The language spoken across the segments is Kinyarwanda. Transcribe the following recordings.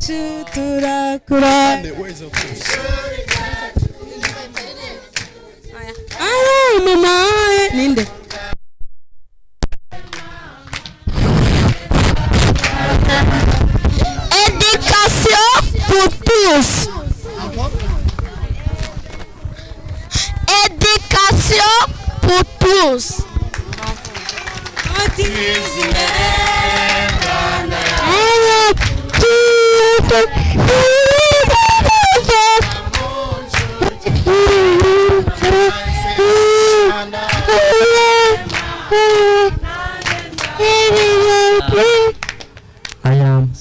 turakura mama ninde éducation pour tous. Éducation pour tous. I am.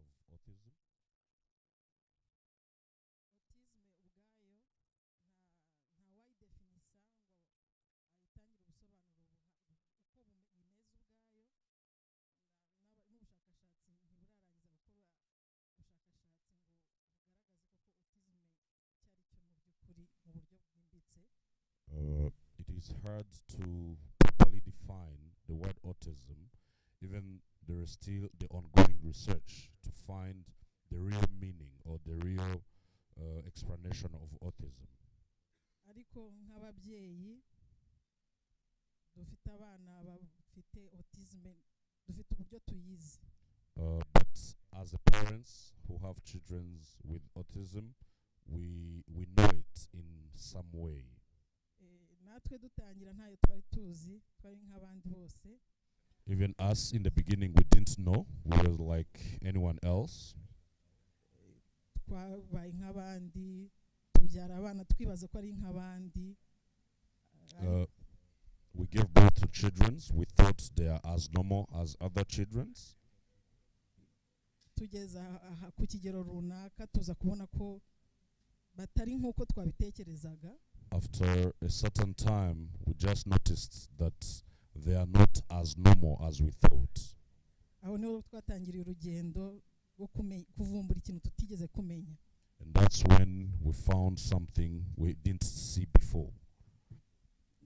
of autism? autisme ubwayo ntawayidefinisa ngo ayitangire ubusobanuro uko bimeze ubwayo n'ubushakashatsi ntiburarangiza gukora ubushakashatsi ngo bugaragaze koko autisme cyari cyo mu by'ukuri mu buryo bwimbitse. It is hard to properly define the word autism, even there is still the ongoing research to find the real meaning or the real explanation of autism. Ariko nk'ababyeyi dufite abana bafite autisme dufite uburyo tuyizi. But as a parents who have children with autism, we know it in some way. Natwe dutangira ntayo twari tuzi, twari nk'abandi bose. Even us in the beginning, we didn't know. We were like anyone else. Twabaye nk'abandi, tubyara abana twibaza ko ari nk'abandi. We gave birth to children. We thought they are as normal as other children. Tugeza ku kigero runaka tuza kubona ko batari nk'uko twabitekerezaga. After a certain time, we just noticed that they are not as normal as we thought. Aho niho twatangiriye urugendo rwo kuvumbura ikintu tutigeze kumenya. And that's when we found something we didn't see before.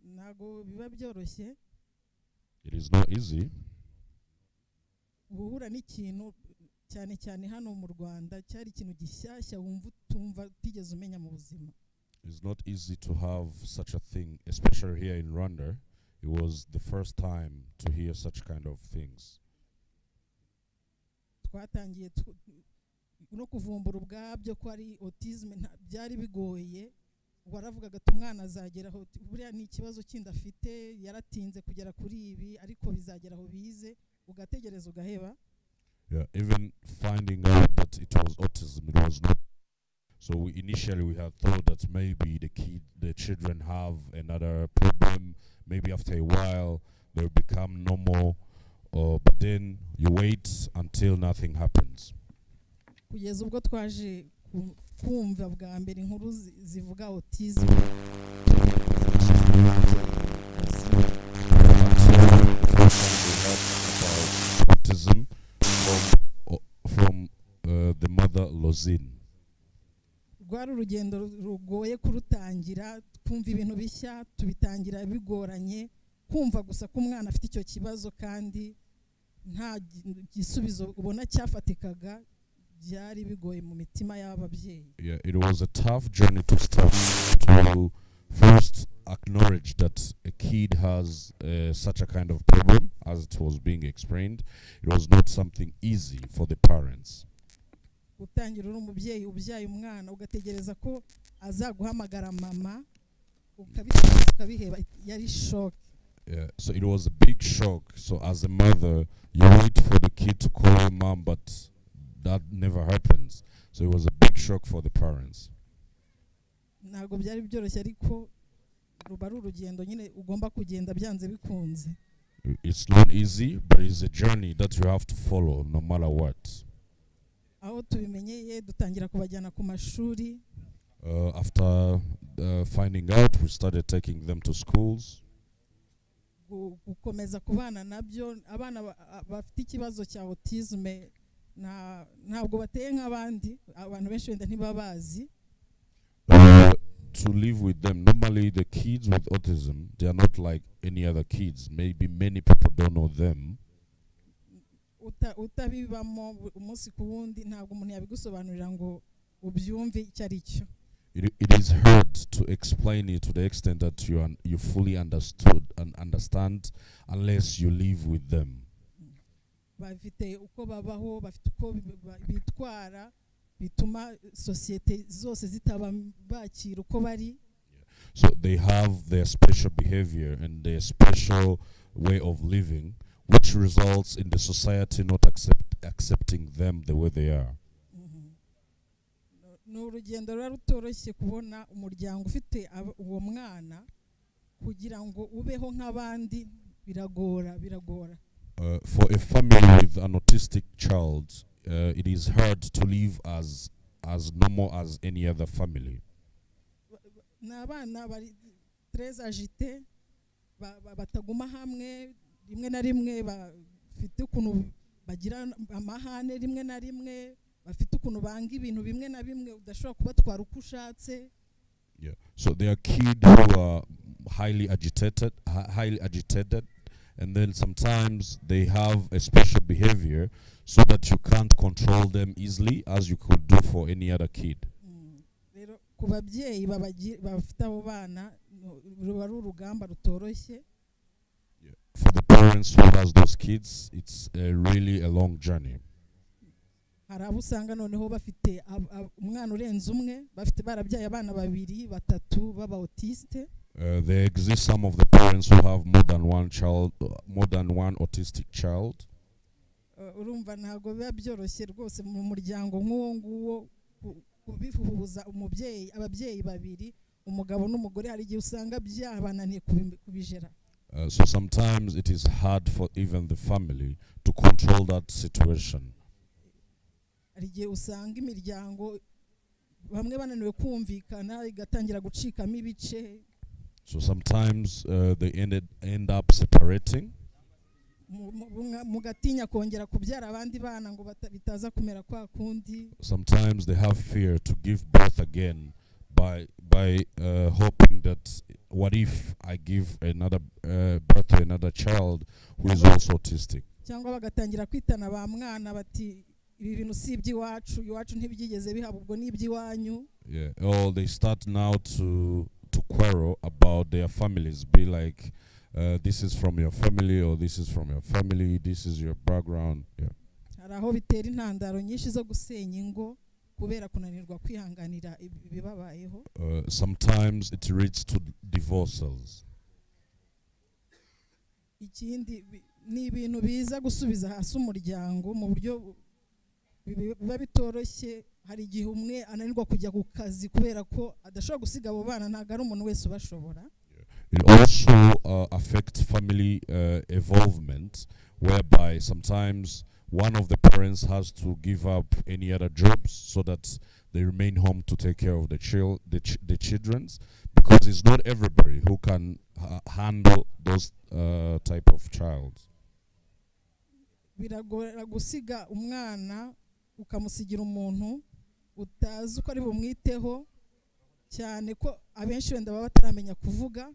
Nago biba byoroshye. It is not easy. Guhura n'ikintu cyane cyane hano mu Rwanda cyari ikintu gishyashya wumva utumva utigeze umenya mu buzima. It's not easy to have such a thing, especially here in Rwanda. It was the first time to hear such kind of things. Twatangiye no kuvumbura ubwabyo ko ari autisme byari bigoye. Waravugaga ati umwana azageraho buriya ni ikibazo kindi afite yaratinze kugera kuri ibi ariko bizageraho bize ugategereza ugaheba. Yeah, even finding out that it was autism, it was not. So initially we had thought that maybe the children have another problem. Maybe after a while they'll become normal. But then you wait until nothing happens. Kugeza ubwo twaje kumva bwa mbere inkuru zivuga autism. Autism from the mother Lozin. Rwari urugendo rugoye kurutangira, kumva ibintu bishya tubitangira bigoranye, kumva gusa ko umwana afite icyo kibazo kandi nta gisubizo ubona cyafatikaga. Byari bigoye mu mitima y'ababyeyi. Yeah, it was a tough journey to start to first acknowledge that a kid has such a kind of problem as it was being explained. It was not something easy for the parents. Utangira uri umubyeyi ubyaye umwana ugategereza ko azaguhamagara mama ukabiheba yari shock. Yeah, so it was a big shock. So as a mother, you wait for the kid to call your mom, but that never happens. So it was a big shock for the parents. Ntago byari byoroshye ariko ruba ari urugendo nyine ugomba kugenda byanze bikunze. It's not easy, but it's a journey that you have to follow no matter what. Aho tubimenyeye dutangira kubajyana ku mashuri. After finding out, we started taking them to schools. Gukomeza kubana nabyo abana bafite ikibazo cya autisme ntabwo bateye nk'abandi abantu benshi wenda ntibabazi. To live with them, normally the kids with autism, they are not like any other kids. Maybe many people don't know them. Utabibamo umunsi ku wundi ntabwo umuntu yabigusobanurira ngo ubyumve icyo ari cyo. It is hard to explain it to the extent that you fully understand unless you live with them. Bafite uko babaho, bafite uko bitwara bituma societe zose zitabakira uko bari. So they have their special behavior and their special way of living, which results in the society not accepting them the way they are. N'urugendo rutoroshye kubona umuryango ufite uwo mwana kugira ngo ubeho nk'abandi biragora. For a family with an autistic child, it is hard to live as normal as any other family. N'abana bari très agité bataguma hamwe rimwe na rimwe bafite ukuntu bagira amahane rimwe na rimwe bafite ukuntu banga ibintu bimwe na bimwe udashobora kubatwara uko ushatse. Yeah. So they are kids who are highly agitated, and then sometimes they have a special behavior so that you can't control them easily as you could do for any other kid. Rero ku babyeyi bafite abo bana ruba ari urugamba rutoroshye. For the parents who has those kids, it's really a long journey. Hari abo usanga noneho bafite umwana urenze umwe bafite barabyaye abana babiri batatu baba autiste. There exist some of the parents who have more than one autistic child. Urumva ntago biba byoroshye rwose mu muryango nk'uwo nguwo kubihuza ababyeyi babiri umugabo n'umugore hari igihe usanga byabananiye kubijera. So sometimes it is hard for even the family to control that situation. Hari igihe usanga imiryango bamwe bananiwe kumvikana igatangira gucikamo ibice. So sometimes they end up separating. Mugatinya kongera kubyara abandi bana ngo bitaza kumera kwa kundi. Sometimes they have fear to give birth again by hoping that what if I give another birth to another child who is also autistic. Cyangwa bagatangira kwitana ba mwana bati ibi bintu si iwacu ntibyigeze bihaba ubwo ni iby'iwanyu. Yeah. Or they start now to quarrel about their families, be like this is from your family or this is from your family, this is your background. Yeah. Hari aho bitera intandaro nyinshi zo gusenya ingo kubera kunanirwa kwihanganira ibibabayeho. Sometimes it leads to divorces. Ikindi ni ibintu biza gusubiza hasi umuryango mu buryo biba bitoroshye. Hari igihe umwe ananirwa kujya ku kazi kubera ko adashobora gusiga abo bana ntago ari umuntu wese ubashobora. It also affects family involvement, whereby sometimes one of the parents has to give up any other jobs so that they remain home to take care of the children, because it's not everybody who can handle those type of child. Biragora gusiga umwana ukamusigira umuntu utazi uko ari bumwiteho, cyane ko abenshi wenda baba bataramenya kuvuga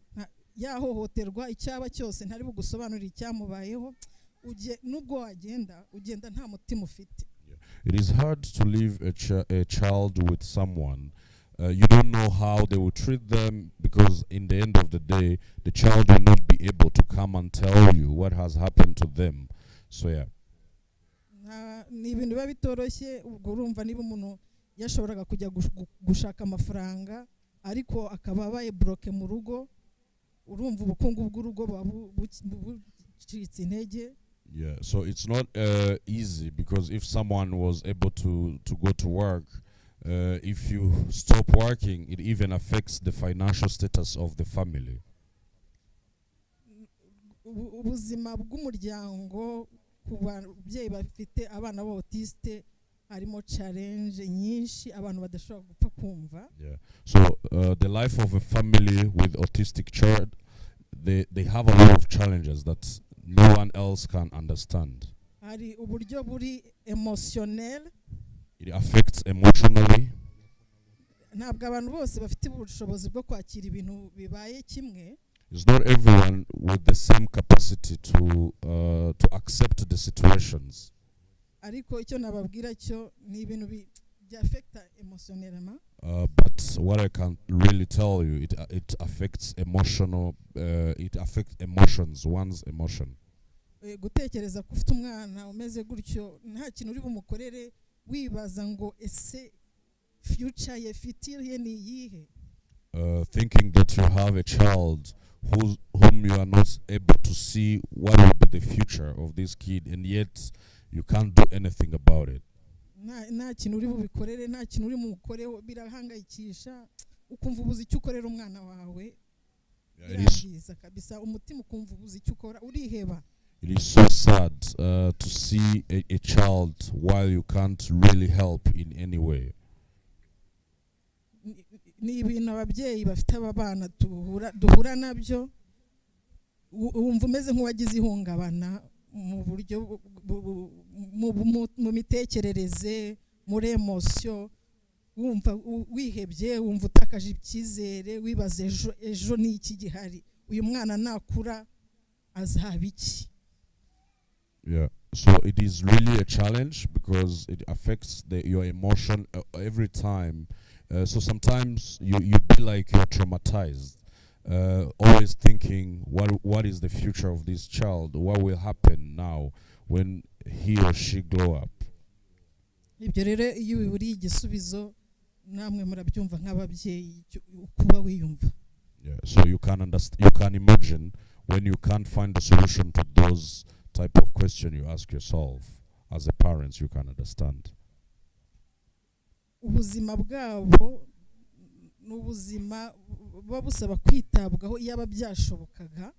yahohoterwa icyaba cyose ntari bugusobanurira icyamubayeho nubwo ugenda nta mutima ufite. It is hard to leave a child with someone. You don't know how they will treat them, because in the end of the day the child will not be able to come and tell you what has happened to them. So yeah, ni ibintu biba bitoroshye. Ubwo urumva niba umuntu yashoboraga kujya gushaka amafaranga ariko akaba abaye bloke mu rugo, urumva ubukungu bw'urugo bucitse intege. Yeah, so it's not easy, because if someone was able to go to work, if you stop working, it even affects the financial status of the family. Ubuzima bw'umuryango ku babyeyi bafite abana b'autiste harimo challenge nyinshi abantu badashobora gupfa kumva. Yeah. So the life of a family with autistic child, they have a lot of challenges that no one else can understand. Hari uburyo buri emotionnel. It affects emotionally. Ntabwo abantu bose bafite ubushobozi bwo kwakira ibintu bibaye kimwe. It's not everyone with the same capacity to accept the situations. Ariko icyo nababwira cyo ni ibintu affecta emotionnellement. But what I can really tell you, it affects it affects emotions, one's emotion. Gutekereza ko ufite umwana umeze gutyo nta kintu uri bumukorere wibaza ngo ese future ye fitiriye ni yihe. Thinking that you have a child whom you are not able to see what will be the future of this kid, and yet you can't do anything about it. Nta kintu uri bubikorere, nta kintu uri mukoreho, birahangayikisha ukumva ubuzi icyo ukorera umwana wawe. Birangiza kabisa umutima ukumva ubuzi icyo ukora uriheba. it is so sad to see a child while you can't really help in any way. ni ibintu ababyeyi bafite aba bana duhura nabyo, wumva umeze nk'uwagize ihungabana mu buryo mu mitekerereze, muri emotion, wumva wihebye, wumva utakaje icyizere, wibaza ejo ni iki gihari, uyu mwana nakura azaba iki. Yeah, so it is really a challenge because it affects your emotion every time. So sometimes you be like you're traumatized, always thinking what is the future of this child, what will happen now when he or she grow up. Ibyo rero iyo biburiye igisubizo namwe murabyumva nk'ababyeyi kuba wiyumva. Yeah, so you can imagine when you can't find a solution to those type of question you ask yourself as a parent, you can understand. Ubuzima bwabo n'ubuzima buba busaba kwitabwaho iyo byashobokaga.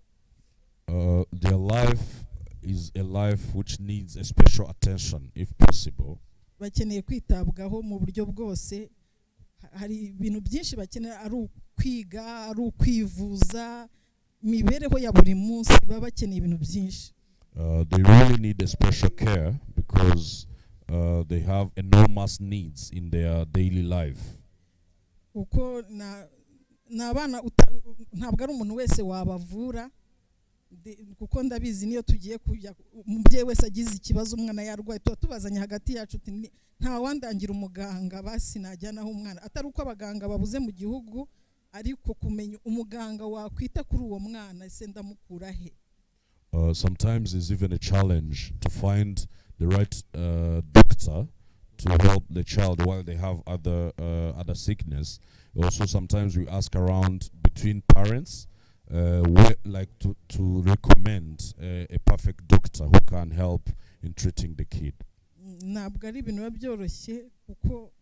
Their life is a life which needs a special attention if possible. Bakeneye kwitabwaho mu buryo bwose. Hari ibintu byinshi bakenera, ari ukwiga, ari ukwivuza, imibereho ya buri munsi baba bakeneye ibintu byinshi. They really need a special care because they have enormous needs in their daily life. Uko na abana ntabwo ari umuntu wese wabavura, kuko ndabizi niyo tugiye kujya umubyeyi wese agize ikibazo umwana yarwaye tubazanye hagati yacu nta wandangira umuganga basi najyanaho umwana, atari uko abaganga babuze mu gihugu, ariko kumenya umuganga wakwita kuri uwo mwana ese ndamukura he. Sometimes it's even a challenge to find the right doctor to help the child while they have other sickness. Also, sometimes we ask around between parents, to recommend a perfect doctor who can help in treating the kid. Ntabwo ari ibintu byoroshye kuko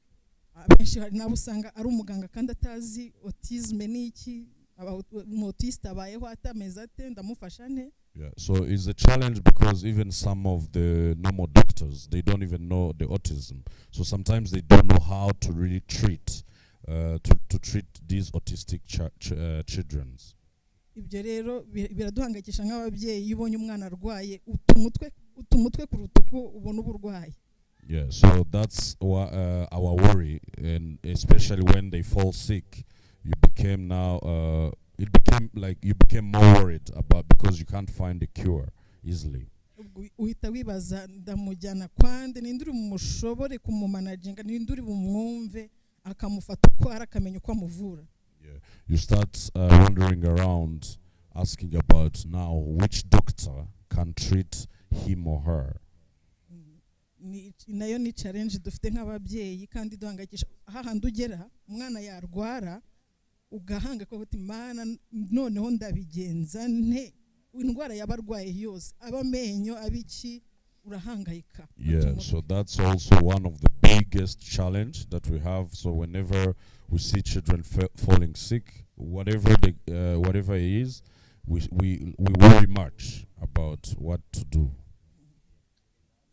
abenshi hari nabo usanga ari umuganga kandi atazi autism ni iki, autiste abayeho atameze ate, ndamufasha nte. Yeah, so it's a challenge because even some of the normal doctors, they don't even know the autism. So sometimes they don't know how to really treat to treat these autistic children. Ibyo rero biraduhangayikisha nk'ababyeyi, iyo ubonye umwana arwaye utumutwe kuruta uko ubona uburwayi. Yeah, so that's our worry, and especially when they fall sick, you became more worried about because you can't find a cure easily. Uhita wibaza ndamujyana kwande, ninde uri mushobore kumumanaginga, ninde uri bumwumve akamufata uko arakamenya uko amuvura. Yeah, you start wandering around asking about now which doctor can treat him or her. Nayo ni challenge dufite nk'ababyeyi kandi duhangayikisha hahandi ugera umwana yarwara ugahanga ko uti mana noneho ndabigenza nte, indwara yabarwaye yose abamenyo abiki urahangayika. Yeah, so that's also one of the biggest challenge that we have. So whenever we see children falling sick, whatever it is, we worry much about what to do.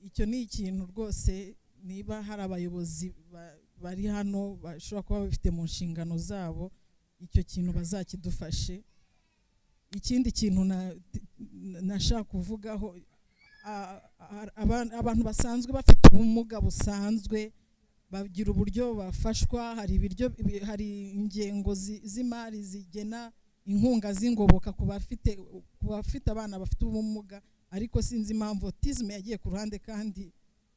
Icyo ni ikintu rwose niba hari abayobozi bari hano bashobora kuba bafite mu nshingano zabo, icyo kintu bazakidufashe. Ikindi kintu nashaka kuvugaho, abantu basanzwe bafite ubumuga busanzwe bagira uburyo bafashwa, hari ingengo z'imari zigena inkunga z'ingoboka ku bafite abana bafite ubumuga, ariko sinzi impamvu autism yagiye ku ruhande kandi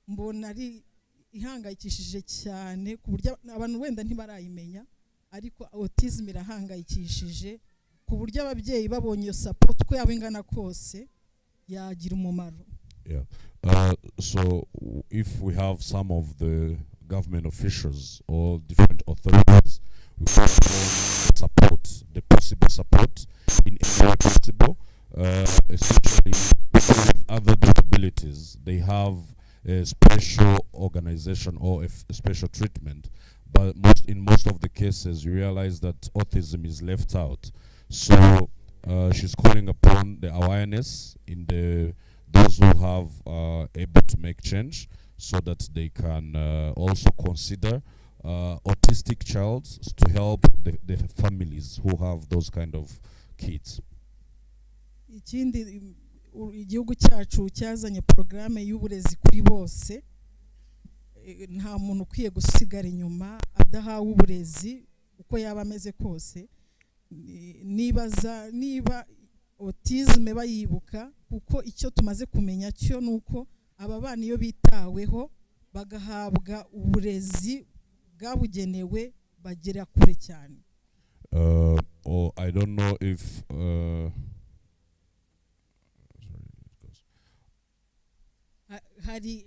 mbona ari ihangayikishije cyane ku buryo abantu wenda ntibarayimenya, ariko autism irahangayikishije ku buryo ababyeyi babonye iyo support ko yaba ingana kose yagira umumaro. Yeah. So if we have some of the government officials or different authorities, we can support the possible support in any way possible, essentially with other disabilities. They have a special organization or a special treatment, but in most of the cases you realize that autism is left out. So she's calling upon the awareness in the those who have able to make change, so that they can also consider autistic childs to help the families who have those kind of kids. Ikindi igihugu cyacu cyazanye porogaramu y'uburezi kuri bose, nta muntu ukwiye gusigara inyuma adahawe uburezi uko yaba ameze kose. Niba autisme bayibuka, kuko icyo tumaze kumenya cyo nuko aba bana iyo bitaweho bagahabwa uburezi bwabugenewe bagera kure cyane. I don't know if hari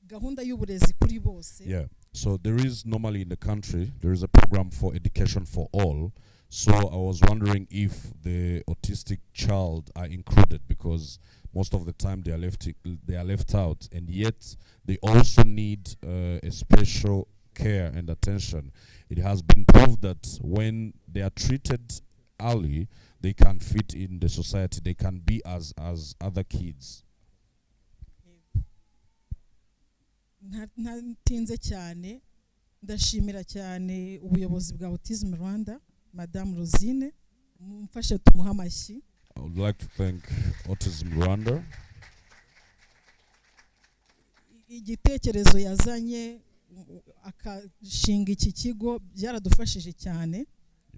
gahunda y'uburezi kuri bose. Yeah, so there is normally in the country, there is a program for education for all. So I was wondering if the autistic child are included, because most of the time they are left out, and yet they also need a special care and attention. It has been proved that when they are treated early, they can fit in the society. They can be as other kids. Ntatinze cyane, ndashimira cyane ubuyobozi bwa Autism Rwanda, Madame Rosine, mumfashe tumuha amashyi. I would like to thank Autism Rwanda. Igitekerezo yazanye akashinga iki kigo byaradufashije cyane.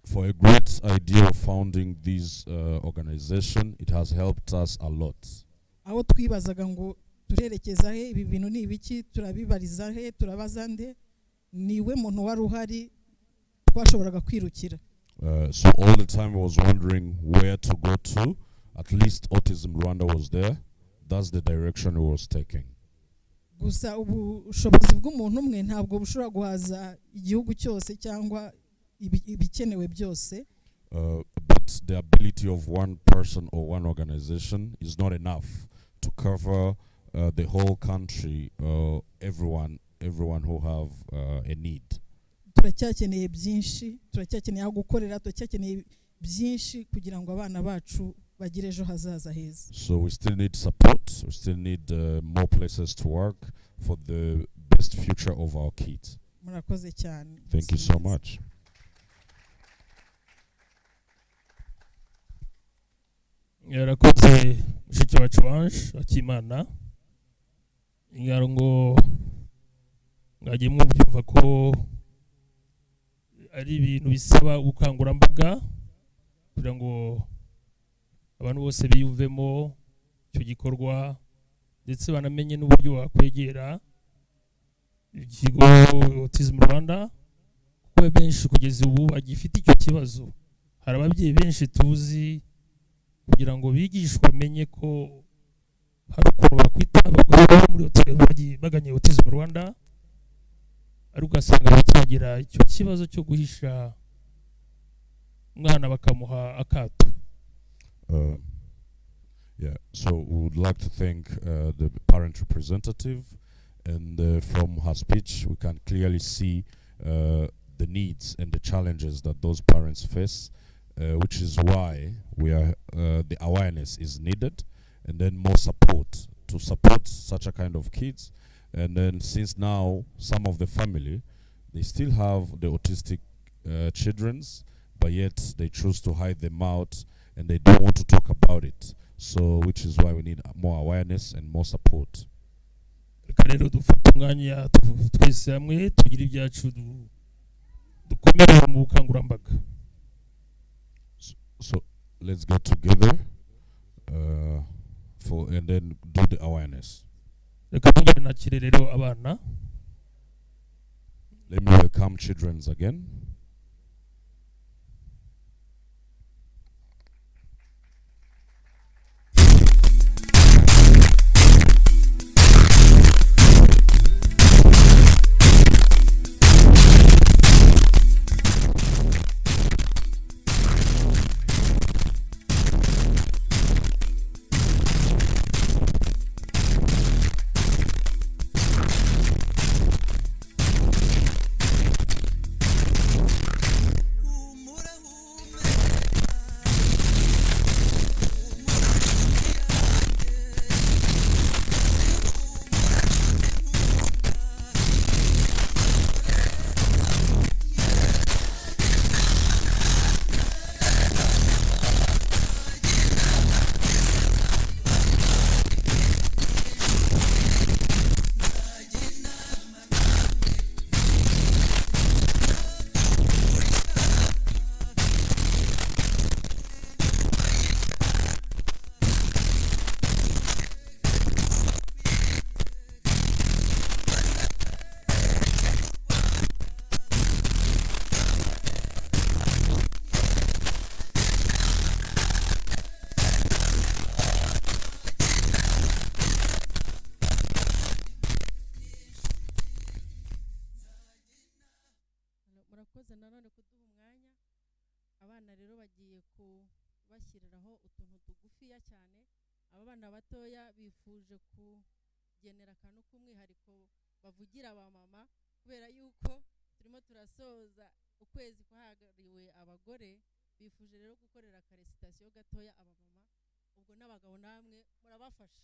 For a great idea of founding this organization, it has helped us a lot. Aho twibazaga ngo turerekeza he, ibi bintu ni ibiki, turabibariza he, turabaza nde, niwe muntu wari uhari twashoboraga kwirukira. So all the time I was wondering where to go to. At least Autism Rwanda was there. That's the direction it was taking. Gusa ubushobozi bw'umuntu umwe ntabwo bushobora guhaza igihugu cyose cyangwa ibikenewe byose. But the ability of one person or one organization is not enough to cover the whole country, everyone who have a need. Turacyakeneye byinshi, turacyakeneye aho gukorera, turacyakeneye byinshi kugira ngo abana bacu bagire ejo hazaza heza. So we still need support, we still need more places to work for the best future of our kids. Murakoze cyane. Thank you so much. Yarakoze mushiki wacu wanje akimana ingaro ngo ngagiye mubyumva ko ari ibintu bisaba ubukangurambaga kugira ngo abantu bose biyumvemo icyo gikorwa, ndetse banamenye n'uburyo wakwegera ikigo Autism Rwanda, kuko benshi kugeza ubu bagifite icyo kibazo. Hari ababyeyi benshi tuzi kugira ngo bigishwe bamenye ko hari ukuntu bakwita abagore muri baganye Autism Rwanda, ari ugasanga bakigira icyo kibazo cyo guhisha umwana bakamuha akato. Yeah, so we would like to thank the parent representative, and from her speech we can clearly see the needs and the challenges that those parents face, which is why the awareness is needed, and then more support to support such a kind of kids. And then since now some of the family, they still have the autistic childrens, but yet they choose to hide them out and they don't want to talk about it. So which is why we need more awareness and more support. Rero dufata umwanya twese hamwe tugira ibyacu dukomere mu bukangurambaga. So let's get together and then do the awareness. Reka tugire nakire rero abana. Let me welcome children again. murakoze nanone kuduha umwanya. Abana rero bagiye kubashyiriraho utuntu tugufiya cyane. Aba bana batoya bifuje kugenera akantu k'umwihariko bavugira aba mama, kubera yuko turimo turasoza ukwezi kwahariwe abagore. Bifuje rero gukorera akaresitasiyo gatoya aba mama, ubwo n'abagabo namwe murabafasha.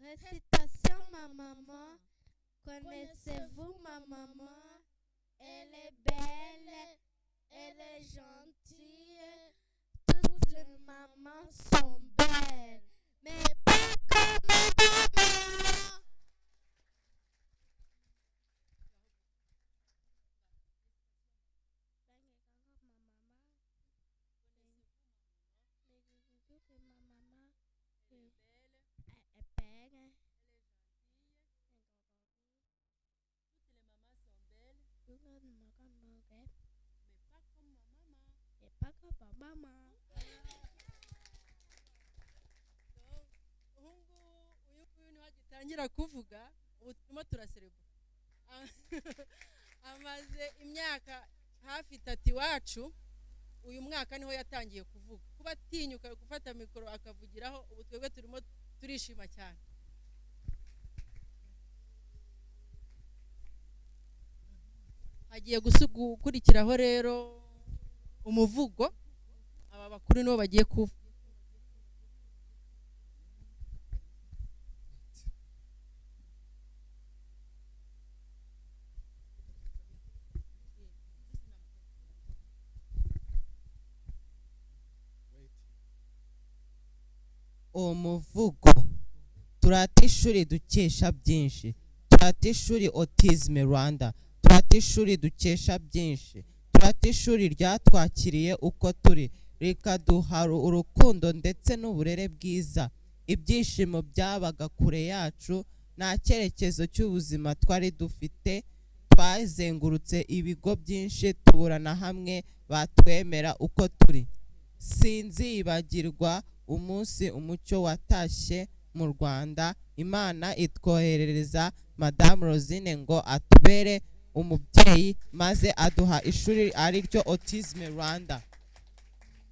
Récitation, ma maman. Connaissez-vous ma maman? Elle est belle, elle est gentille. Toutes les mamans sont belles, mais pas comme ma maman. Ma maman est belle, toutes les mamans sont belles, mais pas comme ma maman. Et pas comme ma maman. Uyu ni wagitangira kuvuga, ubu turimo turaserebura. Amaze imyaka hafi 3 iwacu. Uyu mwaka niho yatangiye kuvuga. Kuba atinyuka gufata mikoro akavugiraho, ubu twebwe turimo turishima cyane. Hagiye gukurikiraho rero umuvugo. Aba bakuru nibo bagiye kuvuga. Umuvugo. Turata ishuri dukesha byinshi. Turata ishuri Autism Rwanda. Turata ishuri dukesha byinshi. Turata ishuri ryatwakiriye uko turi, rikaduha urukundo ndetse n'uburere bwiza. Ibyishimo byabaga kure yacu, nta cyerekezo cy'ubuzima twari dufite. Twazengurutse ibigo byinshi, tuburana hamwe batwemera uko turi. Sinzibagirwa umunsi umucyo watashye mu Rwanda. Imana itwoherereza Madame Rosine ngo atubere umubyeyi, maze aduha ishuri ari ryo Autism Rwanda.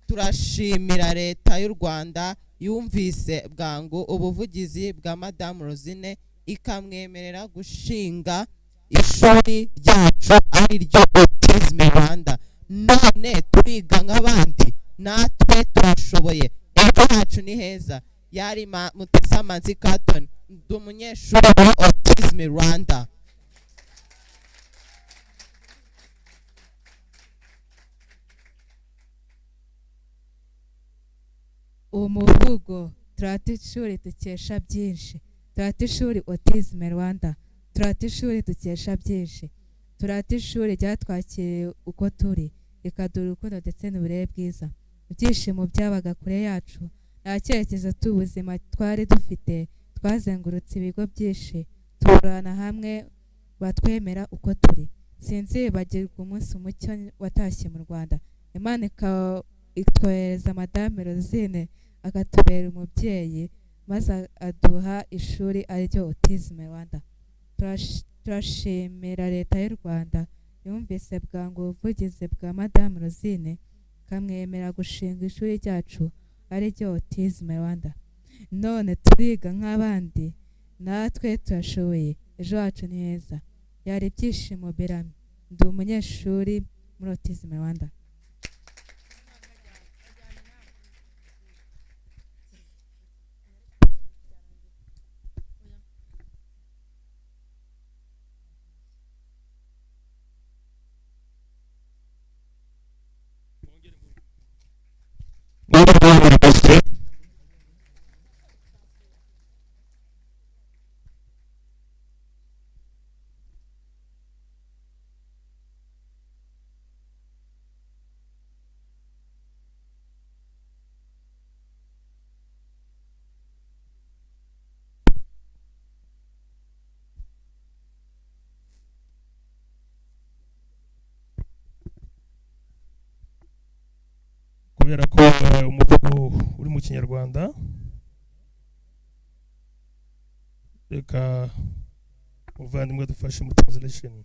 Turashimira leta y'u Rwanda yumvise bwangu ubuvugizi bwa Madame Rosine, ikamwemerera gushinga ishuri ryacu ari ryo Autism Rwanda. None turiga nk'abandi, natwe turashoboye, ejo hacu ni heza. Yari Mutesa Manzi Carton, ndi umunyeshuri wa Autism Rwanda. Umuvugo. Turata ishuri dukesha byinshi. Turata ishuri Autism Rwanda. Turata ishuri dukesha byinshi. Turata ishuri ryatwakiriye uko turi, rikaduha urukundo ndetse n'uburere bwiza. Ibyishimo byabaga kure yacu, nta cyerekezo cy'ubuzima twari dufite. Twazengurutse ibigo byinshi, tuburana hamwe batwemera uko turi. Sinzibagirwa umunsi umucyo watashye mu Rwanda. Imana itwohereza Madame Rosine akatubera umubyeyi, maze aduha ishuri ari ryo Autism Rwanda. Turashimira leta y'u Rwanda yumvise bwangu ubuvugizi bwa Madame Rosine, ikamwemera gushinga ishuri ryacu ari ryo Autism Rwanda. None turiga nk'abandi, natwe turashoboye, ejo hacu ni heza. Yari ibyishimo birame. Ndi umunyeshuri muri Autism Rwanda. kubera ko umuvugo uri mu kinyarwanda, reka muvandimwe dufashe mu translation.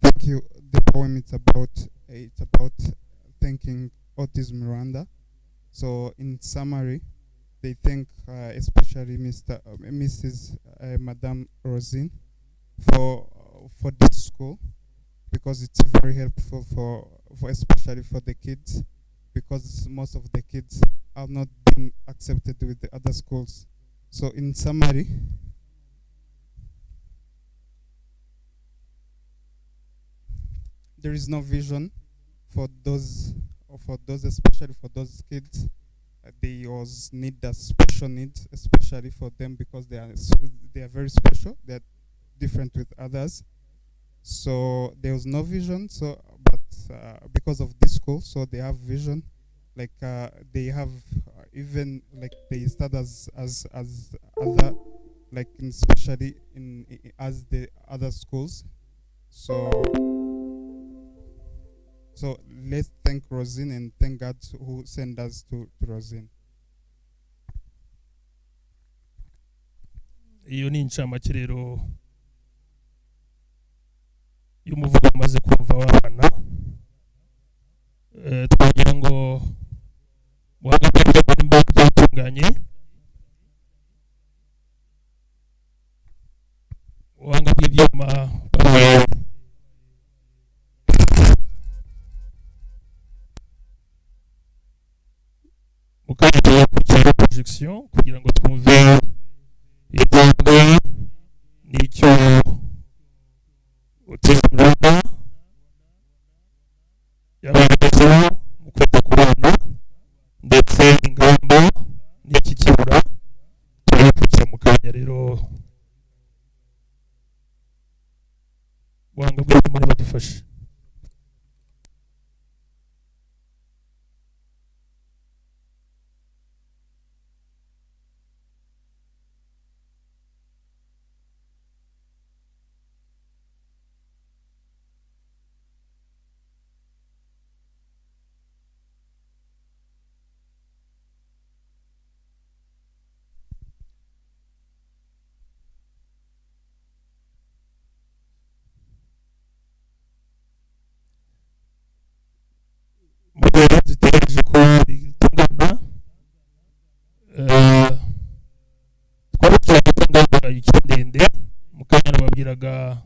Thank you. The poem it's about thanking Autism Rwanda. So in summary, they thank especially Mrs. Madame Rosine for this school, because it's very helpful for especially for the kids, because most of the kids are not being accepted with the other schools. So in summary, there is no vision for those especially for those kids. They always need that special needs, especially for them, because they are very special. They are different with others. So there was no vision. So, but because of this school, so they have vision. Like they have even like they start as other, like especially in as the other schools. So let's thank Rosine and thank God who sent us to Rosine. Iyo ni incamake rero y'umuvugo amaze kumva w'abana. Twagira ngo muhagarare imbere byatunganye, ubuhanga bw'ibyuma babaye mukajya kugira projection kugira ngo twumve intambwe n'icyo Autism Rwanda yabagezeho mu kwita ku bana, ndetse ingamba n'iki kibura turi kujya mu kanya. Rero ubuhanga bw'ibyuma badufashe. Mugore zitegereje ko bitungana, twabukiranye ko ingamba ikiri ndende. Mu kanya nababwiraga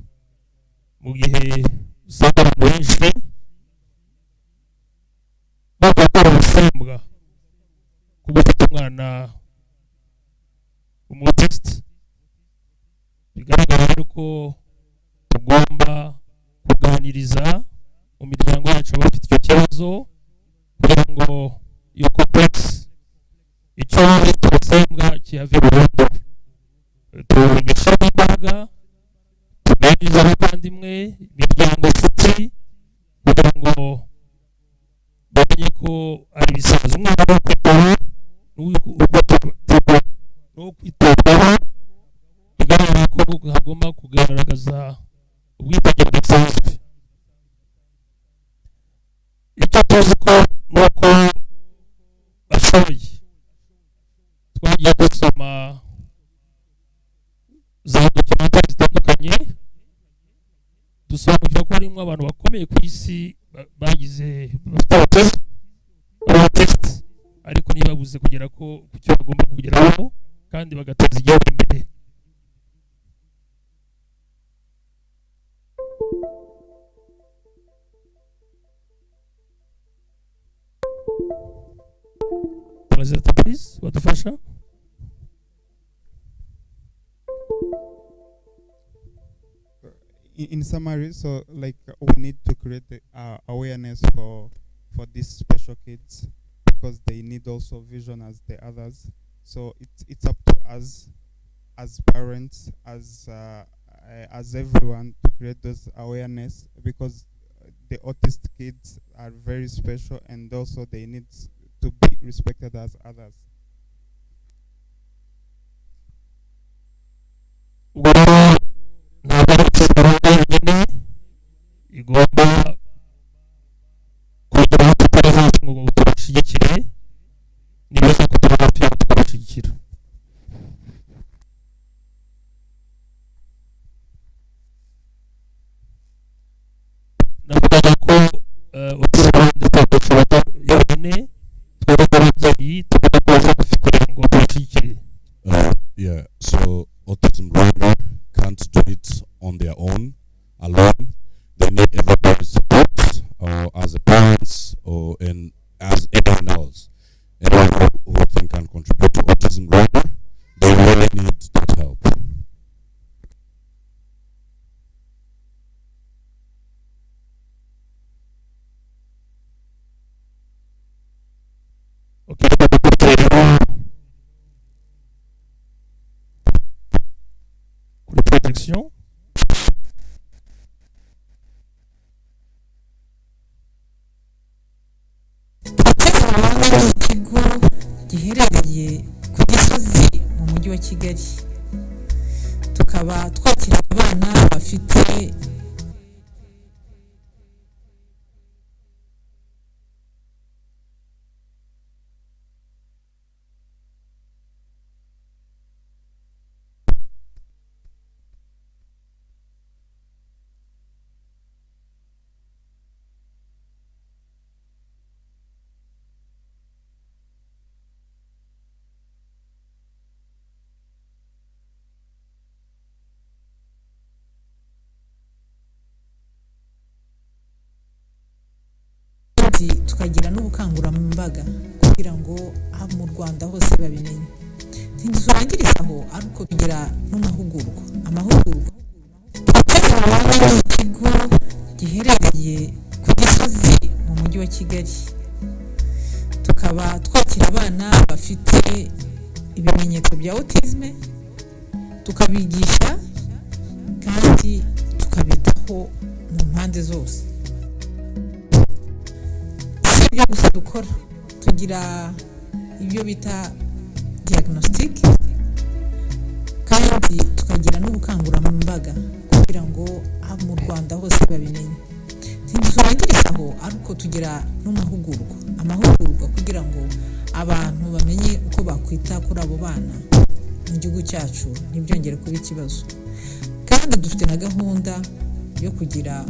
mu gihe usanga abantu benshi bavuga ko ari ubusembwa kuba ufite umwana umutisite. Bigaragara rero ko tugomba kuganiriza mu miryango yacu abafite icyo kibazo, kugira ngo iyo complex icyo tubasembwa kihave burundu. Tubishyiramo imbaraga, tuganiriza abavandimwe, imiryango, inshuti, kugira ngo bamenye ko ari ibisanzwe. Umwana wo kwitaho no kwitabwaho, bigaragara ko hagomba kugaragaza ubwitange budasanzwe. Icyo tuzi ko nuko bashoboye, twagiye dusoma za documentary zitandukanye, dusobanukirwa ko harimo abantu bakomeye ku isi bagize bafite autism, ariko ntibabuze kugera ku cyo bagomba kugeraho kandi bagateza igihugu imbere. President, please, wadufasha. In summary, so like we need to create the awareness for these special kids because they need also vision as the others. So it's up to us as parents, as everyone to create those awareness because the autistic kids are very special and also they need to be respected as others. igomba kugeraho tutari ngo tubashigikire nibaza ko tubafite tukabashigikira navuga ko Autism Rwanda twabashobora yonyine twebwe ababyeyi tugomba kubaza kugira ngo tubashigikire. Yeah, so Autism Rwanda can't do it on their own, alone. They need everybody's support, or as a parents, or as anyone else. Anyone who can contribute to Autism Rwanda, they really need that help. Okay, kuri protection ikigo giherereye ku Gisozi mu mujyi wa Kigali tukaba twakira abana bafite tukagira n'ubukangurambaga kugira ngo mu Rwanda hose babimenye ntizurangirizaho ariko kugira n'amahugurwa ikigo giherereye ku Gisozi mu mujyi wa Kigali tukaba twakira abana bafite ibimenyetso bya autism tukabigisha kandi tukabitaho mu mpande zose. Ibyo gusa dukora tugira ibyo bita diagnostic kandi tukagira n'ubukangurambaga kugira ngo mu Rwanda hose babimenye ntizurangirizaho ariko tugira n'amahugurwa kugira ngo abantu bamenye uko bakwita kuri abo bana mu gihugu cyacu ntibyongere kuba ikibazo kandi dufite na gahunda yo kugira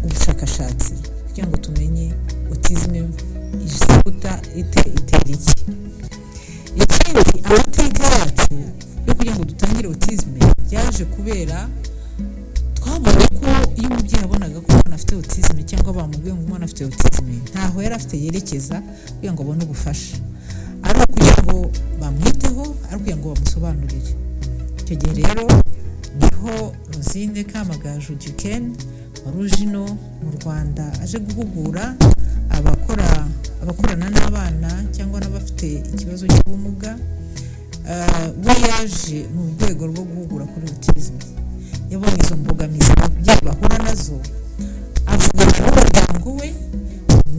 ubushakashatsi kugira ngo tumenye autism izibuta itera iki. Ikindi amateka yacu yo kugira ngo dutangire autism yaje kubera twabonye ko iyo umubyeyi abonaga ko umwana afite autism cyangwa bamubwiye ngo umwana afite autism ntaho yari afite yerekeza kugira ngo abone ubufasha ari kugira ngo bamwiteho ari kugira ngo bamusobanurire. Icyo gihe rero niho Rosine Kamagaju Duken warujino mu Rwanda aje guhugura abakorana n'abana cyangwa n'abafite ikibazo cy'ubumuga we yaje mu rwego rwo guhugura kuri autism yabonye izo mbogamizi ababyeyi bahura nazo avugana n'umuryango we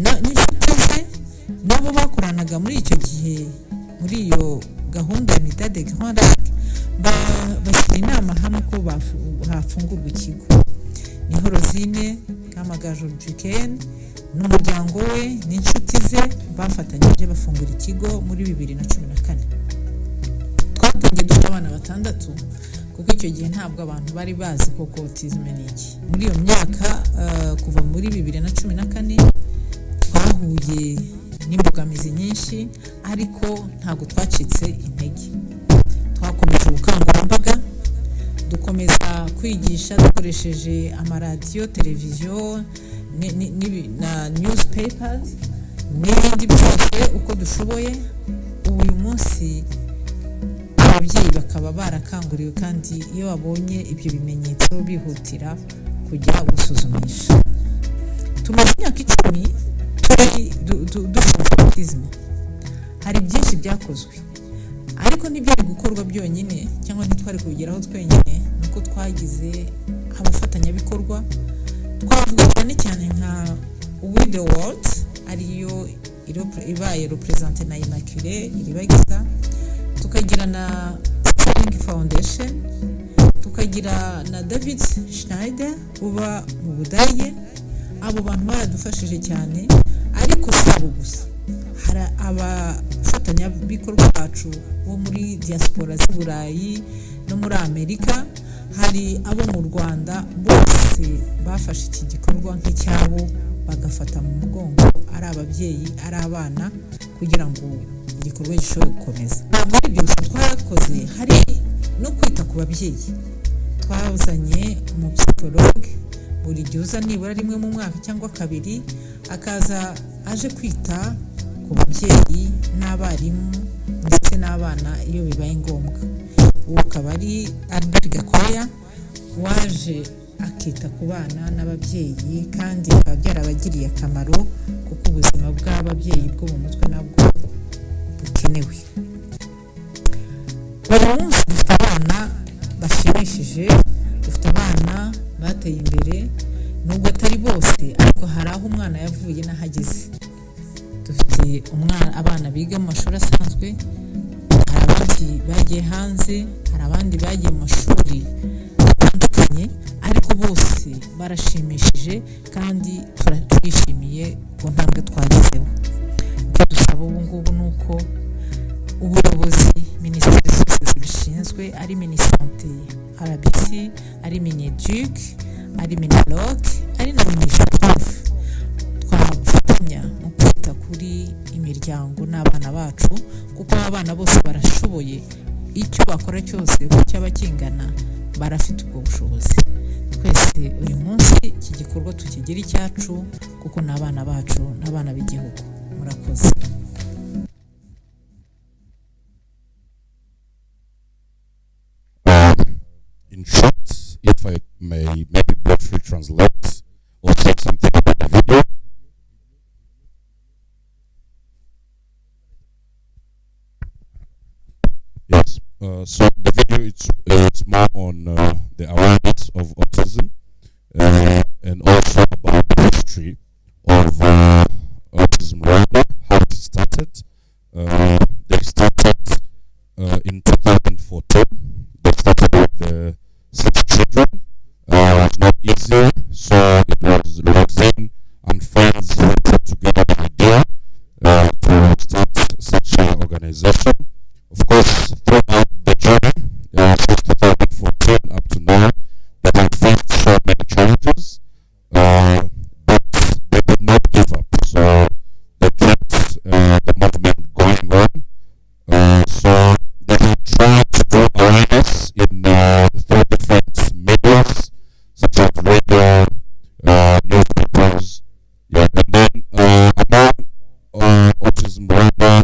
n'inshuti ze nabo bakoranaga muri icyo gihe muri iyo gahunda ya Unité de Grand Lac bashyira inama hamwe ko hafungurwa ikigo. Niho Rosine Kamagaju Duken n'umuryango we n'inshuti ze bafatanyije bafungura ikigo muri 2014. Twatangiye dufite abana 6 kuko icyo gihe ntabwo abantu bari bazi ko autism ni iki. Muri iyo myaka kuva muri 2014 twahuye n'imbogamizi nyinshi ariko ntabwo twacitse intege. Twakomeje ubukangurambaga dukomeza kwigisha dukoresheje amaradiyo, televiziyo na newspapers n'ibindi byose uko dushoboye. Uyu munsi ababyeyi bakaba barakanguriwe kandi iyo babonye ibyo bimenyetso bihutira kujya gusuzumisha. Tumaze imyaka 10 dufite autism. Hari byinshi byakozwe ariko ntibyari gukorwa byonyine cyangwa ntitwari kubigeraho twenyine, nuko twagize abafatanyabikorwa. Twavuga cyane cyane nka With the World ariyo ibaye represente na Immaculée Iribagiza, tukagira na Sterling Foundation, tukagira na David Schneider uba mu Budage. Abo bantu baradufashije cyane, ariko sabo gusa, hari abafatanyabikorwa bacu bo muri diaspora z'i Burayi no muri Amerika, hari abo mu Rwanda, bose bafashe iki gikorwa nk'icyabo bagafata mu mugongo, ari ababyeyi ari abana, kugira ngo igikorwa gishobore gukomeza. Ntabwo ari ibyo gusa twakoze, hari no kwita ku babyeyi. Twazanye umupsikologe buri gihe uza nibura rimwe mu mwaka cyangwa kabiri, akaza aje kwita ku babyeyi n'abarimu ndetse n'abana iyo bibaye ngombwa. Uwo akaba ari Albert Gakwaya waje akita ku bana n'ababyeyi, kandi bikaba byarabagiriye akamaro kuko ubuzima bw'ababyeyi bwo mu mutwe nabwo bukenewe. Buri munsi dufite abana bashimishije, dufite abana bateye imbere, nubwo atari bose, ariko hari aho umwana yavuye n'ahageze. Dufite abana biga mu mashuri asanzwe, hari abandi bagiye hanze, hari abandi bagiye mu mashuri atandukanye, ariko bose barashimishije kandi turishimiye ku ntambwe twagezeho. Icyo dusaba ubu ngubu ni uko ubuyobozi, minisiteri zose zibishinzwe, ari minisante RBC, ari mineduc, ari minolog, ari na minishof, twafatanya mu kwita kuri imiryango n'abana bacu, kuko abana bose barashoboye. Icyo bakora cyose uko cyaba kingana, barafite ubwo bushobozi. Twese uyu munsi iki gikorwa tukigira icyacu, kuko n'abana bacu n'abana b'igihugu. Murakoze. In short, if I may maybe briefly translate or say something about the video. Yes, so the video it's more on the awareness of autism and also about the history of Autism Rwanda, how it started. They started in 2014. They started with the 6 children. It was not easy, so it was Roxanne and friends who put together the idea to start such an organization. Of course, throughout the journey, since 2014 up to now, they have faced so many challenges, but they did not give up. So they kept the movement going on. So they have tried to do awareness in 3 different medias, such as radio, newspapers, yeah, and then among Autism Rwanda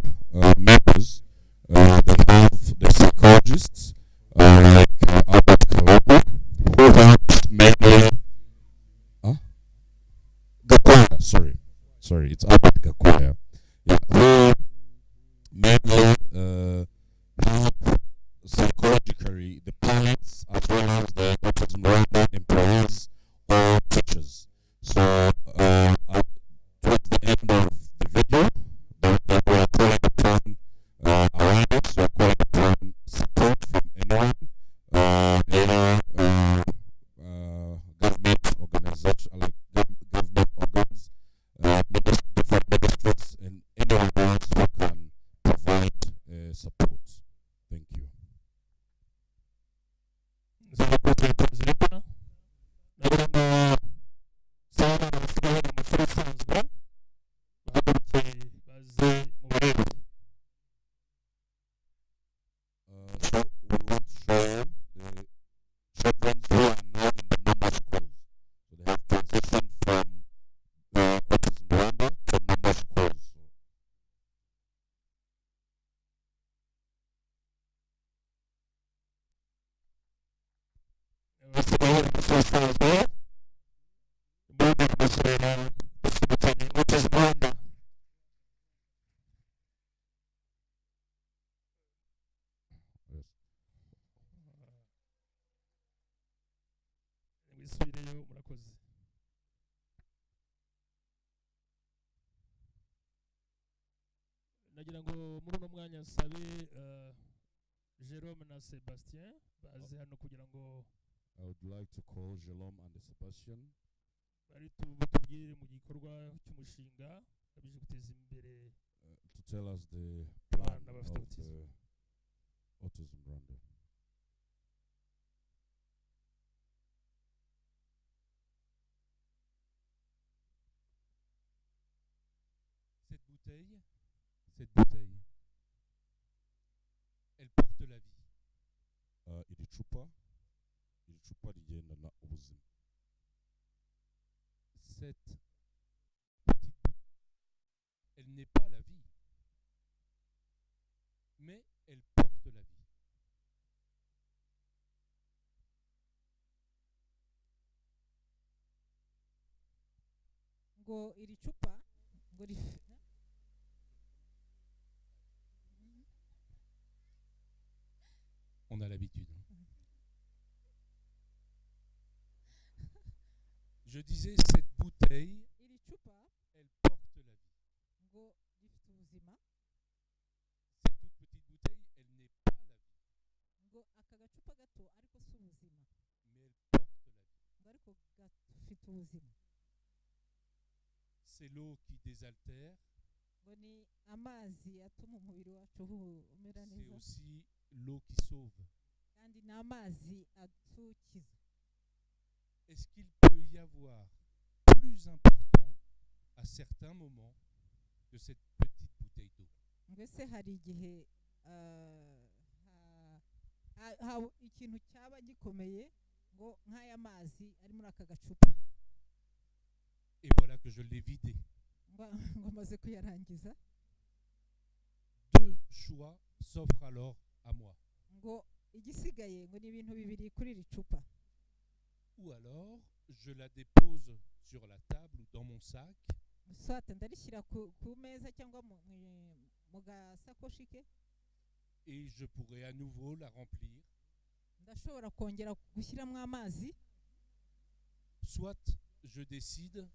members, they have the psychologists like Albert Kalaba, who helps mainly Gakwaya, sorry, it's Albert Gakwaya, yeah, who mainly help psychologically the parents as well as the Autism Rwanda employees or teachers. So towards the end of the video, they were calling upon awareness, we are calling upon support from anyone, any government organization, like government organs, different ministries, and anyone else who can provide support. Thank you. gusoza muri amasura dufite cyane Autism Rwanda. Wisubireyo murakoze. Nagira ngo muri uno mwanya nsabe Jerome na Sebastien baze hano kugira ngo I would like to call Jerome and Sebastian bari tubwire mu gikorwa cy'umushinga kabije guteza imbere to tell us the plan abana of bafite autism. Autism Rwanda. Cette bouteille, elle porte la vie. Iri cupa rigendana ubuzima. Cette petite bouteille, elle n'est pas la vie, mais elle porte la vie. ngo iri cupa ngo On a l'habitude. Je disais, cette bouteille, iri cupa elle porte la vie. ngo rifite ubuzima Cette toute petite bouteille, elle n'est pas la vie, ngo aka gacupa gato ariko si ubuzima mais elle porte la vie. ngo ariko gafite ubuzima. C'est l'eau qui désaltère, ngo ni amazi atuma umubiri wacu umera c'est neza aussi l'eau qui sauve. kandi ni amazi atukiza. Est-ce qu'il peut y avoir plus important à certains moments que cette petite bouteille d'eau? ngo ese hari igihe ikintu cyaba gikomeye ngo nk'aya mazi ari muri aka gacupa. Et voilà que je l'ai vidé. ngo maze kuyarangiza. Deux choix s'offrent alors à moi. ngo igisigaye ngo ni ibintu bibiri kuri iri cupa. Ou alors, je la dépose sur la table ou dans mon sac soit ndarishyira ku meza cyangwa mu gasakoshi ke, et je pourrais à nouveau la remplir. ndashobora kongera gushyiramo amazi, Soit je décide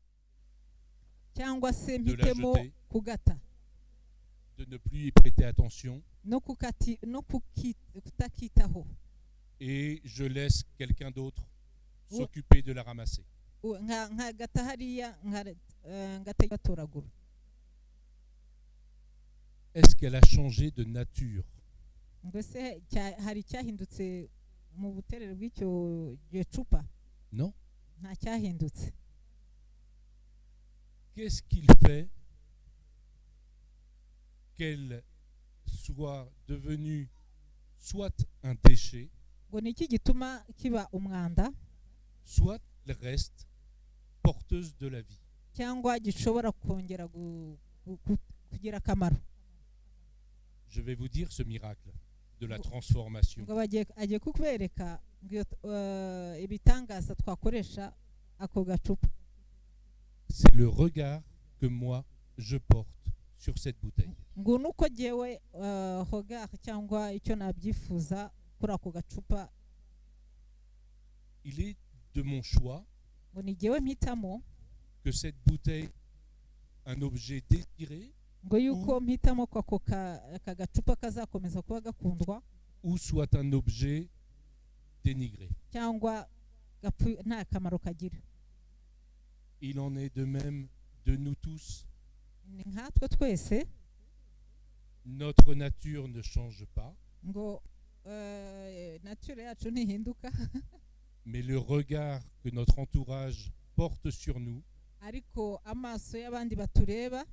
cyangwa se de la mpitemo jeter, kugata de ne plus y prêter attention, no kutakitaho, et je laisse quelqu'un d'autre s'occuper de la ramasser. nkagata hariya ngatatoragura. Est-ce qu'elle a changé de nature? ngo se hari icyahindutse mu buterere bw'icyo cupa? Non. nta cyahindutse. Qu'est-ce qu'il fait qu'elle soit devenue soit un déchet, ngo ni iki gituma kiba umwanda, soit elle reste porteuse de la vie? cyangwa gishobora kongera kugira akamaro? Je vais vous dire ce miracle de la transformation. ngo agiye kubereka ibitangaza twakoresha ako gacupa. C'est le regard que moi je porte sur cette bouteille. ngo nuko jyewe hogar cyangwa icyo nabyifuza kuri ako gacupa. Il est de mon choix ngo ni jyewe mpitamo que cette bouteille, un objet désiré, ngo yuko mpitamo ko ako aka gacupa kazakomeza kuba gakundwa, ou soit un objet dénigré. cyangwa nta kamaro kagira. Il en est de même de nous tous. ni nkatwe twese. Notre nature ne change pas, ngo nature yacu ntihinduka, mais le regard que notre entourage porte sur nous ariko amaso y'abandi batureba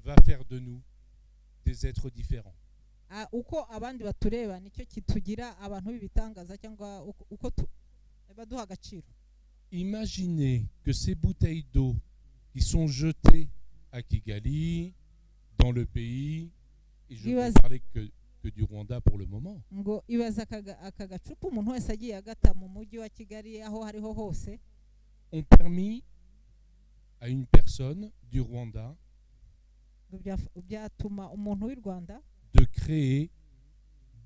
va faire de nous des êtres différents. uko abandi batureba nicyo kitugira abantu b'ibitangaza cyangwa uko baduha agaciro. Imaginez que ces bouteilles d'eau qui sont jetées à Kigali, dans le pays, et je ne parler que que du Rwanda pour le moment. ngo ibaza aka gacupa umuntu wese agiye agata mu mujyi wa Kigali aho hariho hose Ont permis à une personne du Rwanda ngo byatuma umuntu w'i Rwanda de créer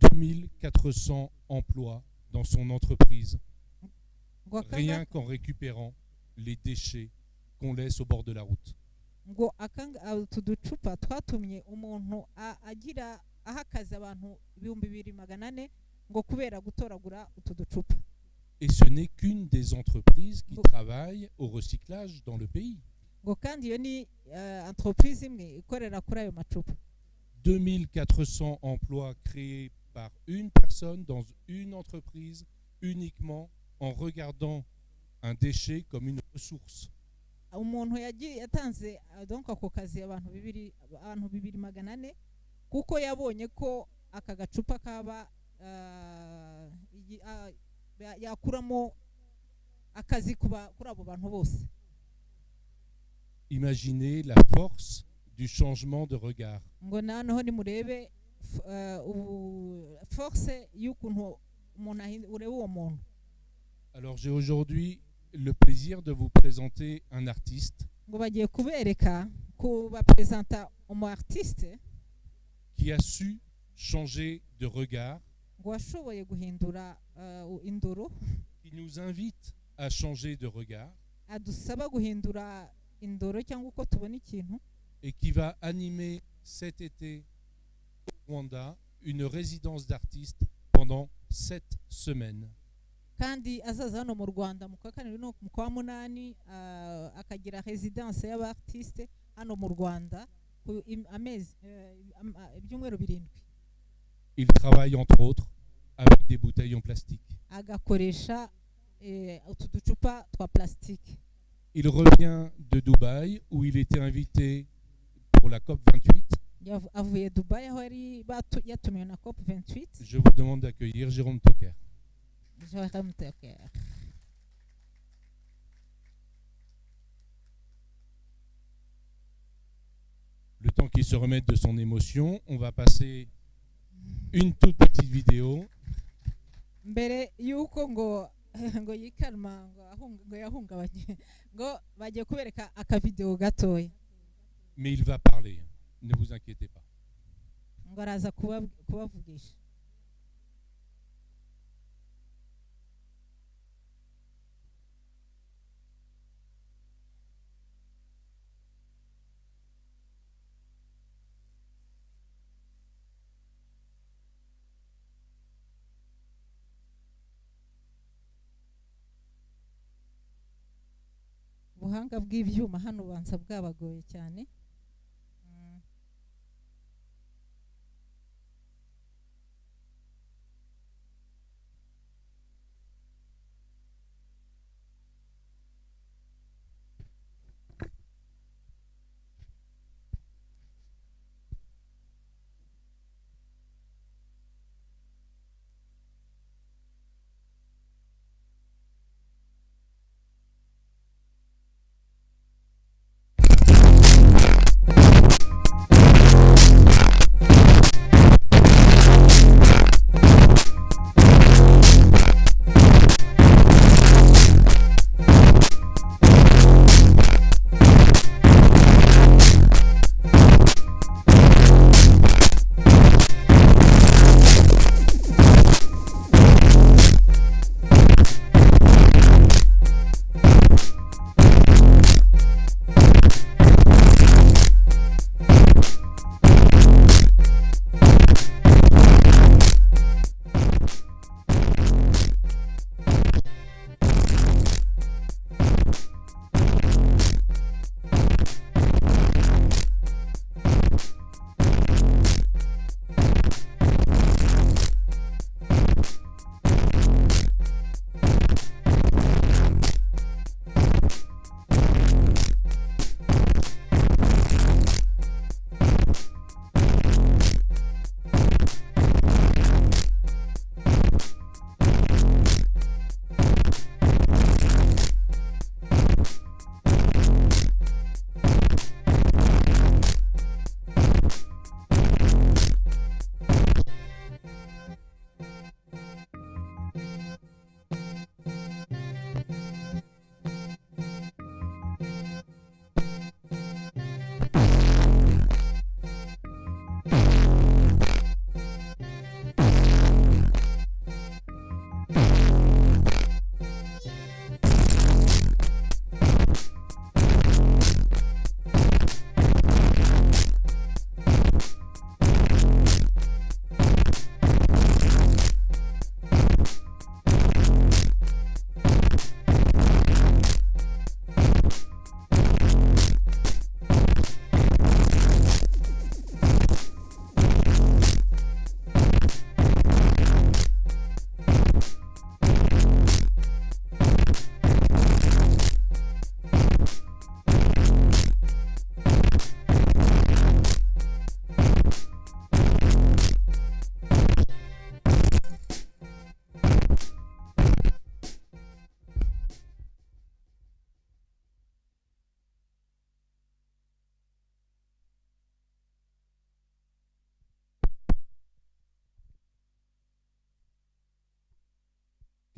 2400 emplois dans son entreprise, ngo rien qu'en récupérant les déchets qu'on laisse au bord de la route. ngo utu ducupa twatumye umuntu agira ahakaza abantu 2400 ngo kubera gutoragura utu ducupa. Et ce n'est qu'une des entreprises qui travaillent au recyclage dans le pays. ngo kandi iyo ni entreprise imwe ikorera kuri ayo macupa. 2400 emplois créés par une personne dans une entreprise uniquement en regardant un déchet comme une ressource. Umuntu yatanze donc ako kazi abantu 2400 kuko yabonye ko aka gacupa kaba yakuramo akazi kuri abo bantu bose. Imaginez la force du changement de regard. ngo noneho nimurebe force y'ukuntu umuntu ureba uwo muntu. Alors j'ai aujourd'hui le plaisir de vous présenter un artiste ngo bagiye kubereka kubapresenta umu artiste qui a su changer de regard, ngo washoboye guhindura indoro, qui nous invite à changer de regard adusaba guhindura indoro cyangwa uko tubona ikintu, et qui va animer cet été au Rwanda une résidence d'artistes pendant 7 semaines. kandi azaza hano mu Rwanda mu kwa kane no mu kwa munani akagira residence y'abartiste hano mu Rwanda amezi ibyumweru 7. Il travaille entre autres avec des bouteilles en plastique. agakoresha utu ducupa twa plastique. Il revient de Dubaï où il était invité pour la COP 28. avuye Dubai aho yari yatumiwe na COP 28. Je vous demande d'accueillir Jérôme Toker. Jérôme Toker. Le temps qu'il se remette de son émotion, on va passer une toute petite vidéo. mbere yuko ngo yikalma ngo yahungabanye ngo bagiye kubereka aka video gatoya. Mais il va parler, ne vous inquiétez pas. ngo araza kubavugisha. ubuhanga bw'ibyuma hano banza bwabagoye cyane.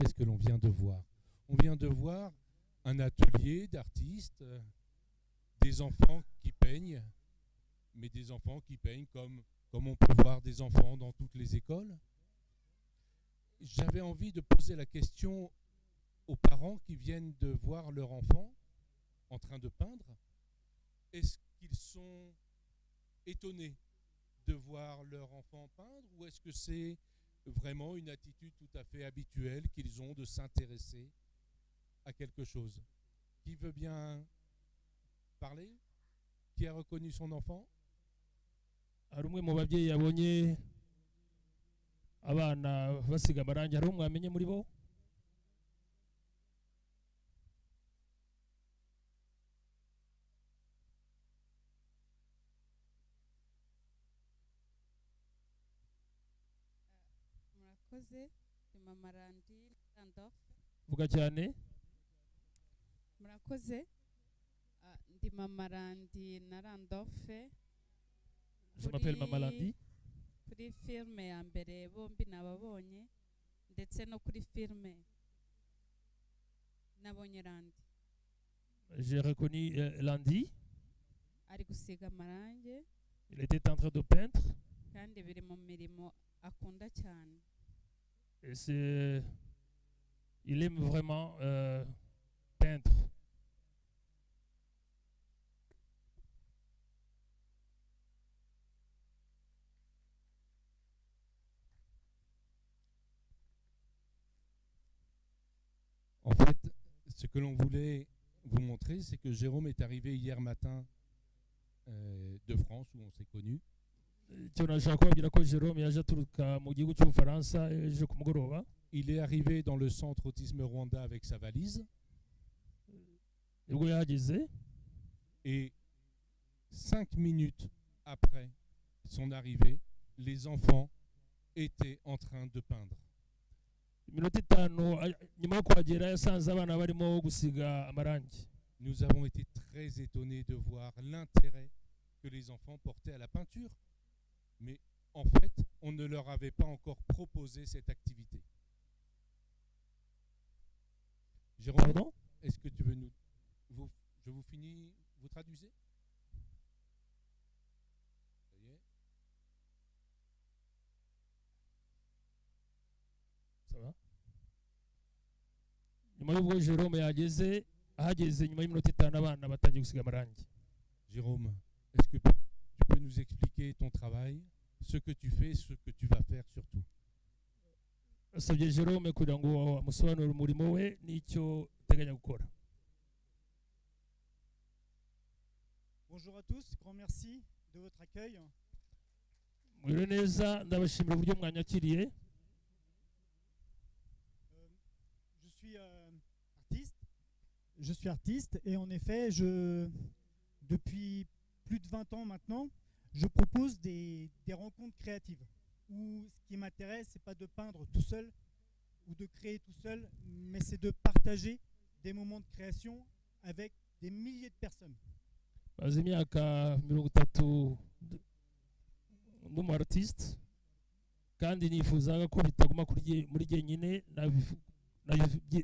qu'est-ce que l'on vient de voir? On vient de voir un atelier d'artistes, des enfants qui peignent, mais des enfants qui peignent comme on peut voir des enfants dans toutes les écoles. J'avais envie de poser la question aux parents qui viennent de voir leur enfant en train de peindre. Est-ce qu'ils sont étonnés de voir leur enfant peindre, ou est-ce que c'est vraiment une attitude tout à fait habituelle qu'ils ont de s'intéresser à quelque chose? Qui veut bien parler? Qui a reconnu son enfant? hari umwe mu babyeyi yabonye abana basiga amarangi, hari umwe wamenye muri bo? murakoze ni mama Randi Randolph. Vuga cyane. Murakoze ndi mama Randi na Randolph. Je m'appelle Mama Randi. Kuri filme ya mbere bombi nababonye, ndetse no kuri filme nabonye Randi. J'ai reconnu Randi. Ari gusiga amarangi. Il était en train de peindre. Kandi biri mu mirimo akunda cyane. Et il aime vraiment peindre. En fait, ce que l'on voulait vous montrer, c'est que Jérôme est arrivé hier matin de France, où on s'est connus. Il est arrivé dans le centre Autisme Rwanda avec sa valise. Et 5 minutes après son arrivée, les enfants étaient en train de peindre. Nous avons été très étonnés de voir l'intérêt que les enfants portaient à la peinture. Mais en fait, on ne leur avait pas encore proposé cette activité. Jérôme, est-ce que tu veux je vous finis, vous traduisez? Ça y est. Ça va? Nyuma y'ubwo Jérôme ahageze nyuma y'iminota 5 abana batangiye gusiga amarangi. Jérôme, est-ce que tu peux nous expliquer ton travail, ce que tu fais, ce que tu vas faire surtout? Asabye Jérôme kugira ngo amusobanurire umurimo we n'icyo uteganya gukora. Bonjour à tous, grand merci de votre accueil. Mwiriwe neza, ndabashimira uburyo mwanyakiriye. Je suis artiste et en effet, depuis plus de 20 ans maintenant, je propose des rencontres créatives où ce qui m'intéresse, c'est pas de peindre tout seul ou de créer tout seul, mais c'est de partager des moments de création avec des milliers de personnes. Maze imyaka 30 ndi umu artiste kandi nifuzaga ko bitaguma muri jyenyine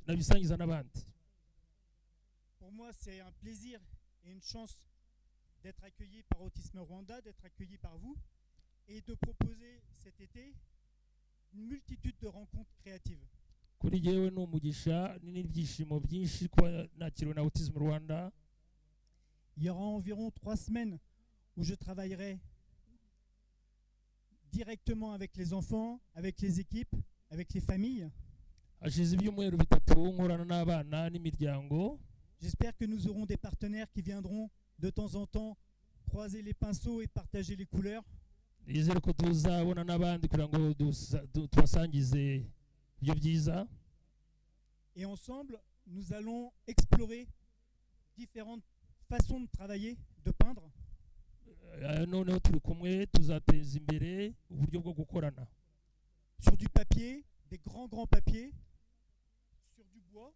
nabisangiza n'abandi. Pour moi, c'est un plaisir et une chance d'être accueilli par Autisme Rwanda, d'être accueilli par vous et de proposer cet été une multitude de rencontres créatives. Kuri jyewe ni umugisha n'ibyishimo byinshi kuba nakiriwe na Autism Rwanda. Il y aura environ 3 semaines où je travaillerai directement avec les enfants, avec les équipes, avec les familles. Hashize ibyumweru 3 nkorana n'abana n'imiryango. J'espère que nous aurons des partenaires qui viendront de temps en temps croiser les pinceaux et partager les couleurs. Yizere ko tuzabona n'abandi kugira ngo tubasangize ibyo byiza. Et ensemble, nous allons explorer différentes façons de travailler, de peindre. Noneho turi kumwe tuzateza imbere uburyo bwo gukorana. Sur du papier, des grands papiers, sur du bois,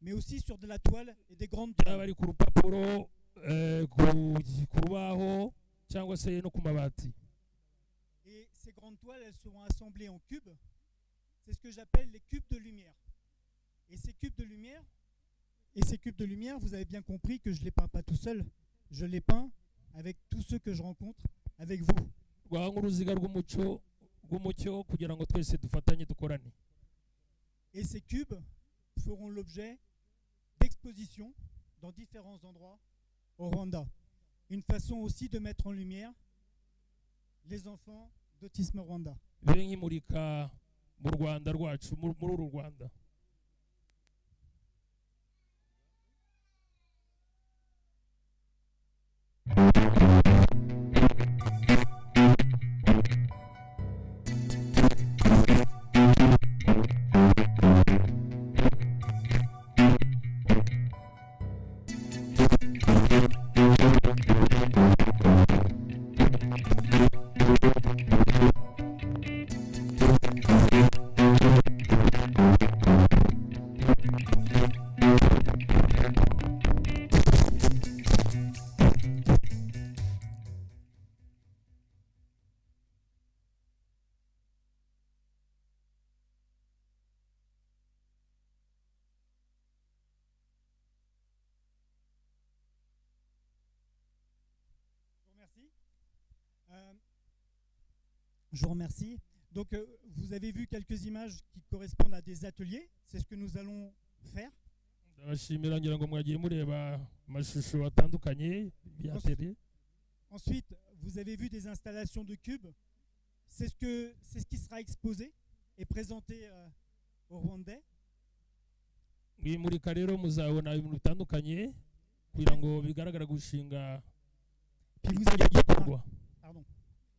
mais aussi sur de la toile et des grandes toiles. Bari ku rupapuro, ku rubaho cyangwa se no ku mabati. Et ces grandes toiles, elles seront assemblées en cubes. c'est ce que j'appelle les cubes de lumière. Et ces cubes de lumière, vous avez bien compris que je ne les peins pas tout seul. Je les peins avec tous ceux que je rencontre, avec vous. Et ces cubes feront l'objet d'expositions dans différents endroits au Rwanda. Une façon aussi de mettre en lumière les enfants d'Autisme Rwanda. Je vous remercie. Donc, vous avez vu quelques images qui correspondent à des ateliers. C'est ce que nous allons faire. Ensuite, vous avez vu des installations de cubes. C'est ce qui sera exposé et présenté au Rwandais.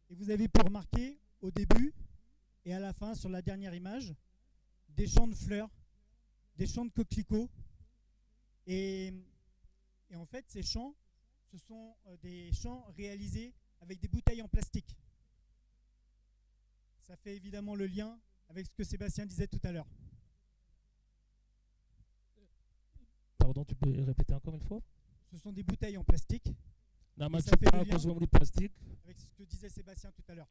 Et vous avez pu remarquer au début et à la fin, sur la dernière image, des champs de fleurs, des champs de coquelicots. Et en fait, ces champs, ce sont des champs réalisés avec des bouteilles en plastique. Ça fait évidemment le lien avec ce que Sébastien disait tout à l'heure. Pardon, tu peux répéter encore une fois? Ce sont des bouteilles en plastique. Ça fait le lien avec ce que disait Sébastien tout à l'heure.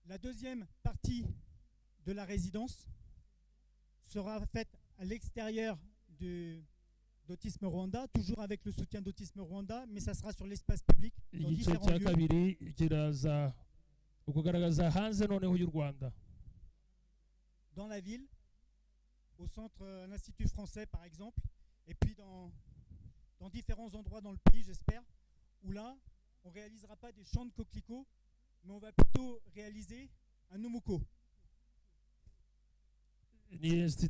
La deuxième partie de la résidence sera faite à l'extérieur d'Autisme Rwanda, toujours avec le soutien d'Autisme Rwanda, mais ça sera sur l'espace public dans différents lieux. Dans la ville, au centre, l'Institut français par exemple, et puis dans différents endroits dans le pays, j'espère, où là, on ne réalisera pas des champs de coquelicots, mais on va plutôt réaliser un umuko. Qu'est-ce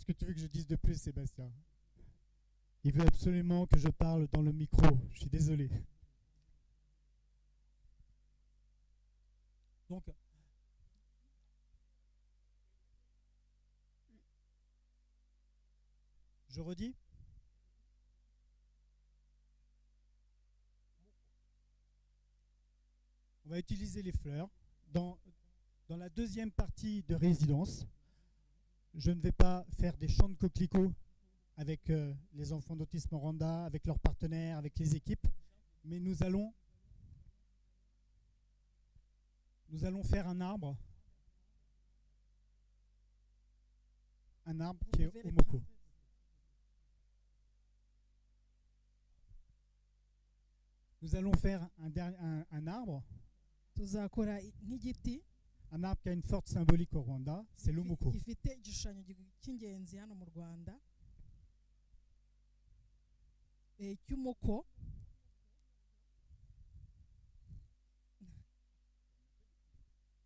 que tu veux que je dise de plus, Sébastien? Il veut absolument que je parle dans le micro. Je suis désolé. Donc, je redis. On va utiliser les fleurs. Dans la deuxième partie de résidence, je ne vais pas faire des champs de coquelicots avec les enfants d'Autisme Rwanda, avec leurs partenaires, avec les équipes, mais nous allons faire un arbre qui est Omoko. Nous allons faire un arbre. Un arbre qui a une forte symbolique au Rwanda, c'est l'Omoko.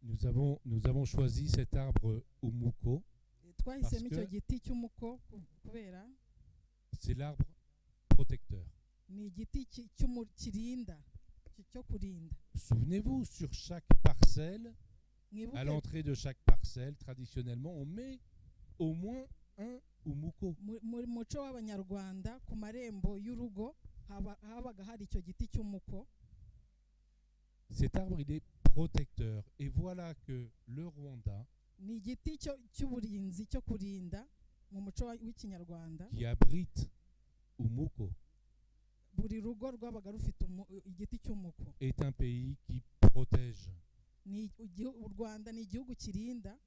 Nous avons choisi cet arbre Umuko parce que c'est l'arbre protecteur. Souvenez-vous, sur chaque parcelle, à l'entrée de chaque parcelle, traditionnellement, on met au moins un Umuko. Cet arbre, il est protecteur. Et voilà que le Rwanda mu muco w'ikinyarwanda qui abrite umuko buri rugo rwabaga rufite igiti cy'umuko. est un pays qui protège. U Rwanda ni igihugu kirinda.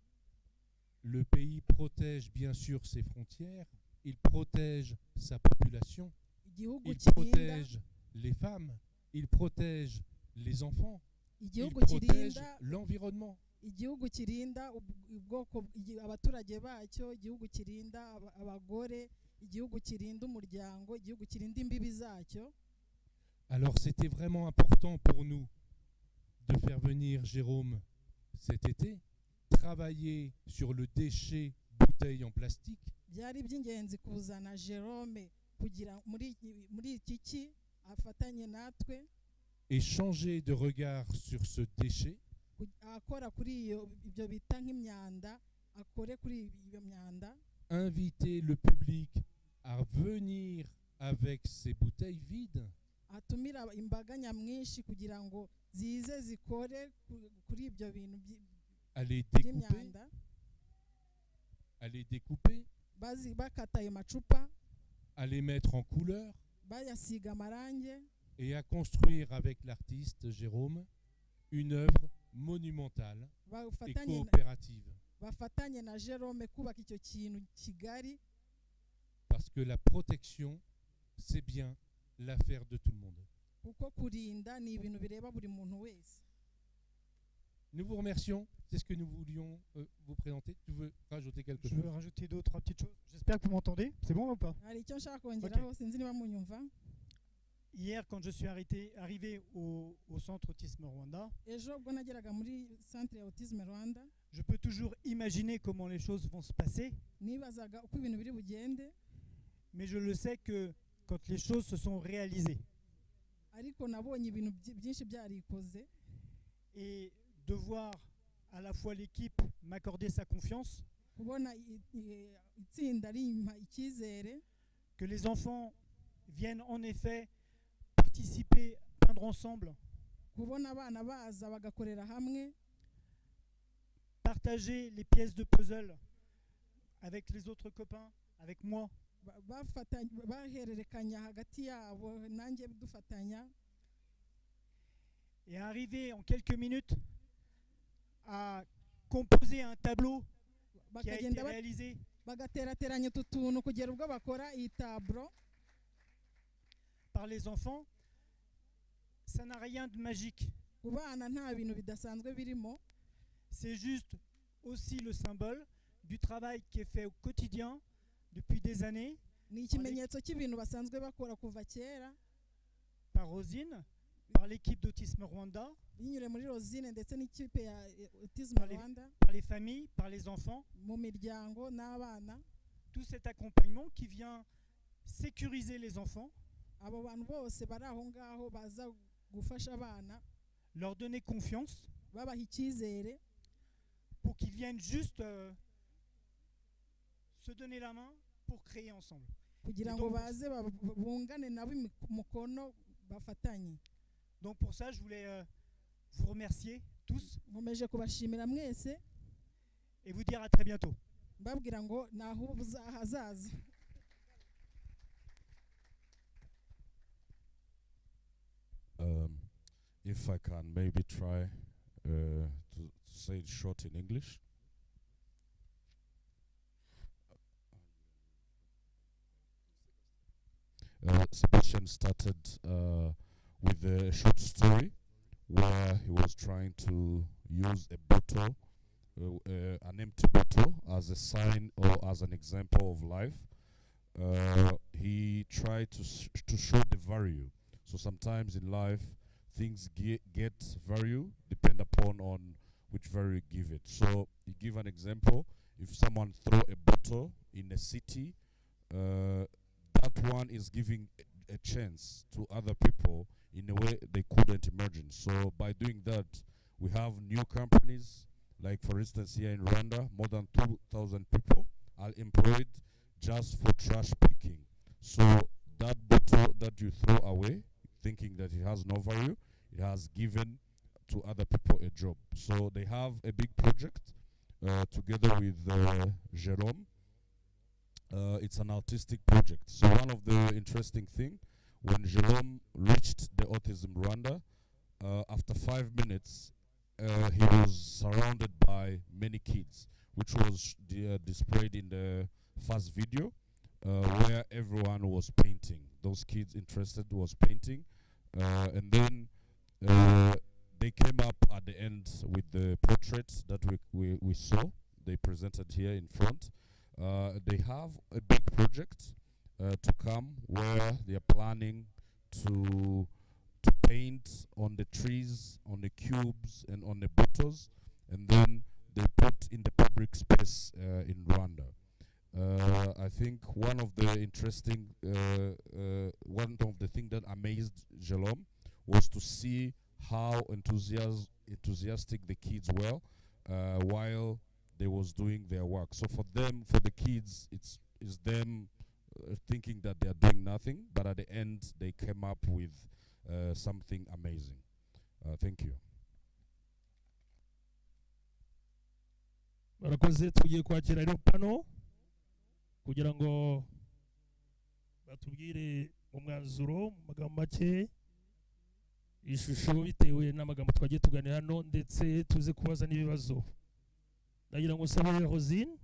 Le pays protège bien sûr ses frontières, il protège sa population, il protège les femmes, il protège les enfants, il protège l'environnement. Igihugu kirinda ubwoko abaturage bacyo, igihugu kirinda abagore, igihugu kirinda umuryango, igihugu kirinda imbibi zacyo. Alors c'était vraiment important pour nous de faire venir Jérôme cet été, travailler sur le déchet bouteille en plastique. Byari by'ingenzi kuzana Jérôme kugira muri iki afatanye natwe. Et changer de regard sur ce déchet. Akora kuri ibyo bita nk'imyanda, akore kuri iyo myanda. Inviter le public à venir avec ses bouteilles vides. Atumira imbaga nyamwinshi kugira ngo zize zikore kuri ibyo bintu by'imyanda. À les découper. Bakata ayo macupa. À les mettre en couleur. Bayasiga amarange. Et à construire avec l'artiste Jérôme une œuvre monumentale et coopérative. Bafatanye na Jérôme kubaka icyo kintu kigari. Parce que la protection, c'est bien l'affaire de tout le monde. Kuko kurinda ni ibintu bireba buri muntu wese. Nous vous remercions. C'est ce que nous voulions vous présenter. Tu veux rajouter quelque chose? Je veux rajouter 2 ou 3 petites choses. J'espère que vous m'entendez. C'est bon ou pas? Okay. Hier, quand je suis arrivé au centre Autisme Rwanda, je peux toujours imaginer comment les choses vont se passer. Mais je le sais que quand les choses se sont réalisées, et de voir à la fois l'équipe m'accorder sa confiance, que les enfants viennent en effet participer, peindre ensemble, partager les pièces de puzzle avec les autres copains, avec moi. Et arriver en quelques minutes à composer un tableau qui a été réalisé par les enfants, ça n'a rien de magique. C'est juste aussi le symbole du travail qui est fait au quotidien depuis des années par Rosine, par l'équipe d'Autisme Rwanda, par les familles, par les enfants, tout cet accompagnement qui vient sécuriser les enfants, leur donner confiance pour qu'ils viennent juste se donner la main pour créer ensemble. Donc pour ça, je voulais vous remercier tous et vous dire à très bientôt. If I can maybe try to say it short in English. Sebastian started with a short story where he was trying to use a bottle, an empty bottle, as a sign or as an example of life. He tried to show the value. So sometimes in life, things get value depend upon on which value you give it. So he give an example. If someone throw a bottle in a city, that one is giving a chance to other people in a way they couldn't imagine. So by doing that, we have new companies, like for instance here in Rwanda, more than 2,000 people are employed just for trash picking. So that bottle that you throw away, thinking that it has no value, it has given to other people a job. So they have a big project together with Jérôme, it's an autistic project. So one of the interesting thing, when Jerome reached the Autism Rwanda, after 5 minutes, he was surrounded by many kids, which was displayed in the first video, where everyone was painting. Those kids interested was painting, and then they came up at the end with the portraits that we saw. They presented here in front. They have a big project to come where they are planning to paint on the trees, on the cubes, and on the bottles, and then they put in the public space in Rwanda. I think one of the things that amazed Jerome was to see how enthusiastic the kids were while they was doing their work. So for the kids, it's them thinking that they are doing nothing, but at the end they came up with something amazing. Thank you. Barakoze, tugiye kwakira rero pano kugira ngo batubwire umwanzuro mu magambo make ishusho bitewe n'amagambo twagiye tuganira hano, ndetse tuze kubaza n'ibibazo. Ndagira ngo sabe Rosine,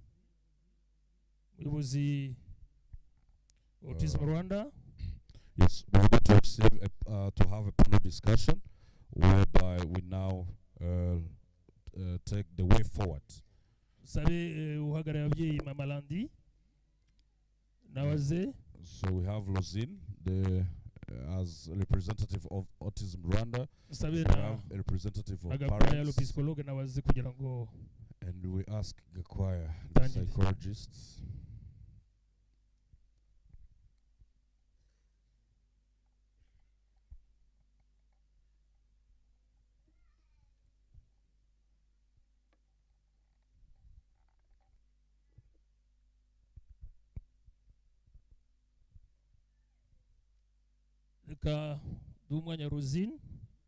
umuyobozi Autism Rwanda. Yes, we're going to receive to have a panel discussion whereby we now take the way forward. Sabe uhagarariye ababyeyi Mama Landi nabaze. So we have Rosine, as a representative of Autism Rwanda. Sabe we have a representative of Parents. Nabaze kugira ngo, and we ask Gakwaya, the psychologist. Reka dumwanya Rosine,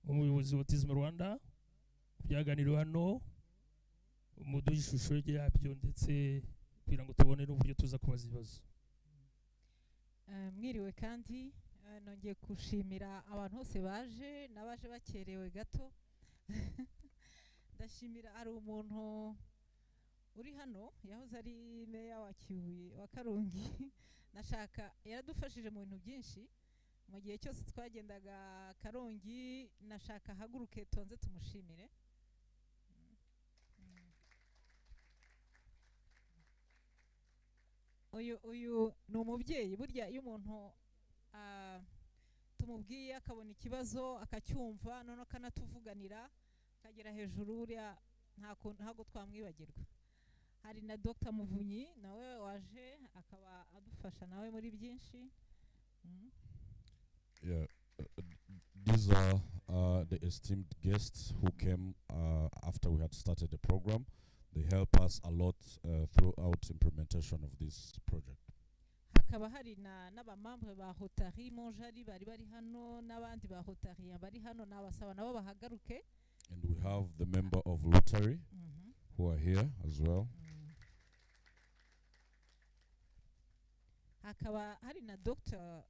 umuyobozi wa Autism Rwanda, byaganiriwe hano umuduha ishusho yabyo, ndetse kugira ngo tubone n'uburyo tuza kubaza ibibazo. Mwiriwe kandi nongeye gushimira abantu bose baje, n'abaje bakerewe gato. Ndashimira ari umuntu uri hano yahoze ari meya wa Kibuye wa Karongi. Nashaka yaradufashije mu bintu byinshi mu gihe cyose twagendaga Karongi. Nashaka haguruke tonze tumushimire. Uyu ni umubyeyi, burya iyo umuntu tumubwiye akabona ikibazo akacyumva none akanatuvuganira akagera hejuru, uriya ntago twamwibagirwa. Hari na Dr. Muvunyi nawe waje akaba adufasha nawe muri byinshi. Yeah, these are the esteemed guests who came after we had started the program. They help us a lot throughout implementation of this project. Hakaba hari n'abamambre ba Rotary Monjari bari hano, n'abandi ba Rotary bari hano, n'abasaba nabo bahagaruke. And we have the member of Rotary who are here as well. Hakaba hari na Dr.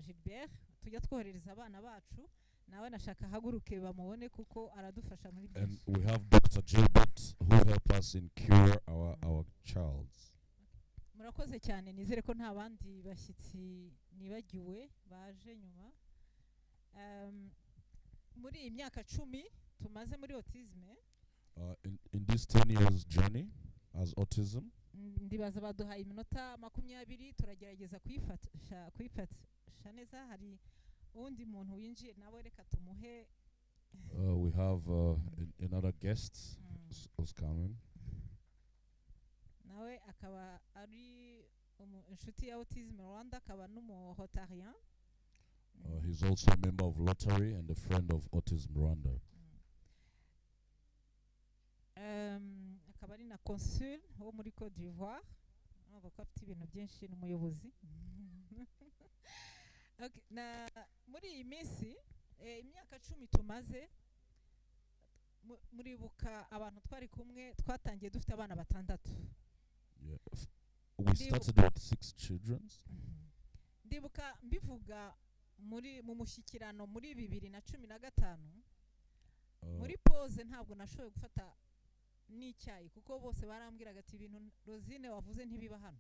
Gilbert tujya twoherereza abana bacu, nawe nashaka haguruke bamubone kuko aradufasha muri byinshi. And we have Dr. Gilbert who help us in cure our childs. Murakoze cyane, nizere ko nta bandi bashyitsi nibagiwe baje nyuma. Muri iyi myaka 10 tumaze muri autism, in this 10 years journey as autism, ndibaza baduhaye iminota 20 turagerageza kwifatisha neza. Hari undi muntu winjiye nawe reka tumuhe. We have another guest who's coming. Nawe akaba ari inshuti ya Autism Rwanda, akaba n'umuhotarien. He's also a member of Rotary and a friend of Autism Rwanda. Akaba ari na consul wo muri Côte d'Ivoire. Ko afite ibintu byinshi n'umuyobozi. Okay, na muri iyi minsi imyaka 10 tumaze, muribuka abantu twari kumwe twatangiye dufite abana 6. we started with 6 children. ndibuka mbivuga mu mushyikirano muri 2015 muri pause ntabwo nashoboye gufata n'icyayi kuko bose barambwiraga ati ibintu Rosine wavuze ntibiba hano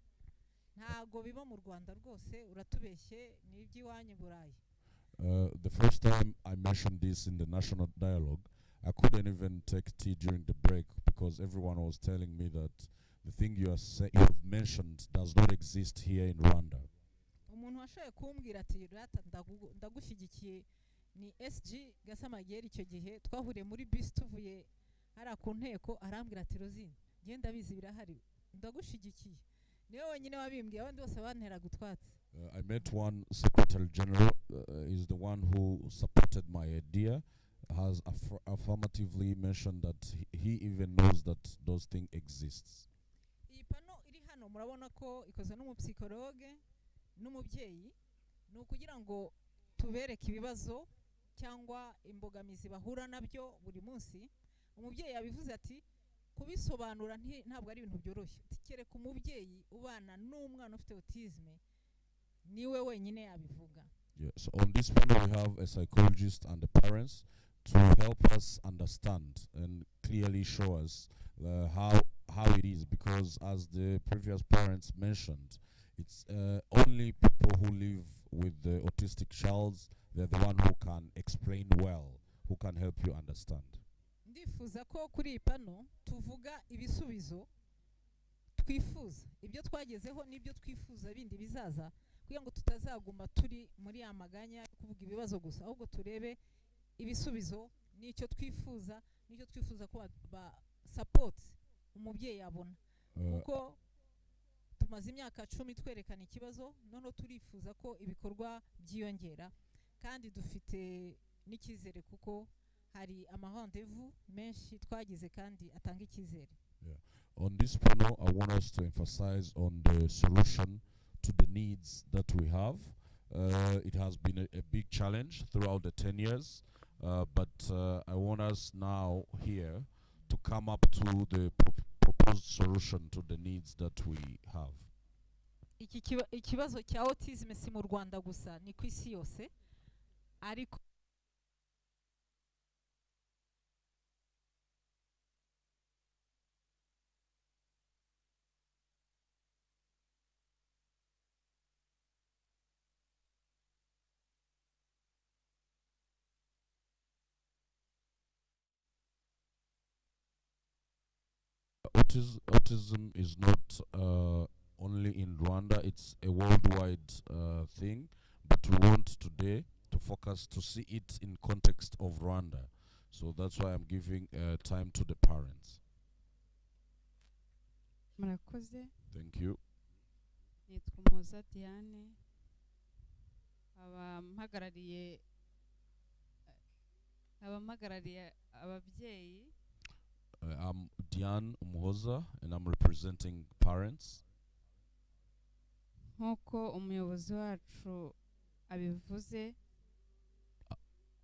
ntago biba mu Rwanda rwose uratubeshye ni iby'iwanyu Burayi. The first time I mentioned this in the national dialogue, I couldn't even take tea during the break because everyone was telling me that the thing you have mentioned does not exist here in Rwanda. Umuntu washoboye kumbwira ati rata ndagushyigikiye ni SG Gasamagera icyo gihe twahuriye muri bus tuvuye hari ku nteko arambwira ati Rosine genda bizi birahari ndagushyigikiye niwe wenyine wabimbwiye abandi bose bantera gutwatse. I met one Secretary General, is the one who supported my idea, has affirmatively mentioned that he even knows that those things exists. Iyi pano iri hano murabona ko ikoze n'umupsikologe n'umubyeyi ni ukugira ngo tubereke ibibazo cyangwa imbogamizi bahura nabyo buri munsi. Umubyeyi yabivuze ati kubisobanura ntabwo ari ibintu byoroshye kereka umubyeyi ubana n'umwana ufite autisme niwe wenyine yabivuga. Yeah, so on this panel we have a psychologist and the parents to help us understand and clearly show us how it is, because as the previous parents mentioned, it's only people who live with the autistic child, they're the one who can explain well, who can help you understand. Ndifuza ko kuri iyi pano tuvuga ibisubizo twifuza ibyo twagezeho n'ibyo twifuza bindi bizaza kugira ngo tutazaguma turi muri amaganya kuvuga ibibazo gusa ahubwo turebe ibisubizo n'icyo twifuza ko ba support umubyeyi yabona kuko tumaze imyaka 10 twerekana ikibazo none turifuza ko ibikorwa byiyongera kandi dufite n'ikizere kuko hari ama-rendez-vous menshi twagize kandi atanga ikizere. On this panel, I want us to emphasize on the solution to the needs that we have. It has been a big challenge throughout the 10 years, but I want us now here to come up to the proposed solution to the needs that we have. Ikibazo cya autism si mu Rwanda gusa ni ku isi yose ariko Autism is not only in Rwanda, it's a worldwide thing, but we want today to focus to see it in context of Rwanda. So that's why I'm giving time to the parents. Murakoze. Thank you. Nitwa Moza Diane abampagarariye ababyeyi. I'm Diane Umuhoza and I'm representing parents. Nkuko umuyobozi wacu abivuze,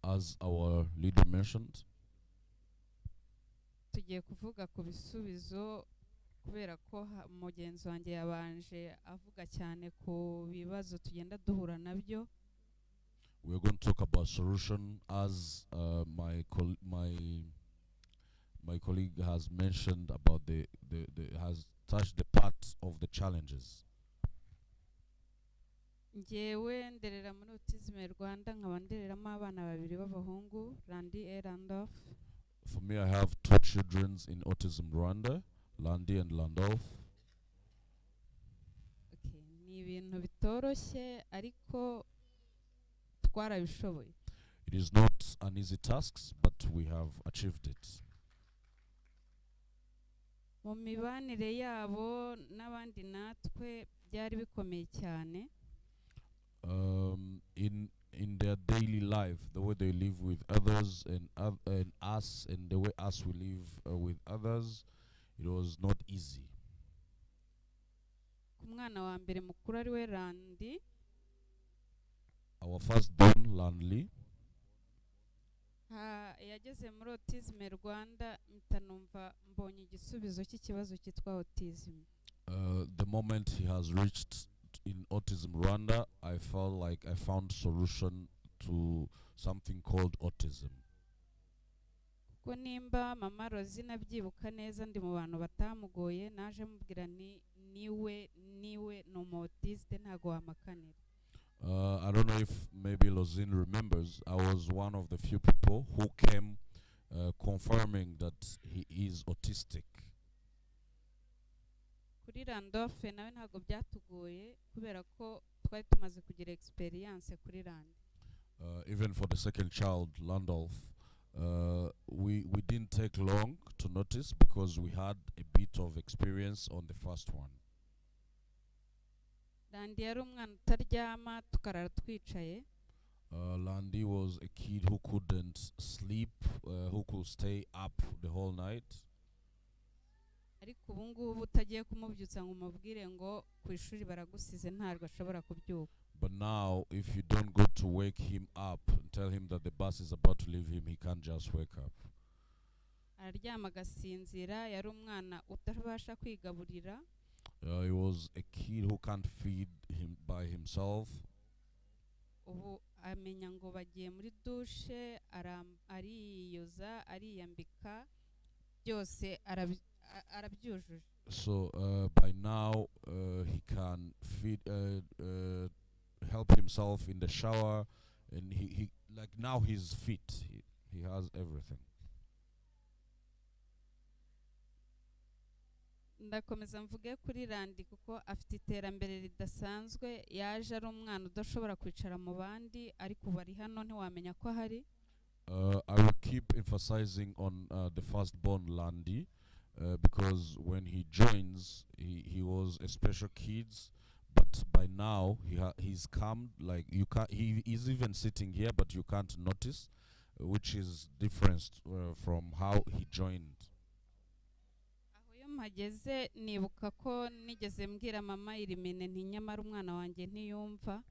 as our leader mentioned, tugiye kuvuga ku bisubizo kubera ko mugenzi wanjye yabanje avuga cyane ku bibazo tugenda duhura nabyo. We're going to talk about solution as my colleague has mentioned about has touched the part of the challenges. Njyewe nderera muri Autism Rwanda nkaba ndereramo abana babiri b'abahungu Randy and Randolph. For me, I have 2 children in Autism Rwanda, Landy and Landolph. Okay, ni ibintu bitoroshye ariko twarabishoboye. It is not an easy task, but we have achieved it. Mu mibanire yabo n'abandi natwe byari bikomeye cyane. In their daily life, the way they live with others and us, and the way us we live with others, it was not easy. Ku mwana wa mbere mukuru ari we Randy, our firstborn Landly, yageze muri Autism Rwanda mtanumva mbonye igisubizo cy'ikibazo cyitwa autism. The moment he has reached in Autism Rwanda, I felt like I found solution to something called autism. ko nimba mama Rosine abyibuka neza ndi mu bantu batamugoye naje mubwira niwe ni umutiste ntago wamakanira. I don't know if maybe Lozine remembers, I was one of the few people who came confirming that he is autistic. Kuri Randolph nawe ntago byatugoye kubera ko twari tumaze kugira experience kuri Rand. Even for the second child, Landolf, we didn't take long to notice because we had a bit of experience on the first one. Randi yari umwana utaryama tukarara twicaye. Landy was a kid who couldn't sleep, who could stay up the whole night. Ariko ubu ngubu utagiye kumubyutsa ngo umubwire ngo ku ishuri baragusize ntarwo ashobora kubyuka. But now, if you don't go to wake him up and tell him that the bus is about to leave him, he can't just wake up. Araryama agasinzira, yari umwana utabasha kwigaburira. He was a kid who can't feed him by himself. Ubu amenya ngo bagiye muri douche, ariyoza, ariyambika, byose arabyujuje. So by now he can feed, help himself in the shower, and he like now he's fit. He has everything. Ndakomeza mvuge kuri Randi kuko afite iterambere ridasanzwe, yaje ari umwana udashobora kwicara mu bandi ariko bari hano ntiwamenya ko hari. I will keep emphasizing on the firstborn Landy because when he joins, he was a special kid, but by now he's calm. Like he is even sitting here, but you can't notice, which is different from how he joined. Mageze nibuka ko nigeze mbwira mama Irimene nti nyamara umwana wanjye ntiyumva.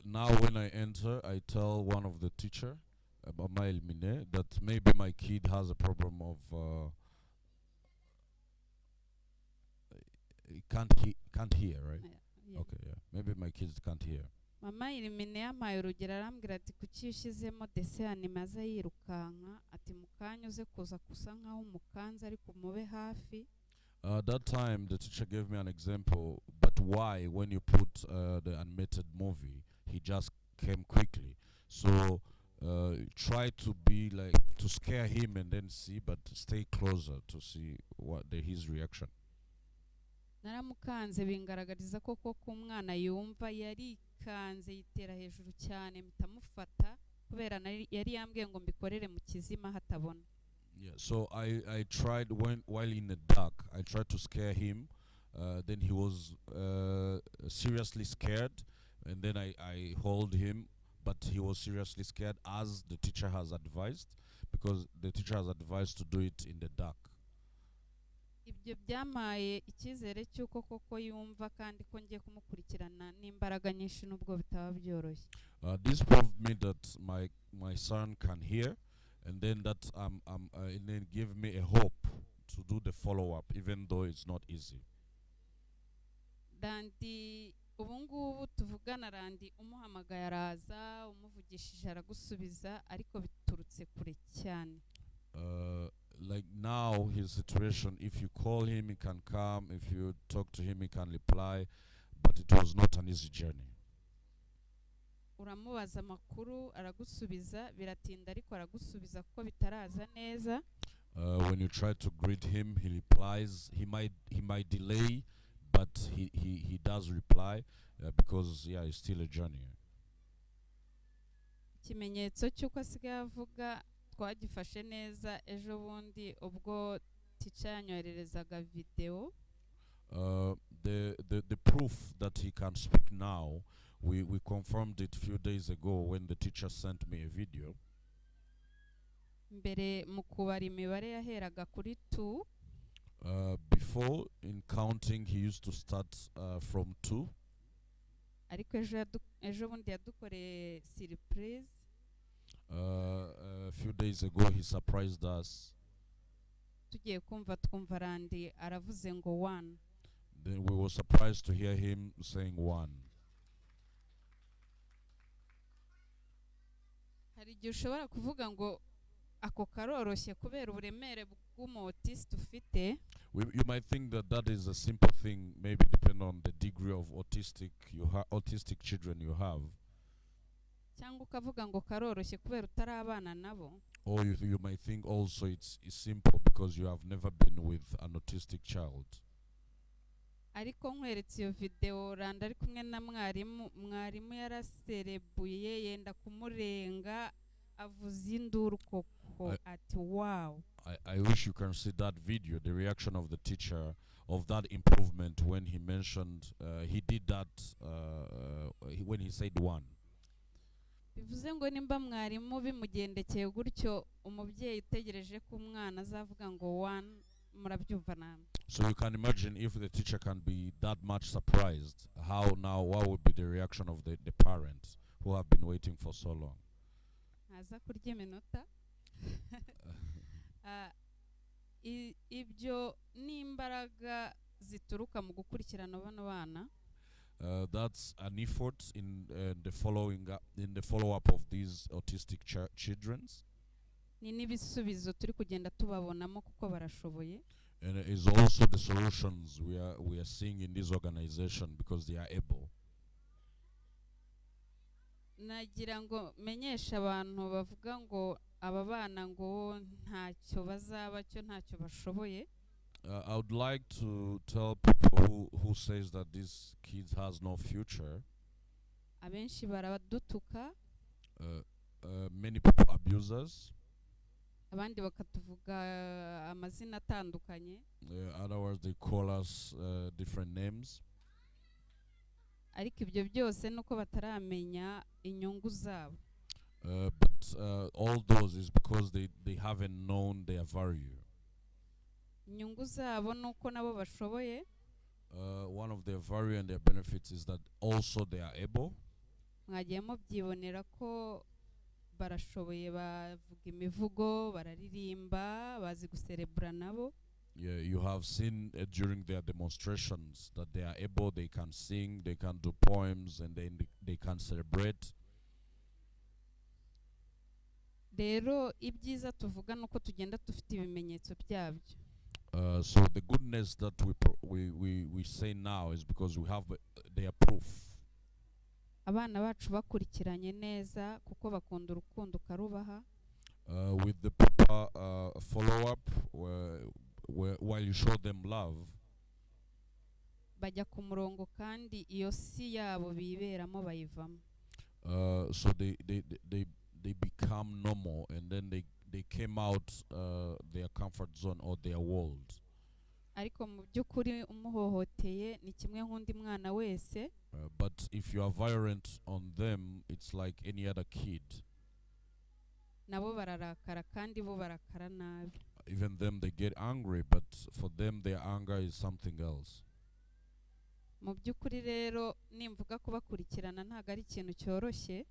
Now when I enter, I tell one of the teacher, Mama Irimene, that maybe my kid has a problem of can't hear, right? Yeah. Okay, yeah. Maybe my kids can't hear. Mama Irimene yampaye urugero arambwira ati kuki ushyizemo dessin maze yirukanka ati mukanya uze kuza kusa nkaho umukanza ariko mube hafi. That time the teacher gave me an example, but why when you put the animated movie he just came quickly, so try to be like to scare him and then see, but stay closer to see what his reaction. Naramukanze bingaragariza koko ko umwana yumva yarikanze yitera hejuru cyane mitamufata kubera yari yambwiye ngo mbikorere mu kizima hatabona. Yeah, so I tried while in the dark, I tried to scare him. Then he was seriously scared, and then I hold him, but he was seriously scared as the teacher has advised, because the teacher has advised to do it in the dark. Ibyo byamaye icyizere cyuko koko yumva kandi ko ngiye kumukurikirana n'imbaraga nyinshi nubwo bitaba byoroshye. This proved me that my son can hear, and then that and then give me a hope to do the follow-up, even though it's not easy. Randi ubu ngubu tuvugana Randi umuhamagaye araza umuvugishije aragusubiza ariko biturutse kure cyane. Like now his situation, if you call him he can come, if you talk to him he can reply, but it was not an easy journey. Uramubaza amakuru aragusubiza biratinda ariko aragusubiza kuko bitaraza neza. When you try to greet him he replies. He might delay, but he does reply, because it's still a journey. Ikimenyetso cyuko asigaye avuga twagifashe neza ejo bundi ubwo teacher yanyohererezaga video. The proof that he can speak now, we confirmed it a few days ago when the teacher sent me a video. Mbere mu kubara imibare yaheraga kuri 2. Before in counting he used to start from 2. Ariko ejo bundi yadukoreye surprise. A few days ago he surprised us. tugiye kumva twumva arandi aravuze ngo 1. Then we were surprised to hear him saying 1. Hari igihe ushobora kuvuga ngo ako karoroshye kubera uburemere bw'umutiste ufite. You might think that that is a simple thing, maybe depending on the degree of autistic children you have. Cyangwa ukavuga ngo karoroshye kubera utarabana nabo. Or you might think also it's simple because you have never been with an autistic child. Ariko nkweretse iyo video Randa ari kumwe na mwarimu yaraserebuye yenda kumurenga avuza induru koko ati wow. I wish you can see that video, the reaction of the teacher of that improvement when he mentioned he did that when he said 1. Bivuze ngo nimba mwarimu bimugendekeye gutyo umubyeyi utegereje ko umwana azavuga ngo 1 murabyumva namwe. So you can imagine if the teacher can be that much surprised, what would be the reaction of the parents who have been waiting for so long? Aza kurya iminota. Ibyo ni imbaraga zituruka mu gukurikirana bano bana. That's an effort in the follow-up of these autistic children. Ni n'ibisubizo turi kugenda tubabonamo kuko barashoboye. And it is also the solutions we are seeing in this organization because they are able. Nagira ngo menyesha abantu bavuga ngo aba bana ngo ntacyo bazaba cyo ntacyo bashoboye. I would like to tell people who says that these kids has no future. Abenshi baradutuka. Many people abuse us. Abandi bakatuvuga amazina atandukanye. Otherwise they call us different names. Ariko ibyo byose nuko bataramenya inyungu zabo. But all those is because they haven't known their value. Inyungu zabo nuko nabo bashoboye. One of their value and their benefits is that also they are able. Mwagiye mubyibonera ko barashoboye bavuga imivugo bararirimba bazi guserebura nabo. Yeah, you have seen during their demonstrations that they are able, they can sing, they can do poems, and then they can celebrate. Rero ibyiza tuvuga nuko tugenda dufite ibimenyetso byabyo. So the goodness that we say now is because we have their proof. Abana bacu bakurikiranye neza kuko bakunda urukundo karubaha. With the proper follow-up, while you show them love, bajya ku murongo kandi iyo si yabo biberamo bayivamo. So they become normal, and then they came out their comfort zone or their world. Ariko mu by'ukuri umuhohoteye ni kimwe nk'undi mwana wese. But if you are violent on them, it's like any other kid. Nabo bararakara kandi bo barakara nabi. Even them, they get angry, but for them their anger is something else. Mu by'ukuri rero nimvuga ko bakurikirana ntago ari ikintu cyoroshye.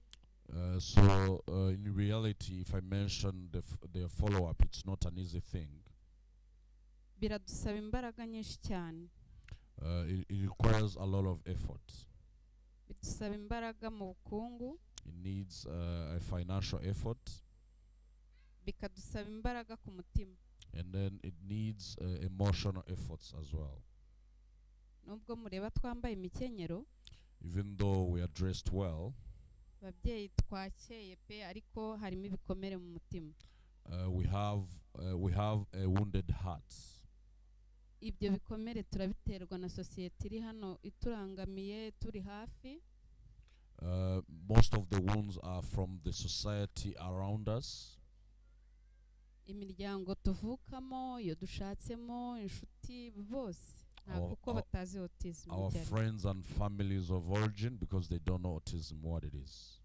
So in reality, if I mention the follow-up, it's not an easy thing. Biradusaba imbaraga nyinshi cyane. It requires a lot of effort. Bidusaba imbaraga mu bukungu. It needs a financial effort. Bikadusaba imbaraga ku mutima. And then it needs emotional efforts as well. Nubwo mureba twambaye imikenyero. Even though we are dressed well. Babyeyi twakeye pe ariko harimo ibikomere mu mutima. We have a wounded hearts. Ibyo bikomere turabiterwa na society iri hano iturangamiye turi hafi. Most of the wounds are from the society around us. Imiryango tuvukamo iyo dushatsemo inshuti bose kuko batazi autism. Our friends and families of origin, because they don't know autism what it is.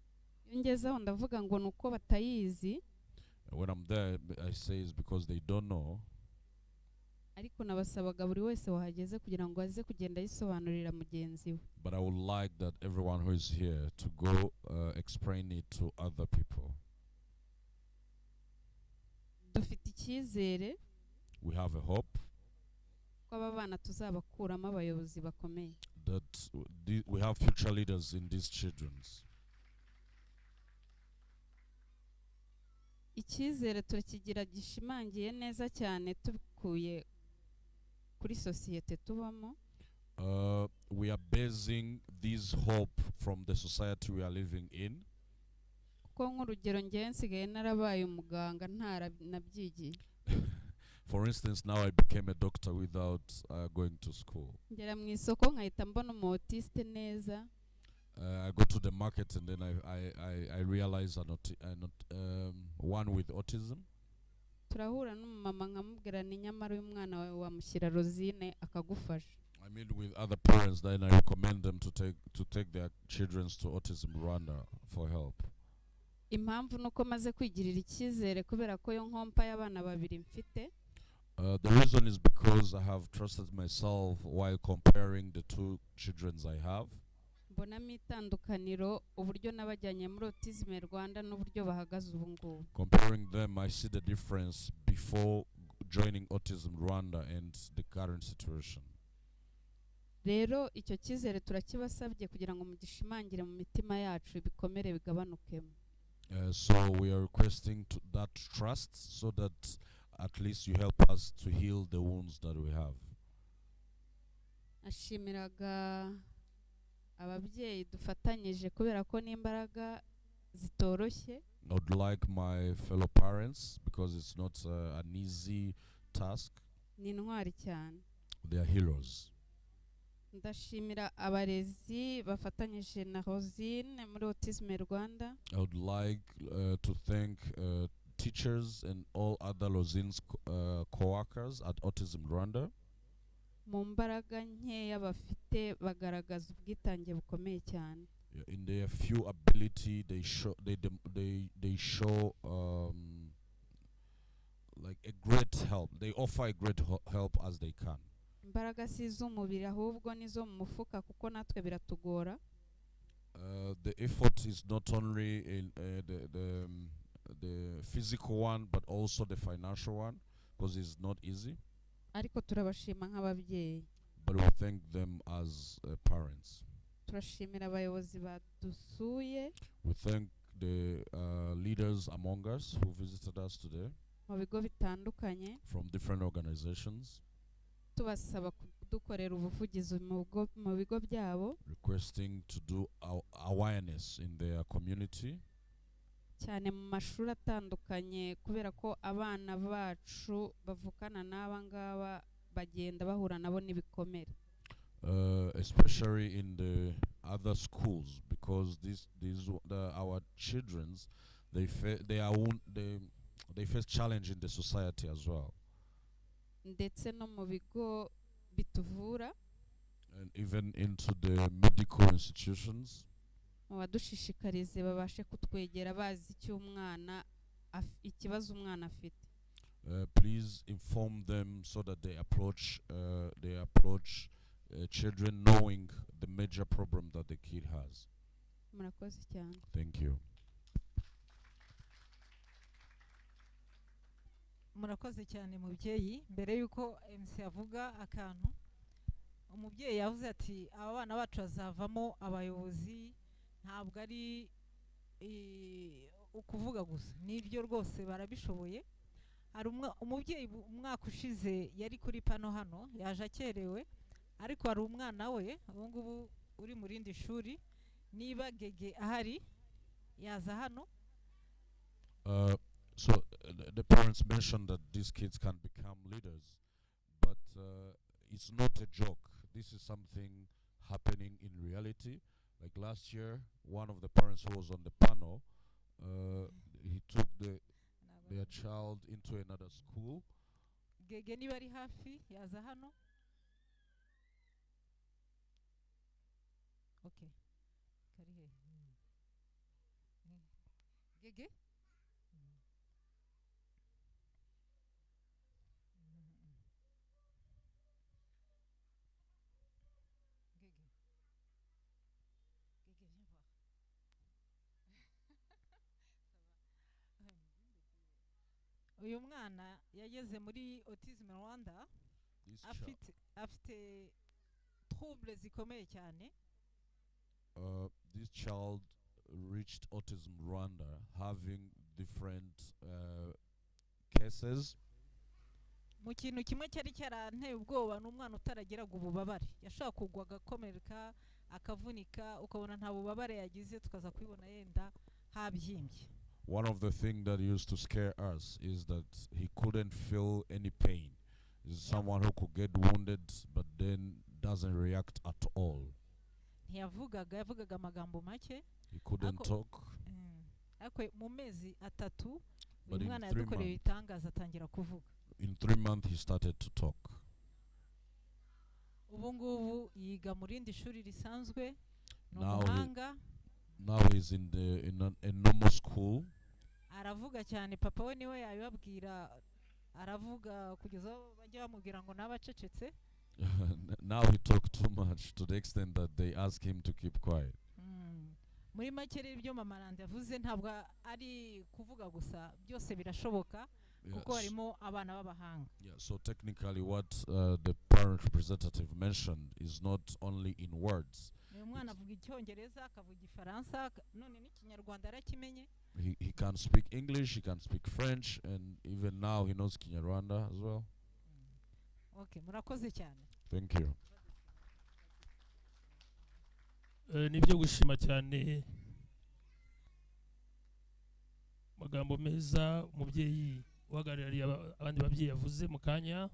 Ngezaho ndavuga ngo nuko batayizi. When I'm there, I say it's because they don't know. Ariko nabasabaga buri wese wahageze kugira ngo aze kugenda yisobanurira mugenzi we. But I would like that everyone who is here to go explain it to other people. Dufite icyizere. we have a hope ko aba bana tuzabakuramo abayobozi bakomeye. that we have future leaders in these children's. Icyizere turakigira gishimangiye neza cyane tubikuye kuri sosiyete tubamo. We are basing this hope from the society we are living in. Kuko nk'urugero ngewe nsigaye narabaye umuganga ntarabyigiye. For instance, now I became a doctor without going to school. Ngera mu isoko nkahita mbona umu autiste neza. I go to the market and then I realize one with autism. Turahura n'umumama nkamubwira ni nyamara uyu mwana wawe wamushyira Rosine akagufasha. I meet with other parents, then I recommend them to take their children to Autism Rwanda for help. Impamvu nuko maze kwigirira icyizere kubera ko yo nkompa y'abana babiri mfite. The reason is because I have trusted myself while comparing the two children I have. Mbonamo itandukaniro uburyo nabajyanye muri Autism Rwanda n'uburyo bahagaze ubu ngubu. Comparing them, I see the difference before joining Autism Rwanda and the current situation. Rero icyo cyizere turakibasabye kugira ngo mugishimangire mu mitima yacu ibikomere bigabanukemo. So we are requesting that trust so that at least you help us to heal the wounds that we have. Ashimiraga ababyeyi dufatanyije kubera ko n'imbaraga zitoroshye. I would like my fellow parents because it's not an easy task. Ni intwari cyane. They are heroes. Ndashimira abarezi bafatanyije na Rosine muri Autism Rwanda. I would like to thank teachers and all other Rosine's co-workers at Autism Rwanda. Mu mbaraga nkeya bafite bagaragaza ubwitange bukomeye cyane. In their few ability, they show like a great help. They offer a great help as they can. Imbaraga si iz'umubiri ahubwo nizo mu mufuka kuko natwe biratugora. The effort is not only in the physical one but also the financial one because it's not easy. Ariko turabashima nk'ababyeyi. But we thank them as parents. Turashimira abayobozi badusuye. We thank the leaders among us who visited us today. Mu bigo bitandukanye. From different organizations. Tubasaba kudukorera ubuvugizi mu bigo byabo. Requesting to do awareness in their community. Cyane mu mashuri atandukanye kubera ko abana bacu bavukana n'aba ngaba bagenda bahura nabo n'ibikomere. Especially in the other schools because our childrens they face challenge in the society as well. Ndetse no mu bigo bituvura. And even into the medical institutions. Badushishikarize babashe kutwegera bazi icyo umwana ikibazo umwana afite. Please inform them so that they approach children knowing the major problem that the kid has. Murakoze cyane. Thank you. Murakoze cyane mubyeyi. Mbere yuko MC avuga akantu, umubyeyi yavuze ati aba bana bacu bazavamo abayobozi, ntabwo ari ukuvuga gusa, nibyo rwose barabishoboye. Hari umubyeyi umwaka ushize yari kuri pano hano yaje akerewe, ariko hari umwana we ubu ngubu uri mu rindi shuri, niba Gege ahari yaza hano. So the parents mentioned that these kids can become leaders, but it's not a joke. This is something happening in reality. Like last year, one of the parents who was on the panel, he took their child into another school. Gege niba ari hafi yaza hano. Okay. Karihe. Gege? uyu mwana yageze muri Autism Rwanda afite troubles zikomeye cyane. This child reached Autism Rwanda having different cases. Mu kintu kimwe cyari cyaranteye ubwoba n'umwana utaragiraga ububabare, yashaka kugwa agakomereka akavunika ukabona nta bubabare yagize, tukaza kwibona yenda habyimbye. One of the things that used to scare us is that he couldn't feel any pain. He's someone who could get wounded but then doesn't react at all. Yavugaga amagambo make. He couldn't talk. Ariko mu mezi atatu But uyu mwana yadukoreye itangaza atangira kuvuga. In 3 months he started to talk. Ubu ngubu yiga mu rindi shuri risanzwe. Now he's in a normal school. Aravuga cyane, papa we niwe yabibabwira, aravuga kugeza bajya bamubwira ngo nabacecetse. Now he talked too much to the extent that they ask him to keep quiet. Muri make rero ibyo mama Rwanda yavuze ntabwo ari kuvuga gusa, byose birashoboka kuko harimo abana b'abahanga. Yeah, so technically what the parent representative mentioned is not only in words. Umwana avuga icyongereza, akavuga igifaransa, none n'ikinyarwanda arakimenye. He can speak English, he can speak French, and even now he knows Kinyarwanda as well. Okay, murakoze cyane. Thank you. Nibyo gushima cyane magambo meza umubyeyi uhagarariye abandi babyeyi yavuze mu kanya,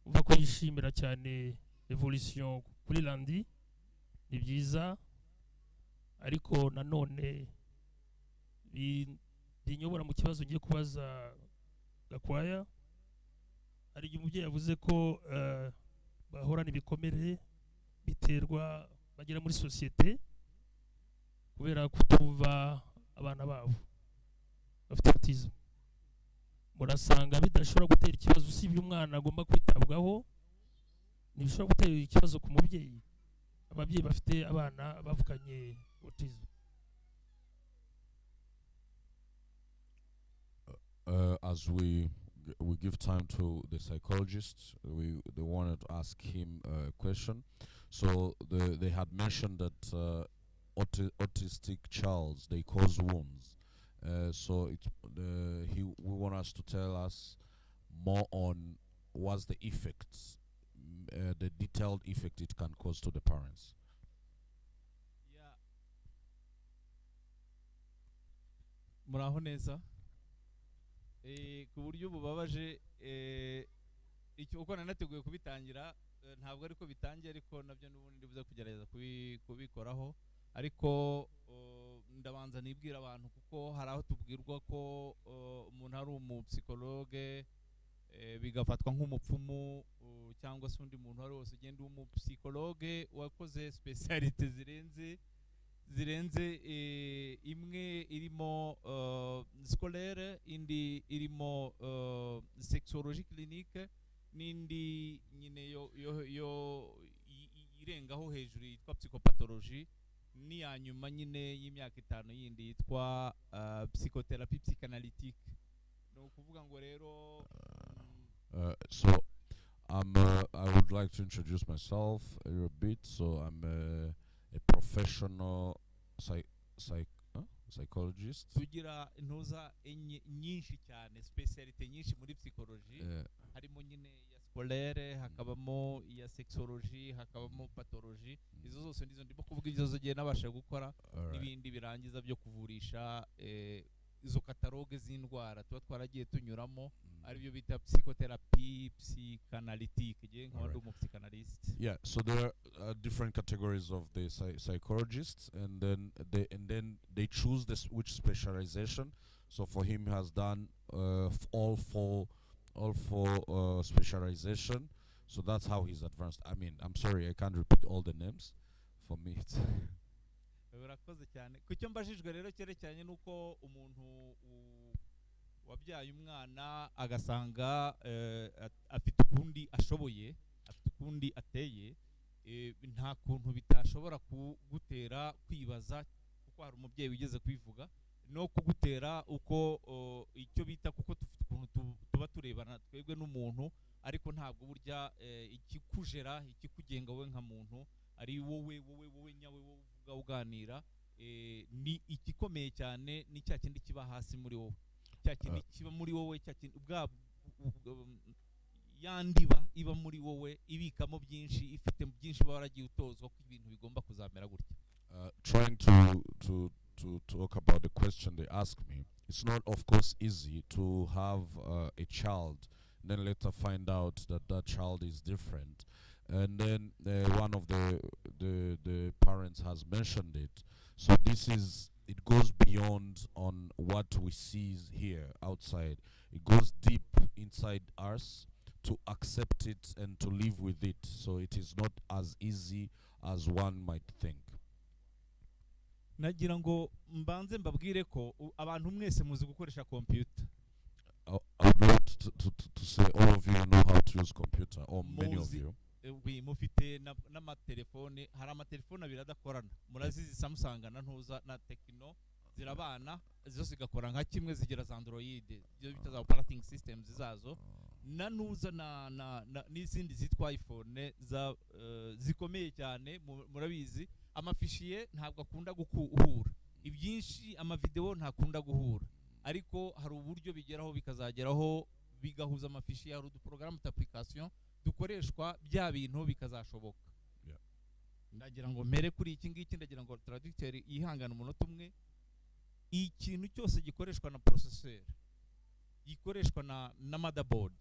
uva ko yishimira cyane evolution kuri Landi. Ni byiza, ariko nanone binyobora mu kibazo ngiye kubaza Gakwaya. Hari igihe umubyeyi yavuze ko bahorana ibikomere biterwa bagera muri societe kubera kutumva abana babo bafite autism. Murasanga bidashobora gutera ikibazo usibye umwana agomba kwitabwaho, ntibishobora gutera ikibazo ku mubyeyi, ababyeyi bafite abana bavukanye autism? As we give time to the psychologist, they wanted to ask him a question. So they had mentioned that autistic childs, they cause wounds. So we want us to tell us more on what's the effects, the detailed effect it can cause to the parents. Yeah. Muraho neza. Ku buryo bubabaje icyo uko nanateguye kubitangira ntabwo ariko bitangiye, ariko nabyo n'ubundi ndibuze kugerageza kubikoraho, ariko ndabanza nibwira abantu kuko hari aho tubwirwa ko umuntu ari umupsikologe bigafatwa nk'umupfumu cyangwa se undi muntu ari wose ugenda umupsikologe wakoze specialite zirenze imwe irimo scolaire, indi irimo sexologie clinique, n'indi nyine yo irengaho hejuru yitwa psychopathologie, n'iya nyuma nyine y'imyaka 5 yindi yitwa psychothérapie psychanalytique. No kuvuga ngo rero so I would like to introduce myself a little bit. So I'm a professional psychologist. Tugira intuza nyinshi cyane, specialite nyinshi muri psychologie. Harimo nyine ya scolaire, hakabamo iya sexologie, hakabamo pathologie. Izo zose ndizo ndimo kuvuga, izo zogiye nabasha gukora n'ibindi birangiza byo kuvurisha izo catalogue z'indwara tuba twaragiye tunyuramo, ari byo bita psychotherapie psychanalytique. Je nk'abandi mu psychanalyst. Yeah, so there are different categories of the psychologists, and then they choose which specialization. So for him, he has done all four specialization. So that's how he's advanced. I mean, I'm sorry, I can't repeat all the names. For me, it's urakoze cyane. Kucyo mbajijwe rero cyerekeranye nuko umuntu wabyaye umwana agasanga afite ukundi ashoboye, afite ukundi ateye, nta kuntu bitashobora kugutera kwibaza, kuko hari umubyeyi wigeze kwivuga no kugutera uko icyo bita, kuko ukuntu tuba turebana twebwe n'umuntu ariko ntabwo burya ikikujera ikikugenga wowe nka muntu ari wowe nyawe uvuga uganira ni igikomeye cyane ni cya kindi kiba hasi muri wowe cya kindi kiba muri wowe cya kindi yandiba iba muri wowe ibikamo byinshi ifite byinshi baragiye utozwa ko ibintu bigomba kuzamera gutya. Trying to talk about the question they asked me, it's not of course easy to have a child and then later find out that that child is different, and then one of the parents has mentioned it. So it goes beyond on what we see here outside. It goes deep inside us to accept it and to live with it. So it is not as easy as one might think. Nagira ngo mbanze mbabwire ko abantu mwese muzi gukoresha computer. I would like to say all of you know how to use computer, or many of you. Mufite n'amatelefone, hari amatelefone abiri adakorana, murazizi Samsung na Ntuza na Tecno zirabana, zose zigakora nka kimwe, zigira za Android, ibyo bita za operating systems zazo, na Ntuza n'izindi zitwa iPhone zikomeye cyane, murabizi amafishiye ntabwo akunda guhura, ibyinshi amavideo ntakunda guhura, ariko hari uburyo bigeraho bikazageraho bigahuza amafishiye, hari uduprogramme d'application dukoreshwa bya bintu bikazashoboka. Ndagira ngo mpere kuri iki ngiki, ndagira ngo traducteur yihangana umunota umwe. Ikintu cyose gikoreshwa na processeur, gikoreshwa na motherboard,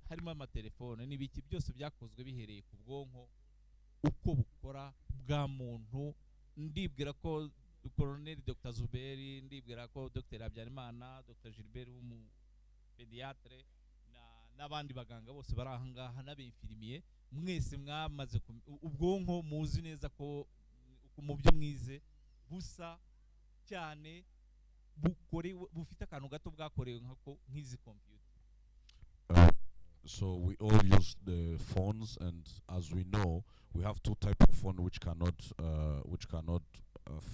harimo amatelefone n'ibiki byose byakozwe bihereye ku bwonko uko bukora bwa muntu. Ndibwira ko Colonel Dr Zuberi, ndibwira ko Dr Habyarimana, Dr Gilbert pediatre n'abandi baganga bose bari aha ngaha n'abinfirimiye, mwese mwamaze ubwonko muzi neza ko mu byo mwize busa cyane, bufite akantu gato bwakorewe nk'izi computer. So we all use the phones, and as we know, we have two types of phone which cannot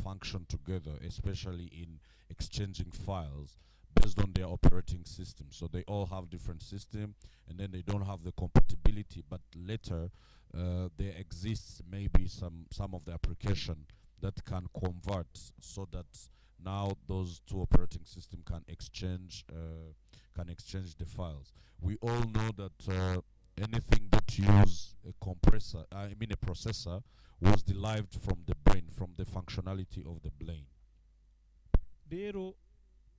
function together, especially in exchanging files based on their operating system. So they all have different system, and then they don't have the compatibility, but later there exists maybe some of the application that can convert, so that now those two operating system can exchange the files. We all know that anything that use a processor was derived from the brain, from the functionality of the brain. Rero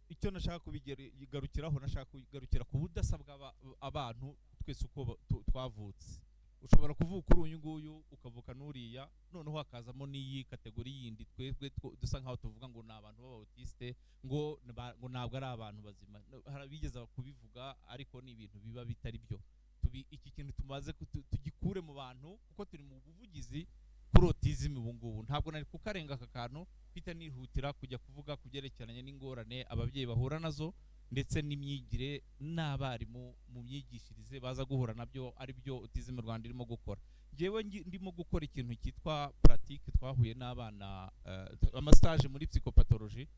icyo nashaka kubigarukiraho, nashaka kugarukira ku budasa bw'abantu twese uko twavutse. Ushobora kuvuka uri uyu nguyu ukavuka n'uriya, noneho hakazamo n'iyi kategori yindi twebwe dusa nkaho tuvuga ngo ni abantu b'autiste, ngo ntabwo ari abantu bazima. Harabigeza kubivuga, ariko ni ibintu biba bitari byo. Iki kintu tumaze tugikure mu bantu, kuko turi mu buvugizi kuri autism ubu ngubu. Ntabwo nari kukarenga aka kantu pita nihutira kujya kuvuga kubyerekeranye n'ingorane ababyeyi bahura nazo, ndetse n'imyigire n'abarimu mu myigishirize baza guhura nabyo, ari byo Autism Rwanda irimo gukora. Jewe ndimo gukora ikintu cyitwa pratique, twahuye n'abana amastage muri psychopathology,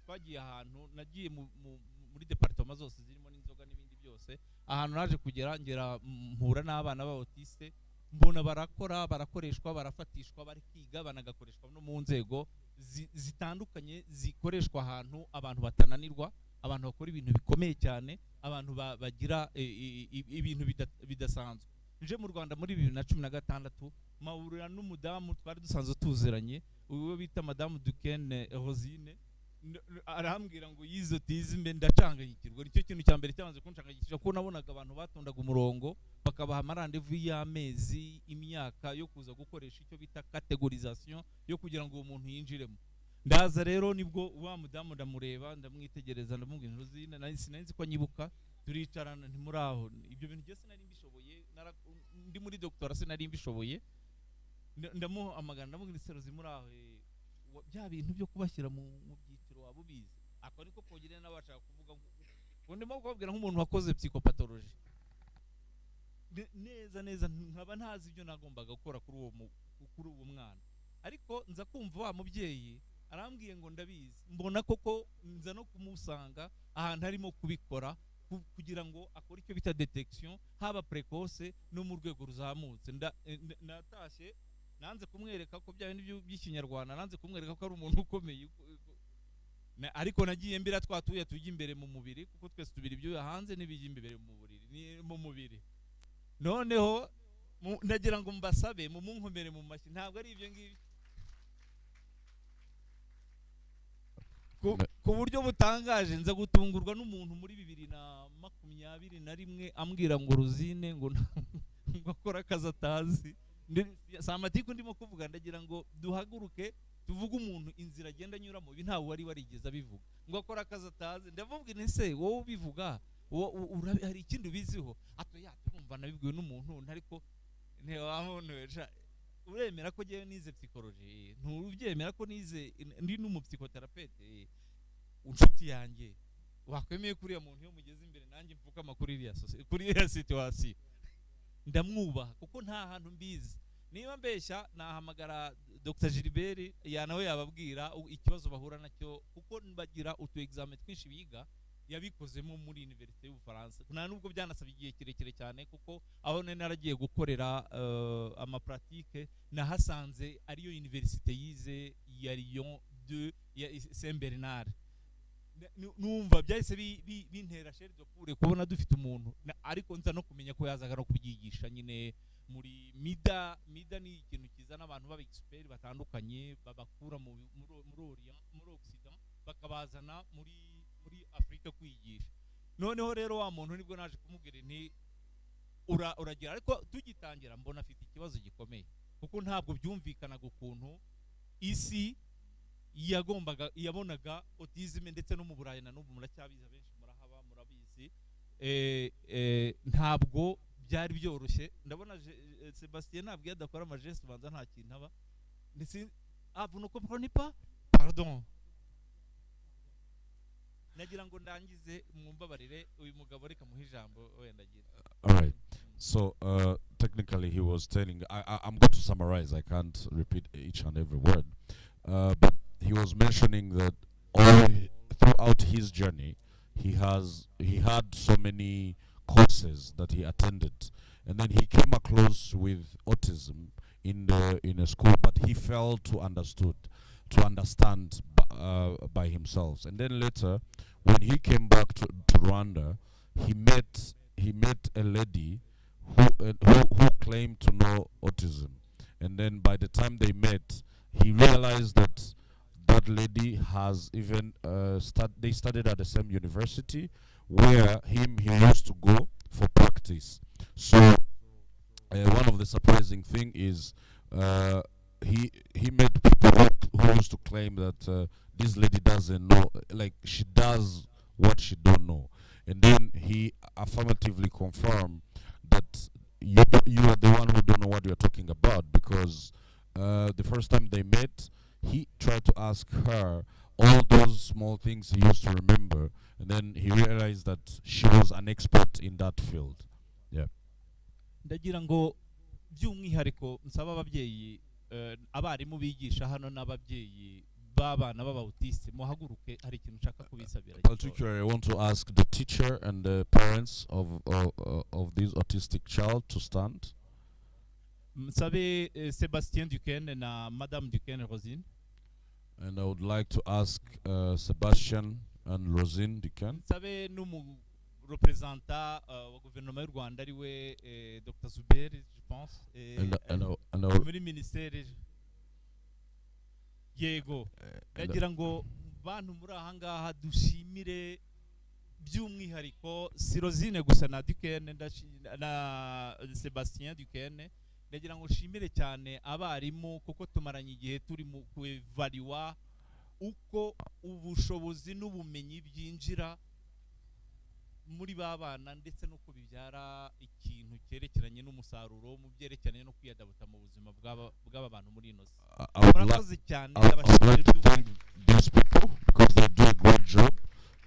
twagiye ahantu, nagiye muri departement zose zirimo n'inzoga n'ibindi byose, ahantu naje kugera ngera mpura n'abana b'autiste, mbona barakoreshwa, barafatishwa, bari kwiga, banagakoreshwa no mu nzego zitandukanye, zikoreshwa ahantu abantu batananirwa, abantu bakora ibintu bikomeye cyane, abantu bagira ibintu bidasanzwe. Nje mu Rwanda muri 2016 mahurira n'umudamu twari dusanzwe tuzeranye, uwo bita Madame Duquesne Rosine, arambwira ngo yizo autism, ndacanganyikirwa. Nicyo kintu cya mbere cyabanze kunshanganyikisha, ko nabonaga abantu batondaga umurongo bakabaha amarandevu y'amezi, imyaka yo kuza gukoresha icyo bita categorisation yo kugira ngo uwo muntu yinjiremo. Ndaza rero nibwo wa mudamu ndamureba, ndamwitegereza, ndamubwira Rosine, sinari ko nyibuka, turicarana ntimuraho. Ibyo bintu byose nari mbishoboye, ndi muri doctora sinari mbishoboye. Ndamuha amagana, ndamubwira Rosine muraho, bya bintu byo kubashyira mu byiciro waba ubizi. Ako niko kongera n'abashaka kuvuga ngo ndimo kubabwira nk'umuntu wakoze psychopathology neza, nkaba ntazi ibyo nagombaga gukora kuri uwo mwana, ariko nza kumva wa mubyeyi arambwiye ngo ndabizi, mbona koko nza no kumusanga ahantu harimo kubikora, kugira ngo akore icyo bita detection haba precoce no mu rwego ruzamutse. Natashye nanze kumwereka ko bya bintu by'ikinyarwanda, nanze kumwereka ko ari umuntu ukomeye, ariko nagiye mbira twatuye tujya imbere mu mubiri, kuko twese tubiri ibyo hanze n'ibijya imbere mu mubiri. Noneho ndagira ngo mbasabe mu munkomere mu mashyi, ntabwo ari ibyo ngibyo, ku buryo butangaje nza gutungurwa n'umuntu muri 2021 ambwira ngo Rosine ngo akora akazi atazi. Samatiku ndimo kuvuga, ndagira ngo duhaguruke tuvuge umuntu inzira agenda anyuramo, ibi ntawe wari warigeze abivuga, ngo akora akazi atazi. Ndavuga nti se wowe ubivuga hari ikindi ubiziho? Turumva nabibwiwe n'umuntu, ariko ntiwamunesha. Uremera ko ngewe nize psychology? Ntubyemera ko nize ndi n'umupsychotherapeuta? Inshuti yanjye wakwemeye kuriya muntu yo mugeze imbere nanjye mfukama kuri iriya situation, ndamwubaha kuko nta hantu mbizi. Niba mbeshya nahamagara Dr. Gilbert nawe yababwira ikibazo bahura nacyo, kuko bagira utu examen twinshi biga yabikozemo muri Université y'Ubufaransa. Nta nubwo byanasaba igihe kirekire cyane, kuko aho naragiye gukorera amapratique nahasanze ariyo université yize ya Lyon 2 ya Saint Bernard. Numva byahise bintera chere de cour kubona dufite umuntu, ariko nza no kumenya ko yazaga no kubyigisha nyine muri mida ni ikintu kizana abantu baba expert batandukanye babakura muri Orient, muri Occident, bakabazana muri Afrika kwigisha. Noneho rero wa muntu nibwo naje kumubwira nti uragira, ariko tugitangira mbona afite ikibazo gikomeye, kuko ntabwo byumvikanaga ukuntu isi yabonaga autism, ndetse no mu Burayi na n'ubu muracyabiza, benshi murahaba murabizi. Ntabwo byari byoroshye. Ndabona Sebastien ntabwo yadakora amageste banza nta kintu aba, ndetse vous ne comprenez pas, pardon. Nagira ngo ndangize mwumbabarire uyu mugabo reka muhe ijambo wenda agira. All right. So technically he was telling, I'm going to summarize, I can't repeat each and every word, but he was mentioning that throughout his journey he had so many courses that he attended, and then he came across with autism in a school, but he failed to understand by himself. And then later, when he came back to Rwanda, he met a lady who claimed to know autism. And then by the time they met, he realized that that lady has even they studied at the same university where he used to go for practice. So one of the surprising thing is he met people who used to claim that this lady doesn't know, like she does what she don't know, and then he affirmatively confirmed that you are the one who don't know what you're talking about, because the first time they met, he tried to ask her all those small things he used to remember, and then he realized that she was an expert in that field. Yeah. Ndagira ngo by'umwihariko nsaba ababyeyi abarimu bigisha hano n'ababyeyi babana b'abautiste muhaguruke, hari ikintu nshaka kubisabira. Particularly, I want to ask the teacher and the parents of this autistic child to stand. Msabe Sébastien Duquesne na Madame Duquesne Rosine. And I would like to ask Sebastian and Rosine Duquesne. Msabe numu représentant au gouvernement du Rwanda ariwe Dr. Zuber, je pense, muri ministère yego. Ndagira ngo bantu muri ahangaha dushimire by'umwihariko si Rosine gusa na Duquesne na Sebastien Duquesne. Ndagira ngo shimire cyane abarimu kuko tumaranye igihe turi mu kuevaluate uko ubushobozi n'ubumenyi byinjira muri babana ndetse no kubibyara ikintu cyerekeranye n'umusaruro mu byerekeranye no kwiyadabuta mu buzima bw'aba bantu muri ino si. Murakoze cyane these people because they do a great job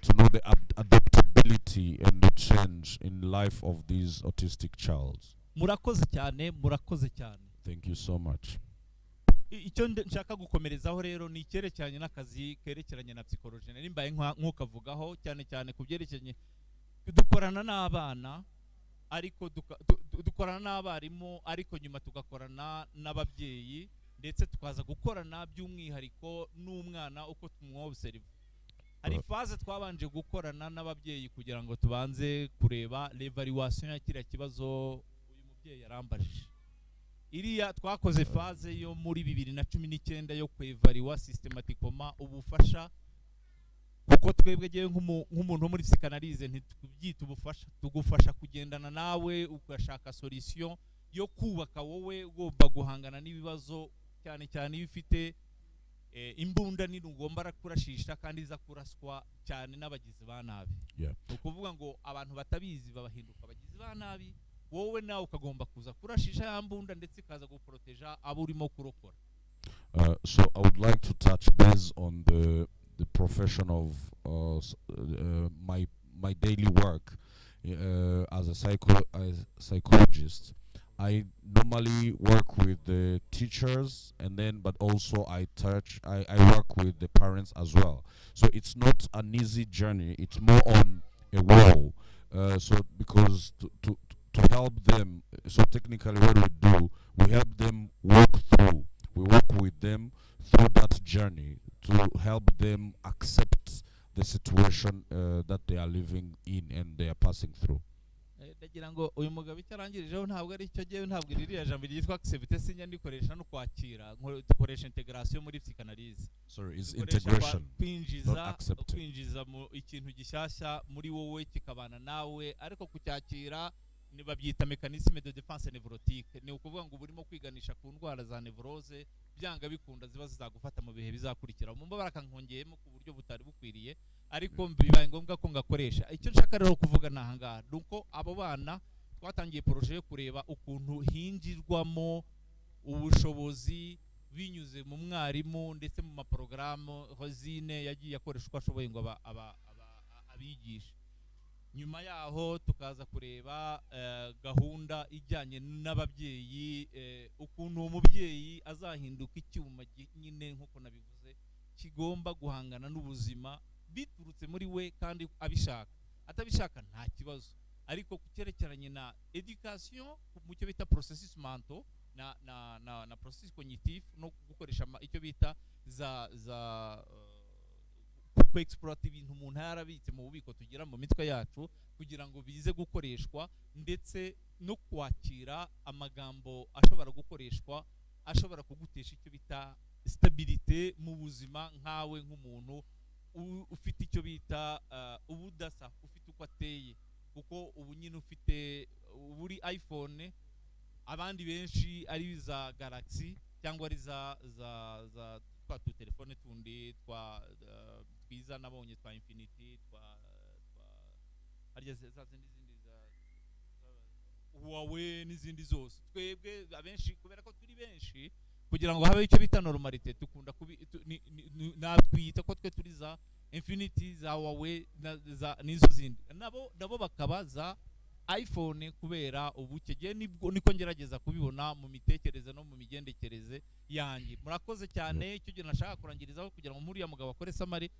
to know the adaptability and the change in life of these autistic childs. Murakoze cyane, murakoze cyane. Thank you so much. Icyo nshaka gukomerezaho rero ni icyerekeranye n'akazi kerekeranye na psychology. Nimbaye nk'ukavugaho cyane cyane ku byerekeranye dukorana n'abana ariko dukorana n'abarimu ariko nyuma tugakorana n'ababyeyi ndetse tukaza gukorana by'umwihariko n'umwana uko tumwobserve. Hari phase twabanje gukorana n'ababyeyi kugira ngo tubanze kureba l'evaluation ya kiriya kibazo uyu mubyeyi yarambajije. Iriya twakoze phase yo muri 2019 yo kwevaluwa systematiquement ubufasha, kuko twebwe giye nk'umuntu wo muri psychanalyse ntitubyita ubufasha, tugufasha kugendana nawe ugashaka solution yo kubaka wowe ugomba guhangana n'ibibazo, cyane cyane iyo ufite imbunda nini ugomba kurashisha kandi iza kuraswa cyane n'abagizi ba nabi. Ukuvuga ngo abantu batabizi babahinduka abagizi ba nabi, wowe nawe ukagomba kuza kurashisha ya mbunda ndetse ikaza guproteja abo urimo kurokora. So I would like to touch base on the profession of my daily work as a psychologist. I normally work with the teachers, and then but also I work with the parents as well. So it's not an easy journey. It's more on a wall. So because to help them, so technically what we do, we help them walk through. We work with them through that journey to help them accept the situation that they are living in and they are passing through. Ndagira ngo uyu mugabo icyarangirijeho ntabwo ari cyo giye, ntabwo ririya jambo ryitwa accept sinya ndikoresha no kwakira, dukoresha integration muri psychanalyse. Sorry, is integration, not accepting. Kwinjiza mu ikintu gishyashya muri wowe kikabana nawe, ariko kucyakira ni babyita mécanisme de défense névrotique. Ni ukuvuga ngo burimo kwiganisha ku ndwara za nevrose byanga bikunda ziba zizagufata mu bihe bizakurikira. Mu mbabara kankongeyemo ku buryo butari bukwiriye, ariko bibaye ngombwa ko ngakoresha. Icyo nshaka rero kuvuga nahangaha nuko abo bana twatangiye projet yo kureba ukuntu hinjirwamo ubushobozi binyuze mu mwarimu ndetse mu maporogaramu Hozine yagiye akoresha uko ashoboye ngo abigisha. Nyuma yaho tukaza kureba gahunda ijyanye n'ababyeyi, ukuntu umubyeyi azahinduka icyuma nyine nkuko nabivuze kigomba guhangana n'ubuzima biturutse muri we kandi abishaka, atabishaka nta kibazo. Ariko kucyerekeranye na education mu cyo bita processus mental na processus cognitif no gukoresha icyo bita za exploit ibintu umuntu yarabitse mu bubiko tugira mu mitwe yacu kugira ngo bize gukoreshwa, ndetse no kwakira amagambo ashobora gukoreshwa ashobora kugutesha icyo bita stabilité mu buzima nkawe nk'umuntu ufite icyo bita ubudasa, ufite uko ateye, kuko ubu nyine ufite buri iPhone, abandi benshi ari za Galaxy cyangwa ari za twa telefone tundi twiza nabonye twa Infinity harya za zindi za Huawei n'izindi zose. Twebwe abenshi kubera ko turi benshi kugira ngo habe icyo bita normalite tukunda natwita ko twe turi za Infinity za Huawei n'izo zindi, nabo bakaba za iPhone kubera ubukege. Niko ngerageza kubibona mu mitekerereze no mu migendekereze yanjye. Murakoze cyane. Icyo gihe nashaka kurangirizaho kugira ngo muri ya mugabo akore samari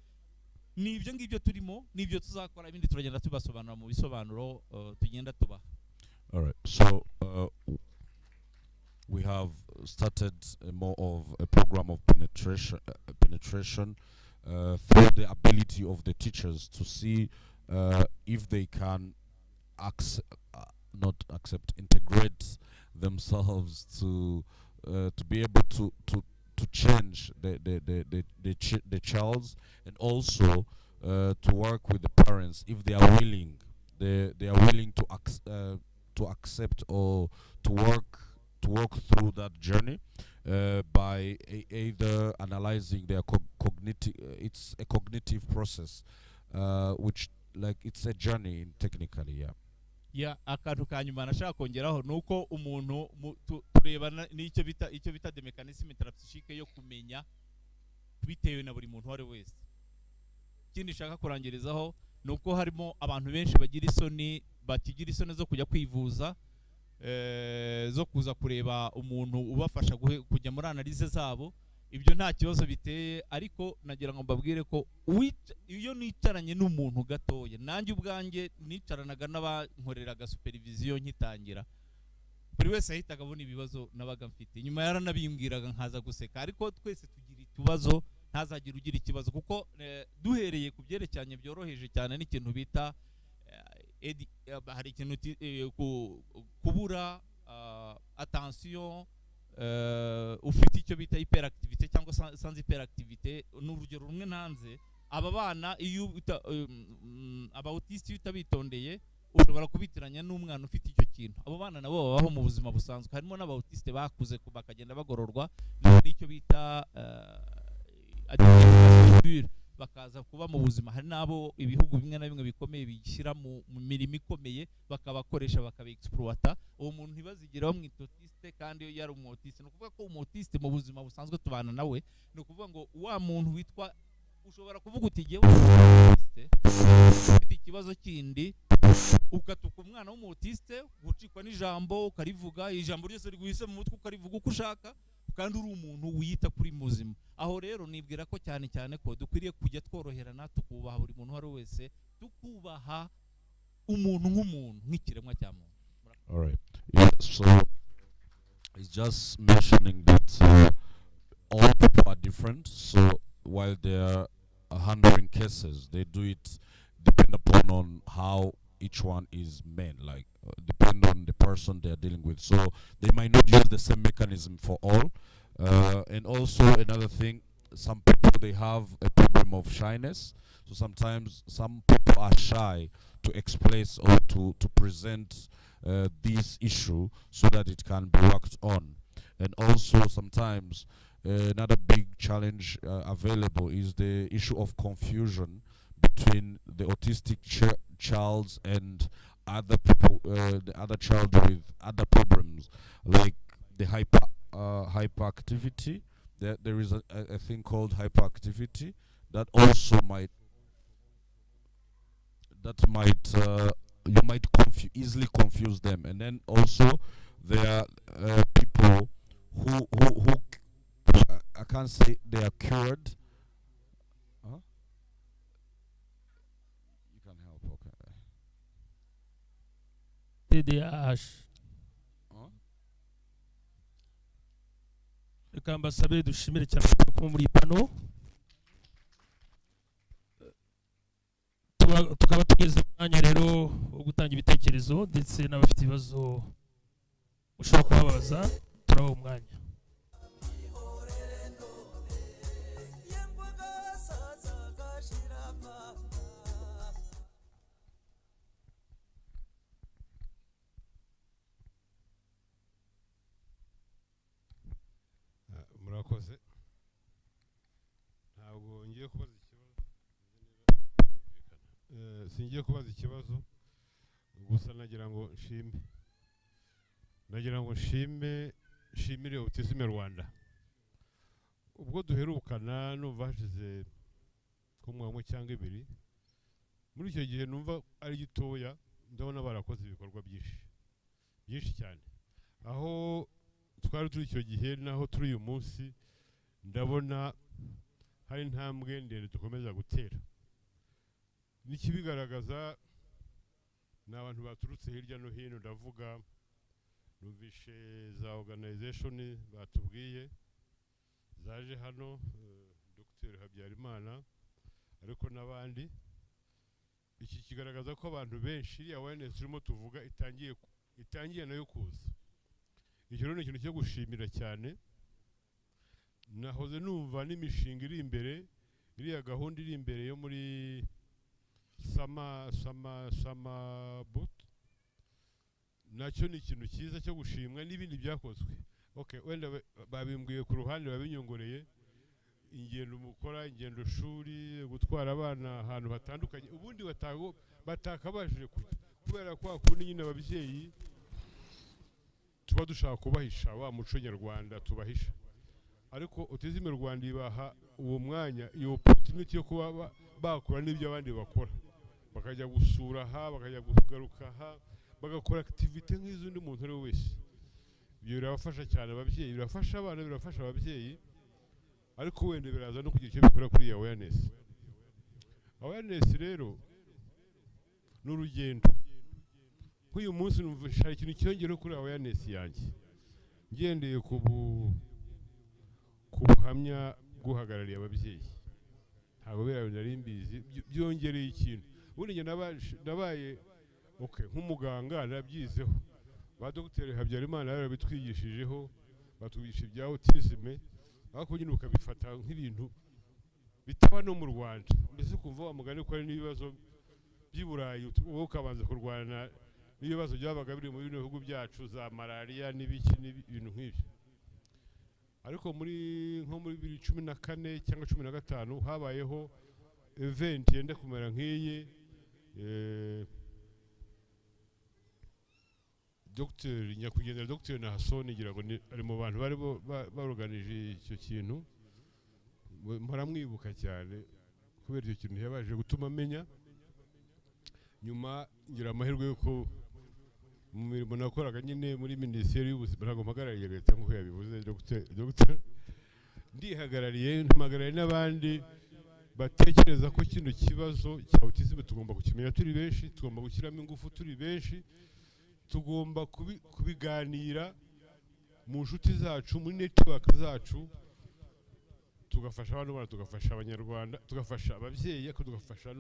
nibyo ngibyo turimo, nibyo tuzakora, ibindi turagenda tubasobanura mu bisobanuro tugenda tubaha. All right, so we have started more of a program of penetration through the ability of the teachers to see if they can integrate themselves to be able to change the child, and also to work with the parents if they are willing. They are willing to accept or to work through that journey by either analyzing their cognitive. It's a cognitive process, which like it's a journey technically. Akantu kanyuma nashaka kongeraho nuko umuntu turebana n'icyo bita de mécanisme thérapeutique yo kumenya bitewe na buri muntu wari wese. Ikindi nshaka kurangirizaho nuko harimo abantu benshi bakigira isoni zo kujya kwivuza, zo kuza kureba umuntu ubafasha kujya muri analyse zabo, ibyo nta kibazo biteye, ariko nagira ngo mbabwire ko iyo nicaranye n'umuntu gatoya, nanjye ubwanjye nicaranaga n'abankoreraga supervision nkitangira, buri wese ahitaga abona ibibazo nabaga mfite, nyuma yaranabimbwiraga nkaza guseka, ariko twese tugira ikibazo, ntazagira ugira ikibazo, kuko duhereye ku byerekeranye byoroheje cyane n'ikintu bita hari ikintu kubura attention, ufite icyo bita hyperactivité cyangwa sans hyperactivité. N'urugero rumwe nanze, aba bana iyo aba autiste utabitondeye ushobora kubitiranya n'umwana ufite icyo kintu. Abo bana nabo babaho mu buzima busanzwe, harimo n'aba autiste bakuze bakagenda bagororwa n'icyo bita bakaza kuba mu buzima. Hari n'abo ibihugu bimwe na bimwe bikomeye bishyira mu mirimo ikomeye, bakabakoresha bakabiexploita. Uwo muntu ntibazigeraho mu autiste, kandi iyo yari umutiste, ni ukuvuga ko umutiste mu buzima busanzwe tubana nawe, ni ukuvuga ngo wa muntu witwa, ushobora kuvuga uti jyewe umutiste ufite ikibazo kindi, ukatuka umwana w'umutiste, gucikwa n'ijambo ukarivuga, ijambo ryose riguhise mu mutwe ukarivuga uko ushaka, kandi uri umuntu wiyita kuri muzima. Aho rero nibwira ko cyane cyane ko dukwiriye kujya tworoherana, tukubaha buri muntu wari wese, tukubaha umuntu nk'umuntu, nk'ikiremwa cya muntu. All right. Yeah, so it's just mentioning that all people are different. So while they are handling cases, they do it depend upon on how each one is made, like depend on the person they are dealing with. So they might not use the same mechanism for all. And also another thing, some people, they have a problem of shyness. So sometimes some people are shy to express or to present this issue so that it can be worked on. And also sometimes another big challenge available is the issue of confusion between the autistic child and other people, the other child with other problems, like the hyperactivity. There is a thing called hyperactivity that also might you might easily confuse them. And then also there are people who I can't say they are cured. Huh? You can help, okay. TDAH. Reka mbasabe dushimire cyane kuba muri pano, tukaba tugeze umwanya rero wo gutanga ibitekerezo, ndetse n'abafite ibibazo ushobora kubabaza, turabaha umwanya. Murakoze. Ntabwo ngiye kubaza ikibazo, singiye kubaza ikibazo, gusa nagira ngo nshimire Autism Rwanda. Ubwo duherukana numva hashize kumwamwe cyangwa ibiri, muri icyo gihe numva ari gitoya, ndabona barakoze ibikorwa byinshi cyane. Aho twari turi icyo gihe naho turi uyu munsi, ndabona hari intambwe ndende dukomeza gutera. N'ikibigaragaza ni abantu baturutse hirya no hino, ndavuga numvishe za organization batubwiye zaje hano, Dr. Habyarimana, ariko n'abandi. Iki kigaragaza ko abantu benshi awareness turimo tuvuga itangiye nayo kuza. Icyo rero ni ikintu cyo gushimira cyane. Nahoze numva n'imishinga iri imbere, iriya gahunda iri imbere yo muri sama boot, nacyo ni ikintu cyiza cyo gushimwa, n'ibindi byakozwe. Okay, wenda babimbwiye ku ruhande, babinyongoreye, ingendo mukora, ingendo shuri, gutwara abana ahantu hatandukanye, ubundi batakabajije kujya, kubera kwa kundi nyine ababyeyi tuba dushaka kubahisha wa muco nyarwanda tubahisha. Ariko Autism Rwanda ibaha uwo mwanya, iyo opportunity yo kuba bakora n'ibyo abandi bakora, bakajya gusura aha, bakajya kugaruka aha, bagakora activity nk'izindi muntu ari wese. Ibyo birabafasha cyane ababyeyi, birafasha abana, birafasha ababyeyi. ariko wenda biraza no kugira icyo bikora kuri awareness. Awareness rero n'urugendo. Nk'uyu munsi numvise hari ikintu cyongera kuri awareness yanjye, ngendeye ku buhamya guhagarariye ababyeyi. Ntabwo birabe nari mbizi, byongereye ikintu. Ubundi njye nabaye nk'umuganga nabyizeho, ba Dr. Habyarimana yarabitwigishijeho, batwigisha ibya autism, ariko nyine ukabifata nk'ibintu bitaba no mu Rwanda. Mbese kumva wa mugani ko ari n'ibibazo by'i Burayi, wowe ukabanza kurwana n'ibibazo byabaga biri mu bihugu byacu, za malaria n'ibiki n'ibintu nk'ibyo. Ariko nko muri 2014 cyangwa 2015 habayeho event yenda kumera nk'iyi, Dr. Nyakwigendera Dr. Nahasoni ngira ngo ari mu bantu bari baroganije icyo kintu, muramwibuka cyane kubera icyo kintu yabaje gutuma amenya. Nyuma ngira amahirwe yuko mu mirimo nakoraga nyine muri Minisiteri y'Ubuzima, ntabwo mpagarariye leta nk'uko yabivuze Dr. Ndihagarariye, mpagarariye n'abandi batekereza ko kino kibazo cya autism tugomba kukimenya turi benshi, tugomba gushyiramo ingufu turi benshi, tugomba kubiganira mu nshuti zacu, muri network zacu, tugafasha abantu bana, tugafasha abanyarwanda, tugafasha ababyeyi, ariko tugafasha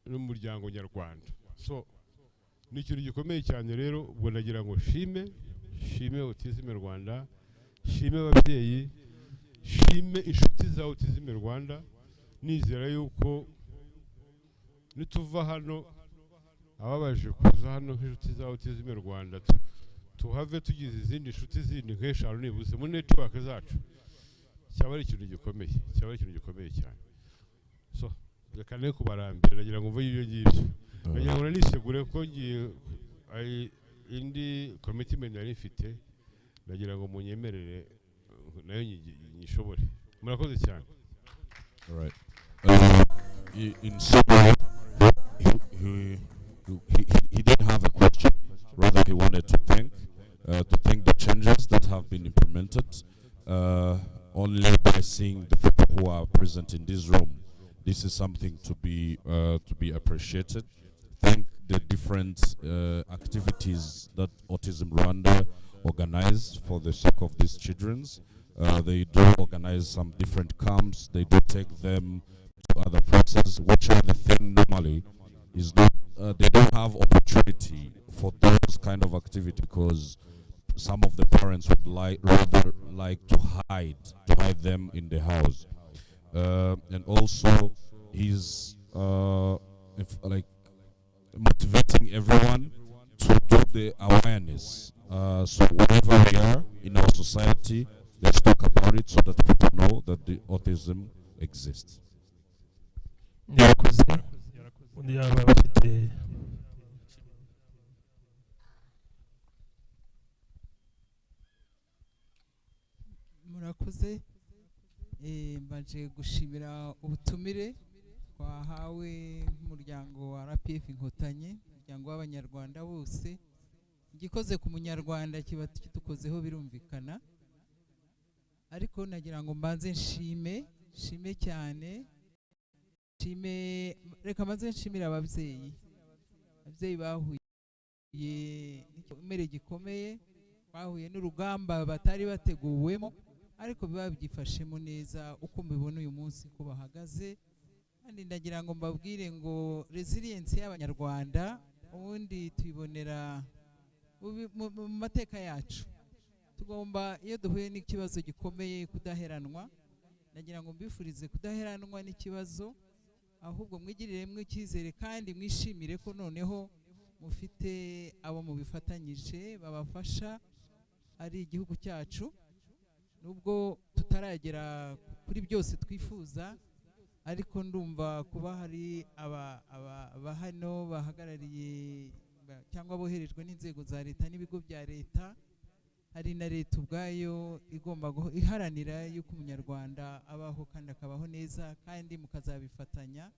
n'umuryango nyarwanda. So ni ikintu gikomeye cyane rero. Ubwo nagira ngo shime Autism Rwanda, shime ababyeyi, shime inshuti za Autism Rwanda. Nizera yuko nituva hano, ababaje kuza hano nk'inshuti za Autism Rwanda, tuhave tugize izindi nshuti zindi nk'eshanu nibuze mu network zacu, cyaba ari ikintu gikomeye cyane. So reka ne kubarambira, nagira ngo mvuge ibyo ngibyo. Nagira ngo nisegure ko ngiye indi commitment nari mfite, nagira ngo munyemerere nayo nyishobore. Murakoze cyane. All right. In summary, he didn't have a question, rather he wanted to thank the changes that have been implemented, only by seeing the people who are present in this room. This is something to be appreciated. Thank the different activities that Autism Rwanda organize for the sake of these children. They do organize some different camps. They do take them to other places. Which are the thing normally is not they don't have opportunity for those kind of activity because some of the parents would rather like to hide them in the house. And also he's like motivating everyone to do the awareness. So wherever we are in our society, let's talk about it so that people know that the autism exists. Murakoze. Mbaje gushimira ubutumire twahawe nk'umuryango wa RPF Inkotanyi, umuryango w'abanyarwanda bose. Igikoze ku munyarwanda kiba kitukozeho birumvikana, ariko nagira ngo mbanze nshime cyane, reka maze nshimira ababyeyi bahuye n'igikomere gikomeye, bahuye n'urugamba batari bateguwemo, ariko biba byifashemo neza uko mubibona uyu munsi ko bahagaze. Kandi ndagira ngo mbabwire ngo resilience y'abanyarwanda ubundi tuyibonera mu mateka yacu. Tugomba iyo duhuye n'ikibazo gikomeye kudaheranwa. Nagira ngo mbifurize kudaheranwa n'ikibazo, ahubwo mwigiriremo icyizere kandi mwishimire ko noneho mufite abo mubifatanyije babafasha ari igihugu cyacu. Nubwo tutaragera kuri byose twifuza, ariko ndumva kuba hari aba hano bahagarariye cyangwa boherejwe n'inzego za leta n'ibigo bya leta, hari na leta ubwayo igomba iharanira yuko umunyarwanda abaho kandi akabaho neza, kandi mukazabifatanya.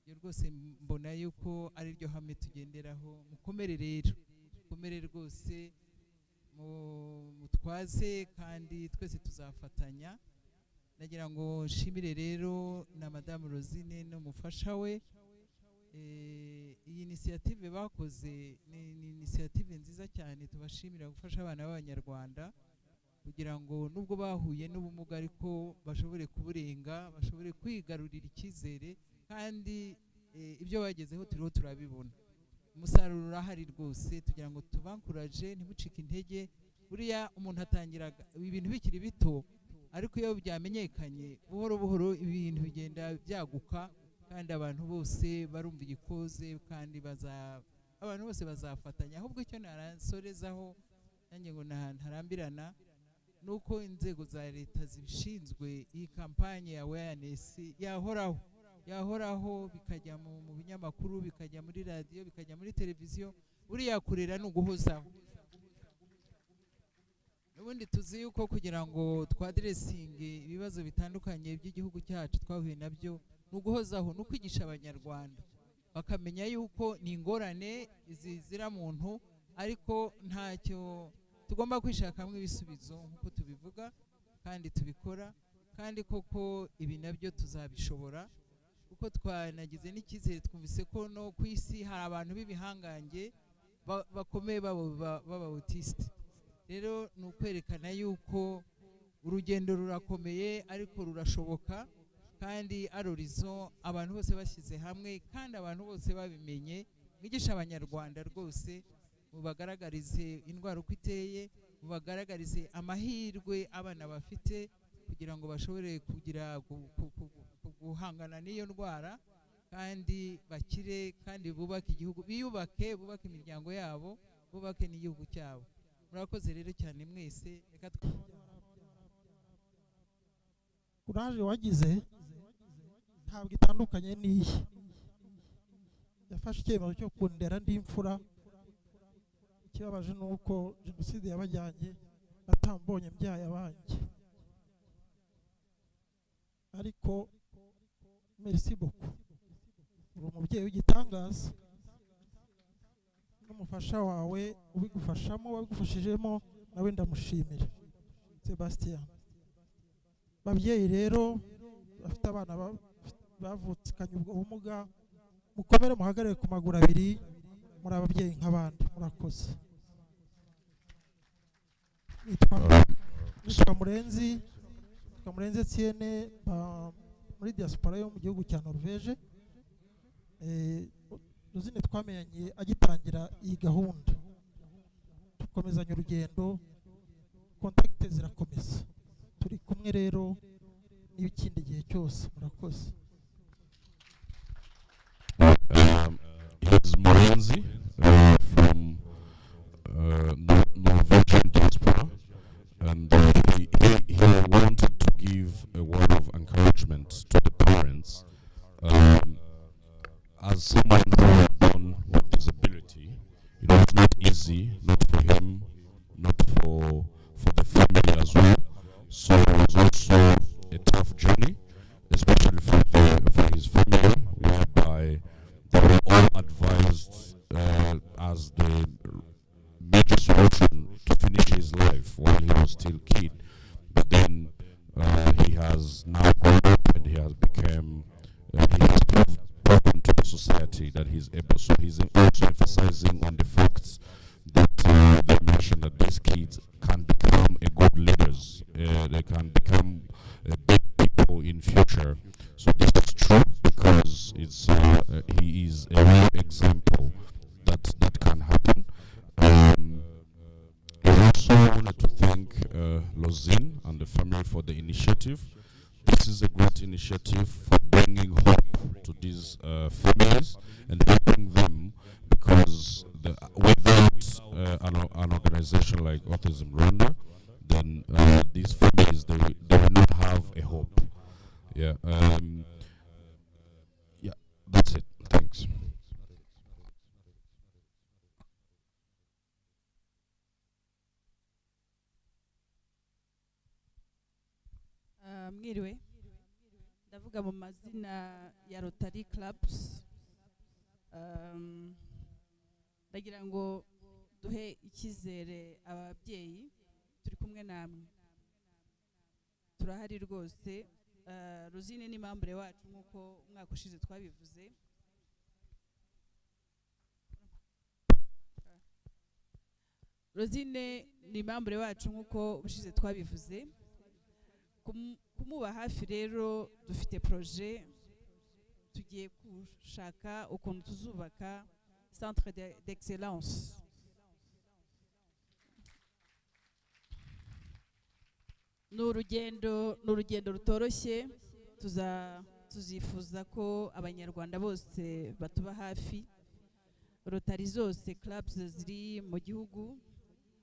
Iyo rwose mbona yuko ari ryo hame tugenderaho. Mukomere rero, mukomere rwose, mutwaze kandi twese tuzafatanya. Nagira ngo nshimire rero na Madame Rosine n'umufasha we. Iyi initiative bakoze ni initiative nziza cyane, tubashimira gufasha abana b'Abanyarwanda kugira ngo nubwo bahuye n'ubumuga ariko bashobore kuburenga, bashobore kwigarurira icyizere, kandi ibyo bagezeho turiho turabibona. Umusaruro urahari rwose, tugira ngo tubankuraje ntimucike intege. Buriya umuntu atangira ibintu bikiri bito, ariko iyo byamenyekanye buhoro buhoro ibintu bigenda byaguka, kandi abantu bose barumva igikoze, kandi abantu bose bazafatanya. Ahubwo icyo narasorezaho nanjye ngo ntarambirana nuko inzego za leta zibishinzwe iyi kampanye ya awareness yahoraho bikajya mu binyamakuru, bikajya muri radio, bikajya muri televiziyo. Buriya kurera ni uguhozaho. Ubundi tuzi yuko kugira ngo twadressinge ibibazo bitandukanye by'igihugu cyacu twahuye nabyo, ni uguhozaho, ni ukwigisha Abanyarwanda bakamenya yuko ni ingorane zizira muntu, ariko ntacyo tugomba kwishakamo ibisubizo nk'uko tubivuga kandi tubikora, kandi koko ibi nabyo tuzabishobora, kuko twanagize n'icyizere. Twumvise ko no ku isi hari abantu b'ibihangange bakomeye baba autiste. Rero ni ukwerekana yuko urugendo rurakomeye ariko rurashoboka, kandi arorizo abantu bose bashyize hamwe, kandi abantu bose babimenye. Mwigisha Abanyarwanda rwose, mubagaragarize indwara uko iteye, mubagaragarize amahirwe abana bafite kugira ngo bashobore kugira guhangana n'iyo ndwara, kandi bakire, kandi bubake igihugu, biyubake, bubake imiryango yabo, bubake n'igihugu cyabo. Murakoze rero cyane mwese. Reka kuraje wagize ntabwo itandukanye n'iyi. Yafashe icyemezo cyo kundera ndi imfura. Ikibabaje ni uko jenoside yabajyanye atambonye mbyaye abanjye, ariko merci beaucoup. Uri umubyeyi w'igitangaza, n'umufasha wawe ubigufashamo, wabigufashijemo, nawe ndamushimira. Sebastian. Babyeyi rero bafite abana bavutsikanye ubwo bumuga, mukomere muhagarare ku maguru abiri, muri ababyeyi nk'abandi. Murakoze. Nitwa Murenzi Etienne, muri diaspora yo mu gihugu cya Norvège. Rosine twamenyanye agitangira iyi gahunda, dukomezanya urugendo, kontakite zirakomeza, turi kumwe rero n'ikindi gihe cyose. Murakoze. Here's Morenzi from Norwegian diaspora, and he wanted to give a word of encouragement to the parents. As someone who was born with disability, it's not easy, not for him, not for the family as well. So it was also a tough journey, especially for his family, whereby they were all advised as the major solution to finish his life while he was still a kid. But then he has now grown up and he has become, he has proven to the society that he's able. So he's also emphasizing on the facts that they mentioned that these kids can become a good leaders. They can become big people in future. So this is true because it's he is a real example that can happen. I also wanted to thank Lozine and the family for the initiative. This is a great initiative for bringing hope to these families and helping them, because without an organization like Autism Rwanda, then these families they will not have a hope. Yeah, yeah, that's it. Thanks. Mwiriwe, ndavuga mu mazina ya Rotary Clubs. Ndagira ngo duhe icyizere ababyeyi turi kumwe namwe turahari rwose. Rosine ni membre wacu nk'uko umwaka ushize twabivuze. Rosine ni membre wacu nk'uko ushize twabivuze. Kumuba hafi rero dufite projet, tugiye gushaka ukuntu tuzubaka centre d'excellence. N'urugendo rutoroshye, tuzifuza ko abanyarwanda bose batuba hafi. Rotari zose clubs ziri mu gihugu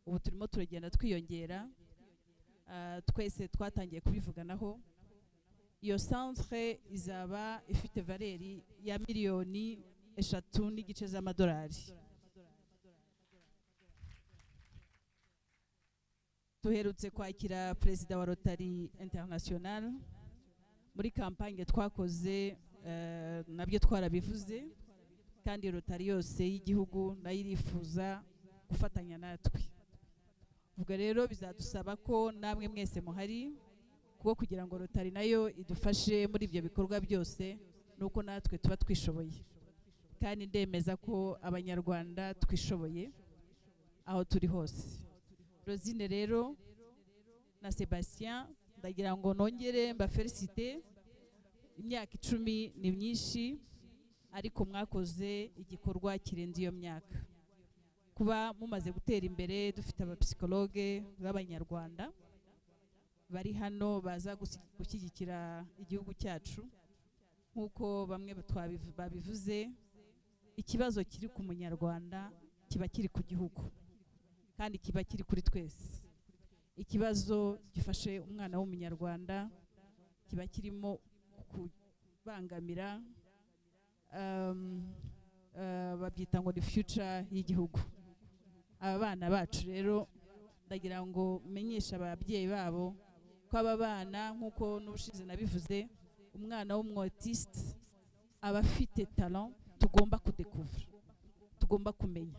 ubu turimo turagenda twiyongera, twese twatangiye kubivuganaho. Iyo centre izaba ifite valeri ya miliyoni 3.5 z'amadolari. Tuherutse kwakira Perezida wa Rotary International muri kampanye twakoze, nabyo twarabivuze, kandi Rotary yose y'igihugu nayo irifuza gufatanya natwe. Ubwo rero bizadusaba ko namwe mwese muhari kuko kugira ngo Rotary nayo idufashe muri ibyo bikorwa byose, nuko natwe tuba twishoboye, kandi ndemeza ko abanyarwanda twishoboye aho turi hose. Rosine rero na Sebastien ndagira ngo nongere mbafelicite. Imyaka 10 ni myinshi, ariko mwakoze igikorwa kirenze iyo myaka. Kuba mumaze gutera imbere, dufite abapsikologe b'abanyarwanda bari hano baza gushyigikira igihugu cyacu. Nk'uko bamwe babivuze, ikibazo kiri ku munyarwanda kiba kiri ku gihugu, kandi kiba kiri kuri twese. Ikibazo gifashe umwana w'umunyarwanda kiba kirimo kubangamira babyita ngo ni future y'igihugu. Aba bana bacu rero ndagira ngo menyesha ababyeyi babo ko aba bana, nk'uko n'ubushize nabivuze, umwana w'umwotiste aba afite talent tugomba kudekuvura, tugomba kumenya,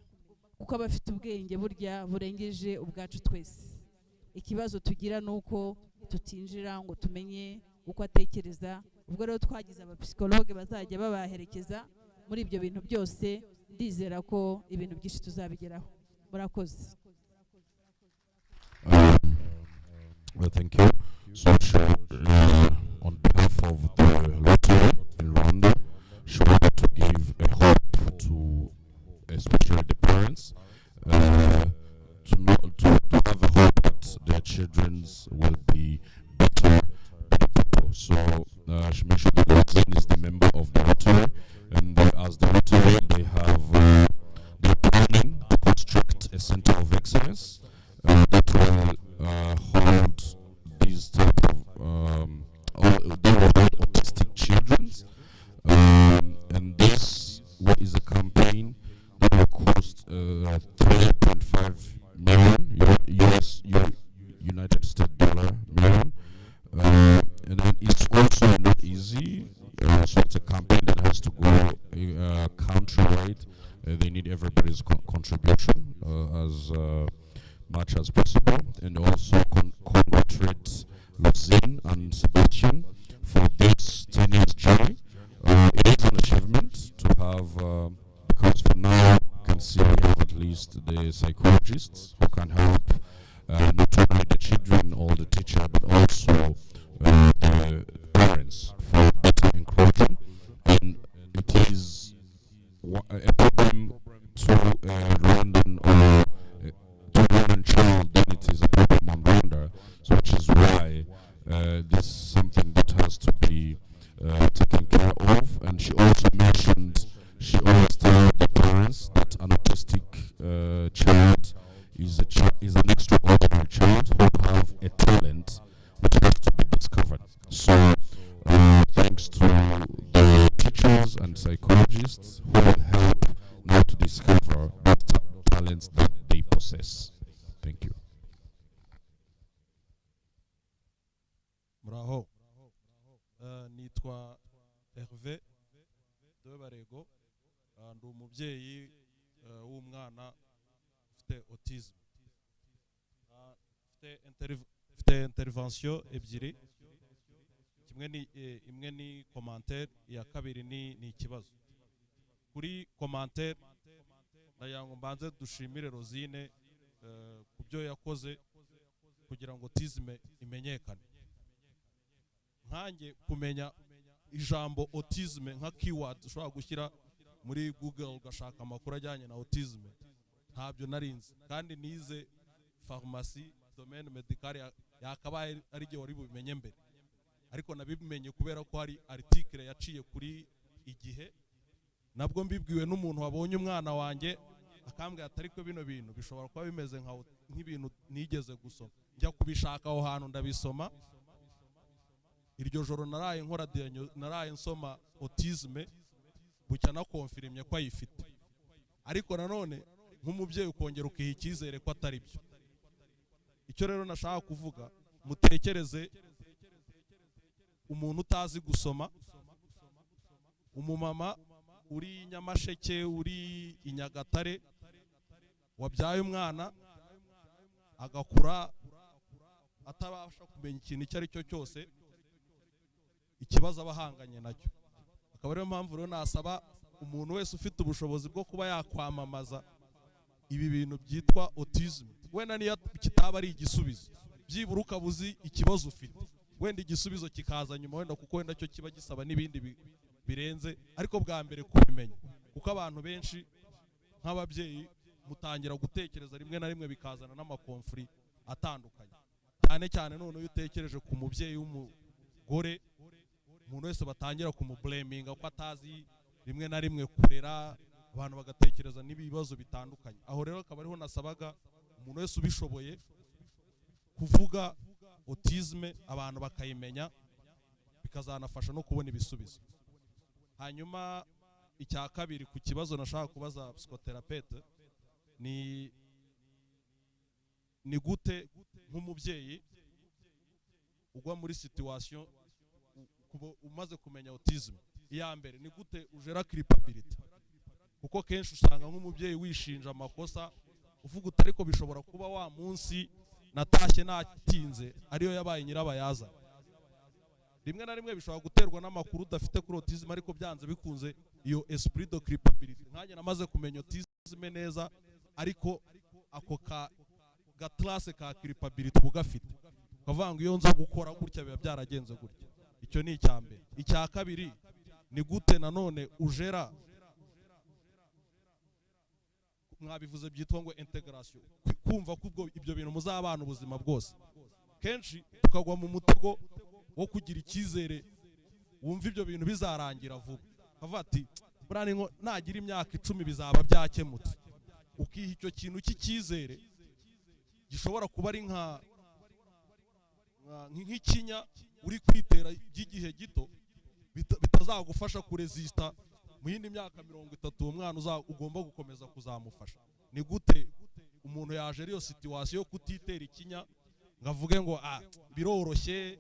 kuko aba afite ubwenge burya burengeje ubwacu twese. Ikibazo tugira nuko tutinjira ngo tumenye uko atekereza. Ubwo rero twagize abapsikologe bazajya babaherekeza muri ibyo bintu byose. Ndizera ko ibintu byinshi tuzabigeraho. Murakoze. Well, thank you. So, on behalf of the lottery in Rwanda, she wanted to give a hope to, especially the parents, to have a hope that their children will be better people. So, she mentioned that Roxanne is the member of the lottery, and as the lottery, they're planning to construct a center of excellence that will hold these type of they will hold autistic children, and this is a campaign that will cost 3.5 million United States million, and then it's also not easy. So it's a campaign that has to go countrywide. They need everybody's contribution as much as possible, and also congratulate Rosine and Sebastian for this 10 years journey. It is an achievement to have, because for now you can see we have at least the psychologists who can help not only the children or the teacher, but also the parents for better inclusion. And it is a problem to Rwandan or to Rwandan child, then it is a problem on Rwanda, so which is why this is something that has to be taken care of. And she also mentioned, she always tells the parents that an autistic child is an extraordinary child who have a talent which has to be discovered. So thanks to the teachers and psychologists who will help now to discover what talents that they possess. Thank you. Muraho. Nitwa Hervé de Barego. Ndi umubyeyi w'umwana ufite autism. Ufite intervention ebyiri, imwe ni commentaire, iya kabiri ni ikibazo. Kuri commentaire ndagira ngo mbanze dushimire Rosine ku byo yakoze kugira ngo autism imenyekane. Nkanjye kumenya ijambo autism nka keyword ushobora gushyira muri Google ugashaka amakuru ajyanye na autism, ntabyo narinzi, kandi nize pharmacie domaine medical, yakabaye ari gihe wari bubimenye mbere, ariko nabimenye kubera ko hari article yaciye kuri Igihe, nabwo mbibwiwe n'umuntu wabonye umwana wanjye akambwira atari ko bino bintu bishobora kuba bimeze nk'ibintu nigeze gusoma, njya kubishaka aho hantu ndabisoma. Iryo joro naraye nsoma autism, bucya na confirmye ko ayifite, ariko nanone nk'umubyeyi ukongera ukiha icyizere ko atari byo. Icyo rero nashaka kuvuga, mutekereze umuntu utazi gusoma, umumama uri Nyamasheke, uri i Nyagatare, wabyaye umwana agakura atabasha kumenya ikintu icyo ari cyo cyose, ikibazo abahanganye nacyo. Akaba ariyo mpamvu rero nasaba umuntu wese ufite ubushobozi bwo kuba yakwamamaza ibi bintu byitwa autism, wenda niyo kitaba ari igisubizo, byibura ukabuzi ikibazo ufite, wenda igisubizo kikaza nyuma, wenda kuko wenda cyo kiba gisaba n'ibindi birenze, ariko bwa mbere kubimenya, kuko abantu benshi nk'ababyeyi mutangira gutekereza rimwe na rimwe bikazana n'amakonfuri atandukanye, cyane cyane none iyo utekereje ku mubyeyi w'umugore, umuntu wese batangira kumublaminga ko atazi rimwe na rimwe kurera, abantu bagatekereza n'ibibazo bitandukanye. Aho rero akaba ariho nasabaga umuntu wese ubishoboye kuvuga autism, abantu bakayimenya, bikazanafasha no kubona ibisubizo. Hanyuma icya kabiri ku kibazo nashaka kubaza psychotherapeuta, ni gute nk'umubyeyi ugwa muri situation umaze kumenya autism, iya mbere ni gute ujera culpability, kuko kenshi usanga nk'umubyeyi wishinja amakosa, uvuga utari ko bishobora kuba wa munsi natashye natinze ariyo yabaye nyirabayaza. Rimwe na rimwe bishobora guterwa n'amakuru udafite kuri autism, ariko byanze bikunze iyo esprit de culpability. Nkanjye namaze kumenya autism neza, ariko ako ga classe ka culpability bugafite, ukavuga ngo iyo nza gukora gutya biba byaragenze gutya. Icyo ni icya mbere. Icya kabiri ni gute nanone ujera, mwabivuze byitwa ngo integration, kumva ko ibyo bintu muzabana ubuzima bwose. Kenshi tukagwa mu mutego wo kugira icyizere, wumva ibyo bintu bizarangira vuba, ukavuga ati burani nagira imyaka 10 bizaba byakemutse, ukiha icyo kintu cy'icyizere gishobora kuba ari nk'ikinya uri kwitera by'igihe gito, bitazagufasha kuresista mu yindi myaka 30 umwana ugomba gukomeza kuzamufasha. Ni gute umuntu yaje ariyo situation yo kutitera ikinya ngavuge ngo biroroshye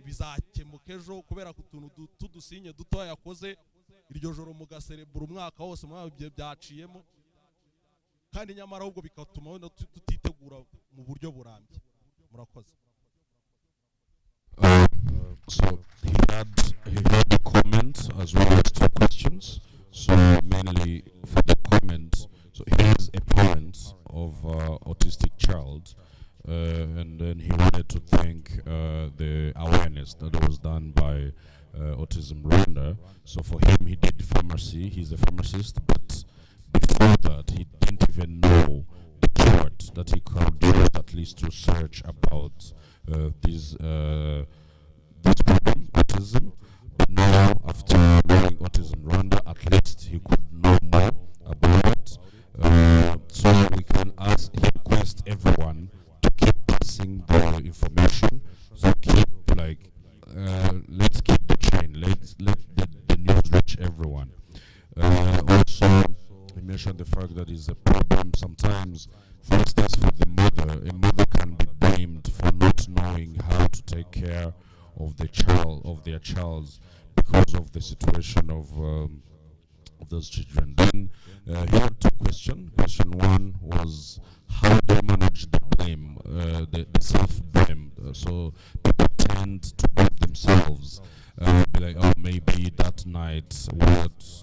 bizakemuka ejo kubera ko utuntu tudusinye duto yakoze iryo joro mugaserebura umwaka wose mwabye byaciyemo, kandi nyamara ahubwo bikatuma wenda tutitegura mu buryo burambye. Murakoze. So he had a comment as well as 2 questions. So mainly for the comment, so he is a parent of autistic child, and then he wanted to thank the awareness that was done by Autism Rwanda. So for him, he did pharmacy. He's a pharmacist, but before that, he didn't even know the keyword that he could use at least to search about this problem, autism. But now, after knowing Autism Rwanda, at least he could know more about it. So we can request everyone to keep passing the information. So keep let's keep the chain. Let the news reach everyone. Also, he mentioned the fact that it's a problem sometimes. For instance, for the mother, a mother can be blamed for not knowing how to take care of their child, because of the situation of of those children. Then he had two questions. Question one was how do you manage the blame, the self-blame? So people tend to blame themselves. Be like, oh, maybe that night,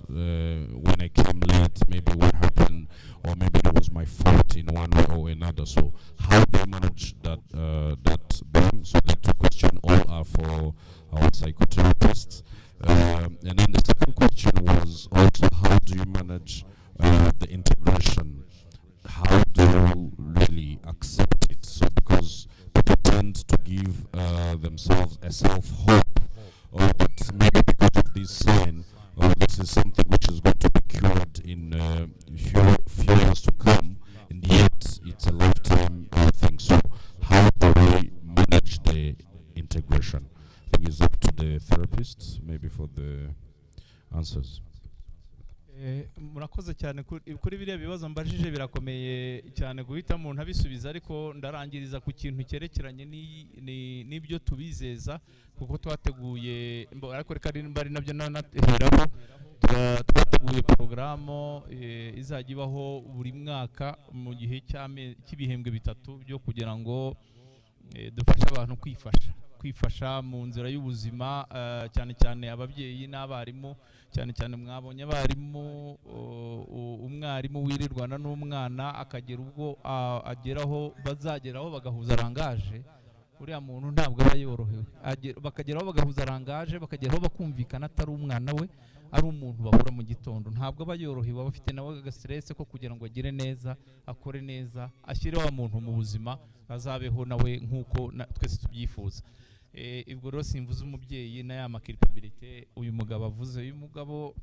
when I came late, maybe what happened, or maybe it was my fault in one way or another. So how do you manage that blame? So the two questions all are for our psychotherapists. And then the second question was also how do you manage the integration? How do you really accept it? So because people tend to give themselves a self-hope, or that maybe because of this sign, or this is something which is going to be cured in few years to come, and yet it's a lifetime thing. So how do we manage the integration? I think it's up to the therapist, maybe for the answers. Murakoze cyane kuri biriya bibazo mbajije birakomeye cyane guhita umuntu abisubiza, ariko ndarangiriza ku kintu cyerekeranye n'ibyo tubizeza, kuko twateguye ariko reka ari nabyo nanaheraho, twateguye porogaramu izajya ibaho buri mwaka mu gihe cy'ibihembwe bitatu byo kugira ngo dufashe abantu kwifasha mu nzira y'ubuzima, cyane cyane ababyeyi n'abarimu. Cyane cyane mwabonye abarimu, umwarimu wirirwana n'umwana akagera ubwo ageraho bazageraho bagahuza rangaje, uriya muntu ntabwo aba yorohewe. Bakageraho bagahuza rangaje, bakageraho bakumvikana atari umwana we, ari umuntu bahura mu gitondo. Ntabwo aba yorohewe, aba afite nawe agastress ko kugira ngo agire neza, akore neza, ashyireho umuntu mu buzima, azabeho nawe nk'uko twese tubyifuza. Ibwo rero simvuze umubyeyi na ya makiripabilite uyu mugabo avuze. Uyu mugabo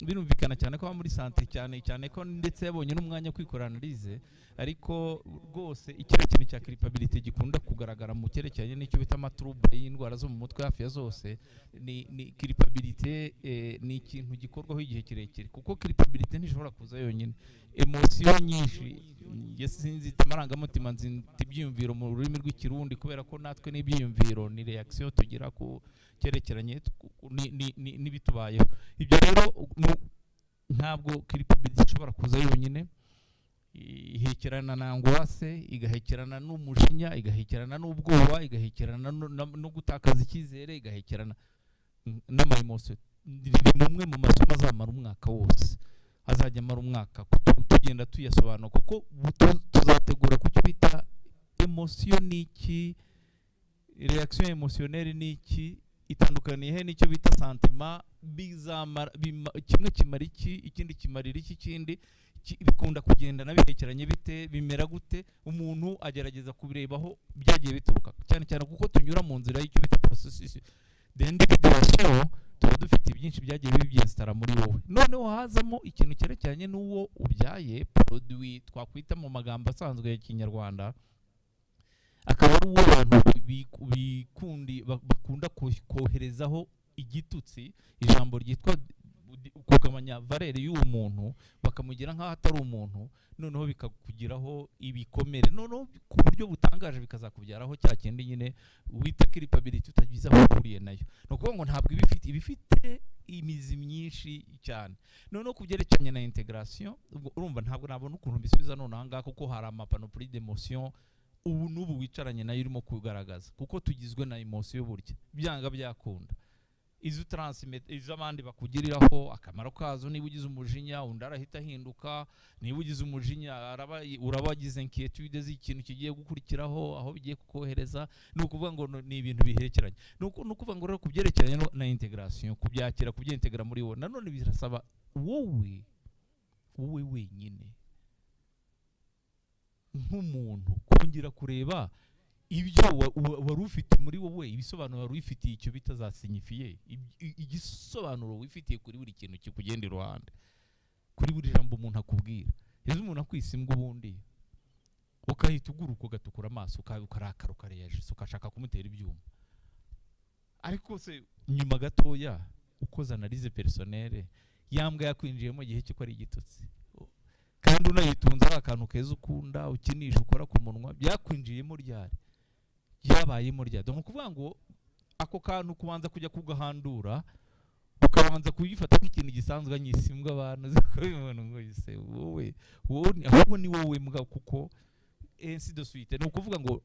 birumvikana cyane ko aba muri santé, cyane ko ndetse yabonye n'umwanya kwikora analyse, ariko rwose ikira kintu cya kiripabilite gikunda kugaragara mu cyerekeranye n'icyo bita amatrouble y'indwara zo mu mutwe hafi ya zose, ni kiripabilite ni ikintu gikorwaho igihe kirekire, kuko kiripabilite ntishobora kuza yonyine. Emotion nyinshi, sinzi amarangamutima, nzi ibyiyumviro mu rurimi rw'ikirundi, kubera ko natwe n'ibyiyumviro ni reaction tugira ku cyerekeranye n'ibitubayeho. Ibyo rero ntabwo kiripabilite ishobora kuza yonyine, ihekerana na angoisse, igahekerana n'umujinya, igahekerana n'ubwoba, igahekerana no gutakaza icyizere, igahekerana n'ama emotion. Ni mumwe mu masomo azamara umwaka wose, azajya amara umwaka tugenda tuyasobanura, kuko tuzategura ku cyo bita emotion n'iki, reaction émotionnelle n'iki, itandukaniye he n'icyo bita sentiment. Kimwe kimara iki, ikindi kimarira iki, ikindi bikunda kugenda nabihekeranye bite, bimera gute. Umuntu agerageza kubirebaho byagiye bituruka cyane cyane kuko tunyura mu nzira y'icyo bita processus d'individuation. Tuba dufite byinshi byagiye bibyinstara muri wowe, noneho hazamo ikintu cyerekeranye n'uwo ubyaye, produit twakwita mu magambo asanzwe ya Kinyarwanda, akaba ari uwo abantu bakunda koherezaho igitutsi, ijambo ryitwa kugabanya valere y'uwo muntu, bakamugira nk'aho atari umuntu, noneho bikakugiraho ibikomere, noneho ku buryo butangaje bikazakubyaraho cya kindi nyine wita kiripability utagize aho uhuriye nayo. No kuvuga ngo ntabwo ibifite imizi myinshi cyane. Noneho kubyerekeranye na integration, urumva ntabwo nabona ukuntu mbisubiza none ahangaha, kuko hari amapanoplie d'émotion ubu n'ubu wicaranye nayo urimo kugaragaza, kuko tugizwe na emotion burya byanga byakunda. Izo transmit, izo abandi bakugiriraho akamaro kazo. Niba ugize umujinya, undi arahita ahinduka. Niba ugize umujinya, urabagize inquietude z'ikintu kigiye gukurikiraho, aho bigiye kukohereza. Ni ukuvuga ngo ni ibintu biherekeranye. Ni ukuvuga ngo rero kubyerekeranye na integration, kubyakira, kubyintegra muri wowe, nanone birasaba wowe wenyine nk'umuntu kongera kureba ibyo wari ufite muri wowe, ibisobanuro wari ufitiye icyo bitazasignifiye, igisobanuro wifitiye kuri buri kintu kikugenda iruhande, kuri buri jambo umuntu akubwira. Yezu umuntu akwisimbwa ubundi ukahita uguruka ugatukura amaso, ukarakara, ukareyajisa, ukashaka kumutera ibyuma, ariko se nyuma gatoya ukoze analyse personnelle, yambwa yakwinjiyemo gihe cyo ari igitutsi, kandi unayitunze akantu keza ukunda ukinisha ukora ku munwa, byakwinjiyemo ryari, byabayemo ryari. Donc kuvuga ngo ako kantu kubanza kujya kugahandura ukabanza kuyifata nk'ikintu gisanzwe anyisimbwa abantu zikabibona ngo yise wowe ahubwo ni wowe mbwa kuko ainsi de suite ni ukuvuga ngo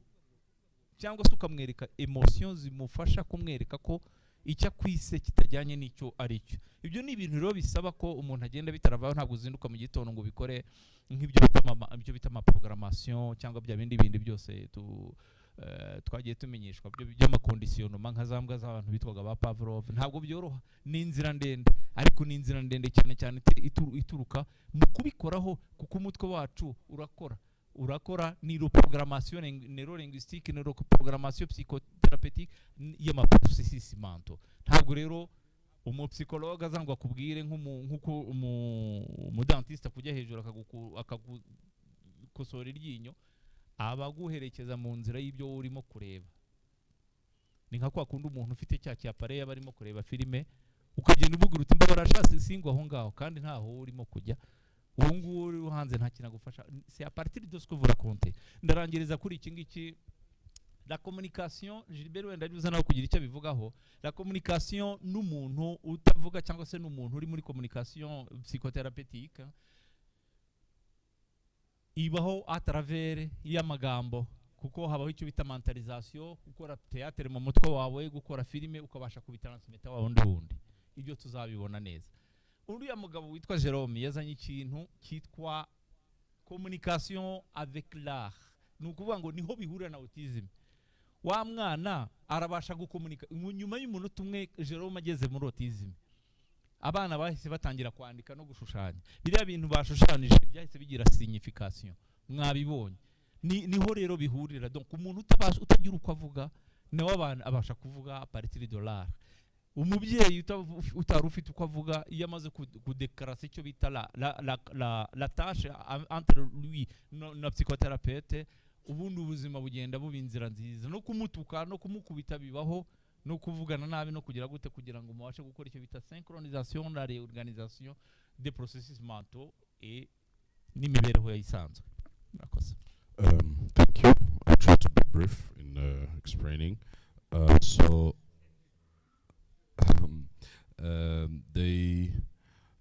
cyangwa se ukamwereka emotions zimufasha kumwereka ko icyo akwise kitajyanye n'icyo ari cyo. Ibyo ni ibintu rero bisaba ko umuntu agenda bitaravaho, ntabwo uzinduka mu gitondo ngo bikore nk'ibyo bita amaprogrammation cyangwa bya bindi byose twagiye tumenyeshwa by'amakondisiyonoma nka za mbwa z'abantu bitwaga ba Pavlov. Ntabwo byoroha, ni inzira ndende, ariko ni inzira ndende cyane ituruka mu kubikoraho, kuko umutwe wacu urakora neuroprogrammation neurolinguistique, neuroprogrammation psychothérapeutique y'amaprocessus mental. Ntabwo rero umupsikologa azangwa akubwire nk'uko umudentiste kujya hejuru akagukosora iryinyo, abaguherekeza mu nzira y'ibyo urimo kureba. Ni nka kwa kundi umuntu ufite cya cyapare yaba arimo kureba filime, ukagenda uvuga uti mba barashase singwa aho ngaho kandi ntaho urimo kujya, uwo nguwo uri hanze nta kintu agufasha. C'est à partir de ce que vous racontez. Ndarangiriza kuri iki ngiki, la communication. Gilbert wenda bivuze nawe kugira icyo bivugaho. La communication n'umuntu utavuga cyangwa se n'umuntu uri muri communication psychothérapeutique ibaho à travers y'amagambo, kuko habaho icyo bita mentalisation, gukora théâtre mu mutwe wawe, gukora filime ukabasha kubitransmeta wa wundi. Ibyo tuzabibona neza. Uriya mugabo witwa Jerome yazanye ikintu cyitwa communication avec l'art. Ni ukuvuga ngo niho bihurira na autism. Wa mwana arabasha gukomunika. Nyuma y'umunota umwe Jerome ageze muri autism, abana bahise batangira kwandika no gushushanya. Biriya bintu bashushanije byahise bigira signification, mwabibonye. Niho rero bihurira. Donc umuntu utagira uko avuga nawe abana abasha kuvuga à partir de l'art. Umubyeyi utari ufite uko avuga iyo amaze kudekarasa icyo bita la tâche entre lui na psychothérapeute, ubundi ubuzima bugenda buba inzira nziza. No kumutuka no kumukubita bibaho, no kuvugana nabi no kugira gute kugira ngo mubashe gukora icyo bita synchronisation na réorganisation des processus mentaux et n'imibereho yayisanzwe. Murakoze. Thank you. I'll try to be brief in explaining.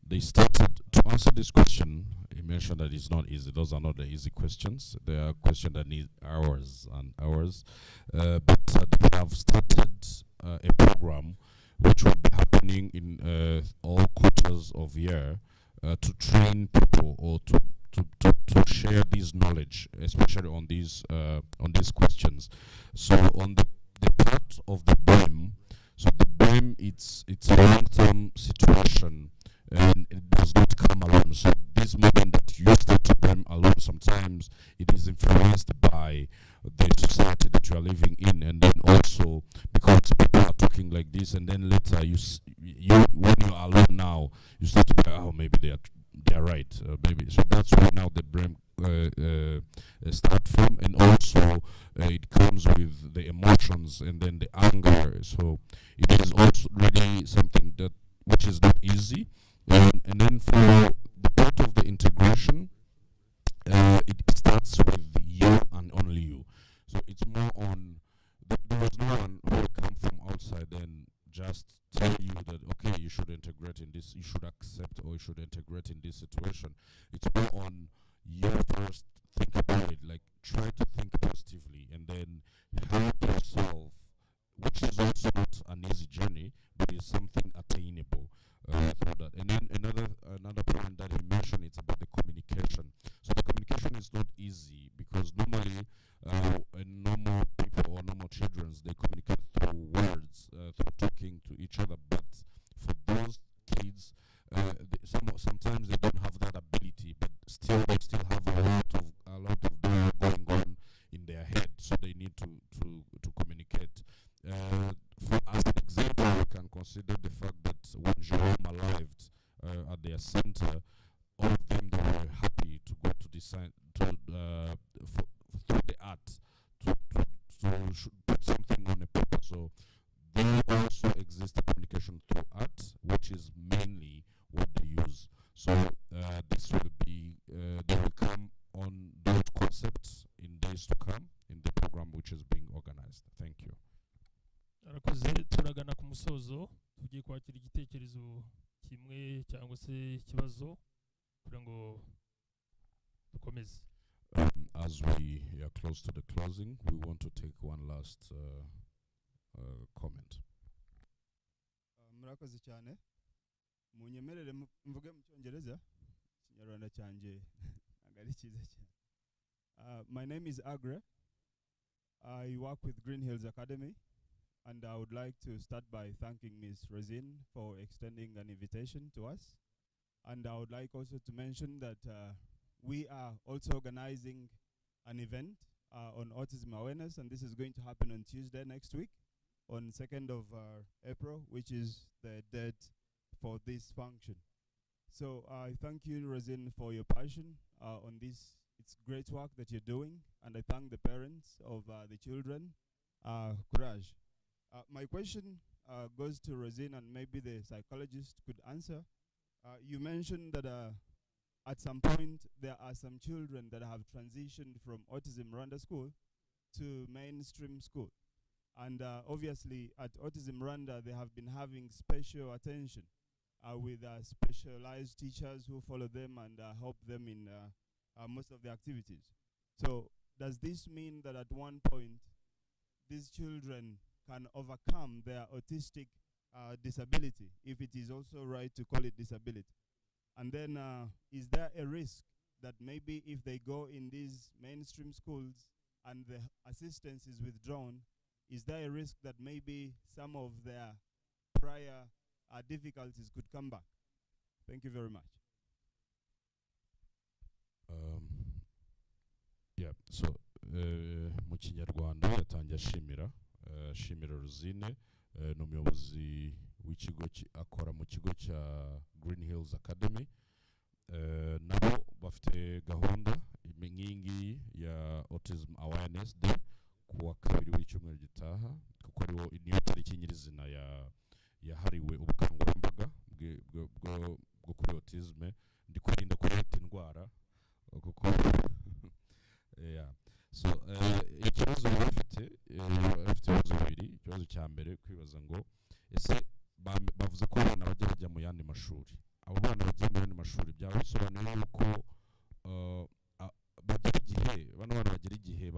They started to answer this question. He mentioned that it's not easy. Those are not the easy questions. They are questions that need hours and hours. But they have started a program which will be happening in all quarters of year to train people or to share this knowledge, especially on these questions. So on the part of the BAME, so the BAME it's a long-term situation and it does not come alone. So this moment that you start to BAME alone, sometimes it is influenced by the society that you are living in, and then also because people are talking like this, and then later you when you are alone now, you start to be like, oh, maybe they are right, maybe. So that's where now the brain start from, and also it comes with the emotions and then the anger. So it is also really something that which is not easy. And then for the part of the integration, it starts with you and only you. So it's more on there was no one who will come from outside and just tell you that okay, you should integrate in this, you should accept or you should integrate in this situation. It's more on you first think about it, like try to think positively and then help yourself, which is also not an easy journey, but it's something attainable through that. And then another point that he mentioned, it's about the communication. So the communication is not easy because normally normal people or normal children, they communicate through words, through talking to each other. But for those kids, sometimes they don't have that ability, but still they still have a lot of dialogue going on in their head, so they need to communicate. As an example, we can consider the fact that when Jerome arrived at their center, all of them they were happy to go to design through the art to put something on a paper. So there also exists a communication through art, which is mainly what they use. So this will be they will come on those concepts in days to come in the program which is being organized. Thank you. Arakoze, turagana ku musozo. tugiye kwakira igitekerezo kimwe cyangwa se ikibazo kugira ngo dukomeze. As we are close to the closing, we want to take one last comment. Murakoze cyane. Munyemerere mvuge mu Cyongereza. Ikinyarwanda cyanjye nagari cyiza cyane. My name is Agre. I work with Green Hills Academy, and I would like to start by thanking Ms. Rosine for extending an invitation to us. And I would like also to mention that we are also organizing an event on autism awareness, and this is going to happen on Tuesday next week, on 2nd of April, which is the date for this function. So I thank you, Rosine, for your passion on this. It's great work that you're doing, and I thank the parents of the children. Courage. My question goes to Rosine, and maybe the psychologist could answer. You mentioned that at some point there are some children that have transitioned from Autism Rwanda school to mainstream school. And obviously at Autism Rwanda they have been having special attention with specialized teachers who follow them and help them in most of the activities. So does this mean that at one point these children can overcome their autistic disability, if it is also right to call it disability? And then is there a risk that maybe if they go in these mainstream schools and the assistance is withdrawn, is there a risk that maybe some of their prior difficulties could come back? Thank you very much. Yeah, so mu Kinyarwanda yatangiye ashimira Rosine, ni umuyobozi w'ikigo akora mu kigo cya Green Hills Academy. Nabo bafite gahunda nk'ingi ya Autism Awareness Day kuwa kabiri w'icyumweru gitaha, kuko ariwo niyo tariki nyirizina yahariwe ubukangurambaga bwo kuri autisme, ndi kwirinda kureta indwara kuko yeah. So ikibazo bafite ibibazo bibiri. Ikibazo cya mbere kwibaza ngo ese bavuze ko abana bajya mu yandi mashuri, abo bana bagiye mu yandi mashuri byaba bisobanuye yuko bagira igihe bano bana bagira igihe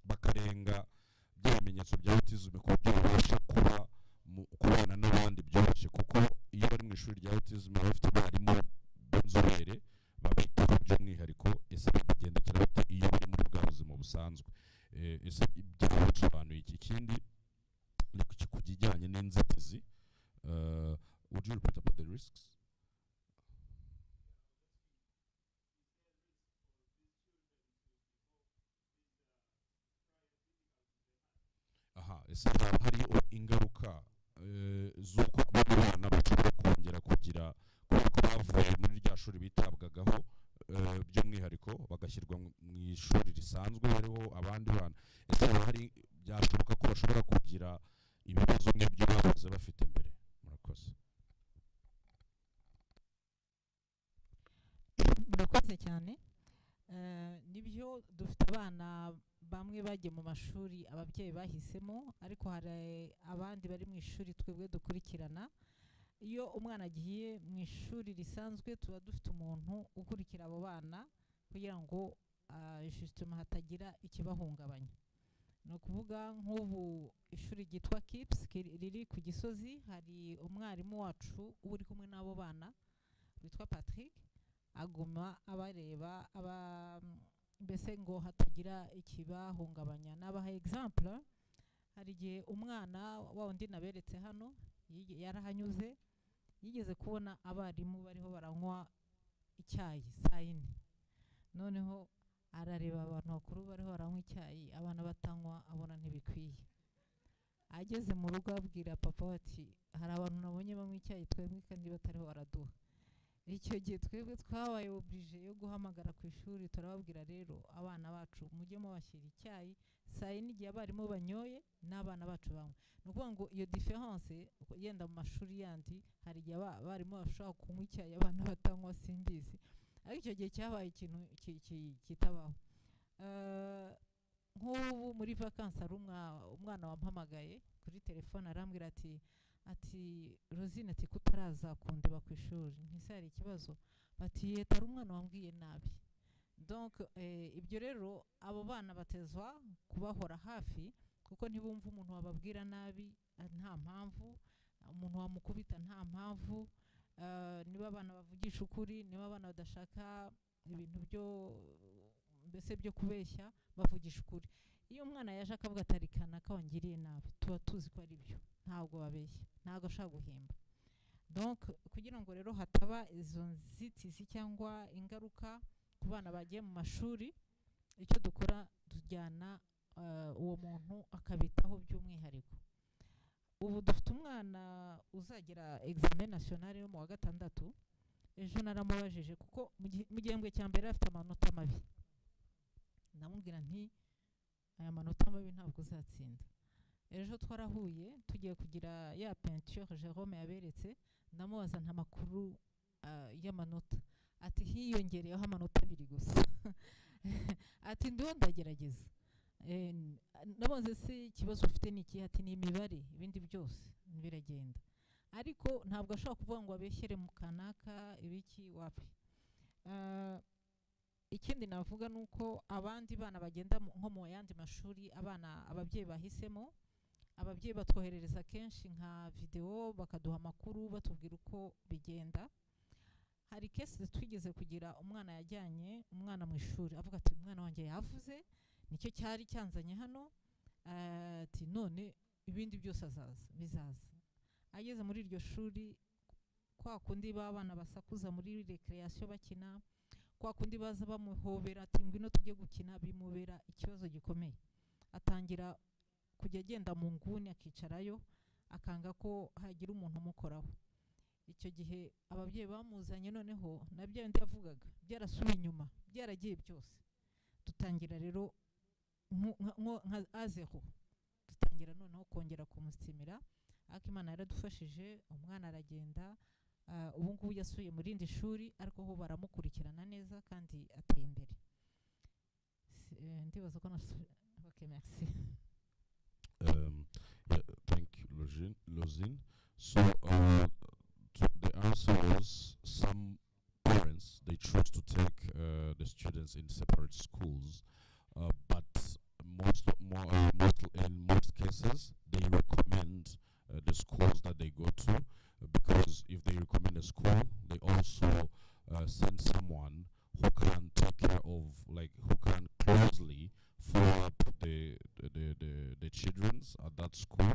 bakarenga bya bimenyetso bya autism ku buryo babasha kubana n'abandi byoroshye, kuko iyo bari mu ishuri rya autism bafite abarimu b'inzobere babitaho by'umwihariko. Ese bagendekera bate iyo bari muri bwa buzima busanzwe? Ese byaba bisobanuye iki? Ikindi ni ku kijyanye n'inzitizi, would you repeat about the risks? Ese haba hariho ingaruka z'uko abo bana bashobora kongera kugira, kubera ko bavuye muri rya shuri bitabwagaho by'umwihariko bagashyirwa mu ishuri risanzwe hariho abandi bana, ese haba hari byashoboka ko bashobora kugira ibibazo nk'ibyo bahoze bafite mbere? Murakoze. Murakoze cyane. Nibyo dufite abana bamwe bagiye mu mashuri ababyeyi bahisemo, ariko hari abandi bari mu ishuri twebwe dukurikirana. Iyo umwana agiye mu ishuri risanzwe tuba dufite umuntu ukurikira abo bana kugira ngo justement hatagira ikibahungabanya. Ni ukuvuga nk'ubu ishuri ryitwa KIPS riri ku Gisozi, hari umwarimu wacu uri kumwe n'abo bana witwa Patrick, aguma abareba mbese ngo hatagira ikibahungabanya. Nabaha example, hari igihe umwana wa undi naberetse hano yarahanyuze, yigeze kubona abarimu bariho baranywa icyayi saa yine, noneho arareba abantu bakuru bariho baranywa icyayi, abana batanywa, abona ntibikwiye. Ageze mu rugo abwira papa ati hari abantu nabonye banywa icyayi twebwe kandi batariho baraduha. Icyo gihe twebwe twabaye oblige yo guhamagara ku ishuri, turababwira rero abana bacu mujye mubashyira icyayi saa yine igihe abarimu banyoye n'abana bacu banywa. Ni ukuvuga ngo iyo difference yenda mu mashuri yandi hari igihe abarimu bashobora kunywa icyayi abana batanywa, simbizi, ariko icyo gihe cyabaye ikintu kitabaho. nk'ubu muri vacances hari umwana wampamagaye kuri telefone arambwira ati Rosine ati kutaraza kundeba ku ishuri ntise hari ikibazo bati yeta ari umwana wambwiye nabi. Donc ibyo rero abo bana batezwa kubahora hafi kuko ntibumva umuntu wababwira nabi nta mpamvu, umuntu wamukubita nta mpamvu, niba abana bavugisha ukuri, niba abana badashaka ibintu mbese byo kubeshya bavugisha ukuri. Iyo umwana yaje akavuga atari kanaka wangiriye nabi tuba tuzi ko ari byo, ntabwo babeshya, ntabwo ashaka guhimba. Donc kugira ngo rero hataba izo nzitizi cyangwa ingaruka ku bana bagiye mu mashuri, icyo dukora tujyana uwo muntu akabitaho by'umwihariko. Ubu dufite umwana uzagira examen national yo mu wa gatandatu, ejo naramubajije kuko mu gihembwe cya mbere afite amanota mabi, ndamubwira nti aya manota mabi ntabwo uzatsinda. Ejo twarahuye tugiye kugira ya peinture Jerome yaberetse, ndamubaza nta makuru y'amanota, ati hiyongereyeho amanota 2 gusa ati ndiho ndagerageza. Nabaze se ikibazo ufite niki? Ati ni imibare, ibindi byose biragenda, ariko ntabwo ashobora kuvuga ngo abeshyere mu kanaka ibiki wapi. Ikindi navuga nuko abandi bana bagenda nko mu yandi mashuri, ababyeyi bahisemo, ababyeyi batwoherereza kenshi nka video bakaduha amakuru batubwira uko bigenda. Hari cases twigeze kugira umwana yajyanye umwana mu ishuri avuga ati umwana wanjye yavuze nicyo cyari cyanzanye hano, ati none ibindi byose bizaza. Ageze muri iryo shuri, kwa kundi babana basakuza muri recreation bakina, kwa kundi baza bamuhobera ati ngwino tujye gukina, bimubera ikibazo gikomeye. Atangira kujya agenda mu nguni akicarayo, akanga ko hagira umuntu umukoraho. Icyo gihe ababyeyi bamuzanye noneho nabyo ndi yavugaga byarasubiye inyuma, byaragiye byose. Dutangira rero nka A0, dutangira noneho kongera kumusimira, ariko Imana yaradufashije, umwana aragenda. Ubu ngubu yasuye muri indi shuri ariko ho baramukurikirana neza kandi ateye imbere. Ndibaza ko okay, merci. Yeah, thank you, Lozine. So the answer was some parents, they choose to take the students in separate schools, but in most cases they recommend the schools that they go to, because if they recommend a school, they also send someone who can take care of, who can closely follow up the children at that school,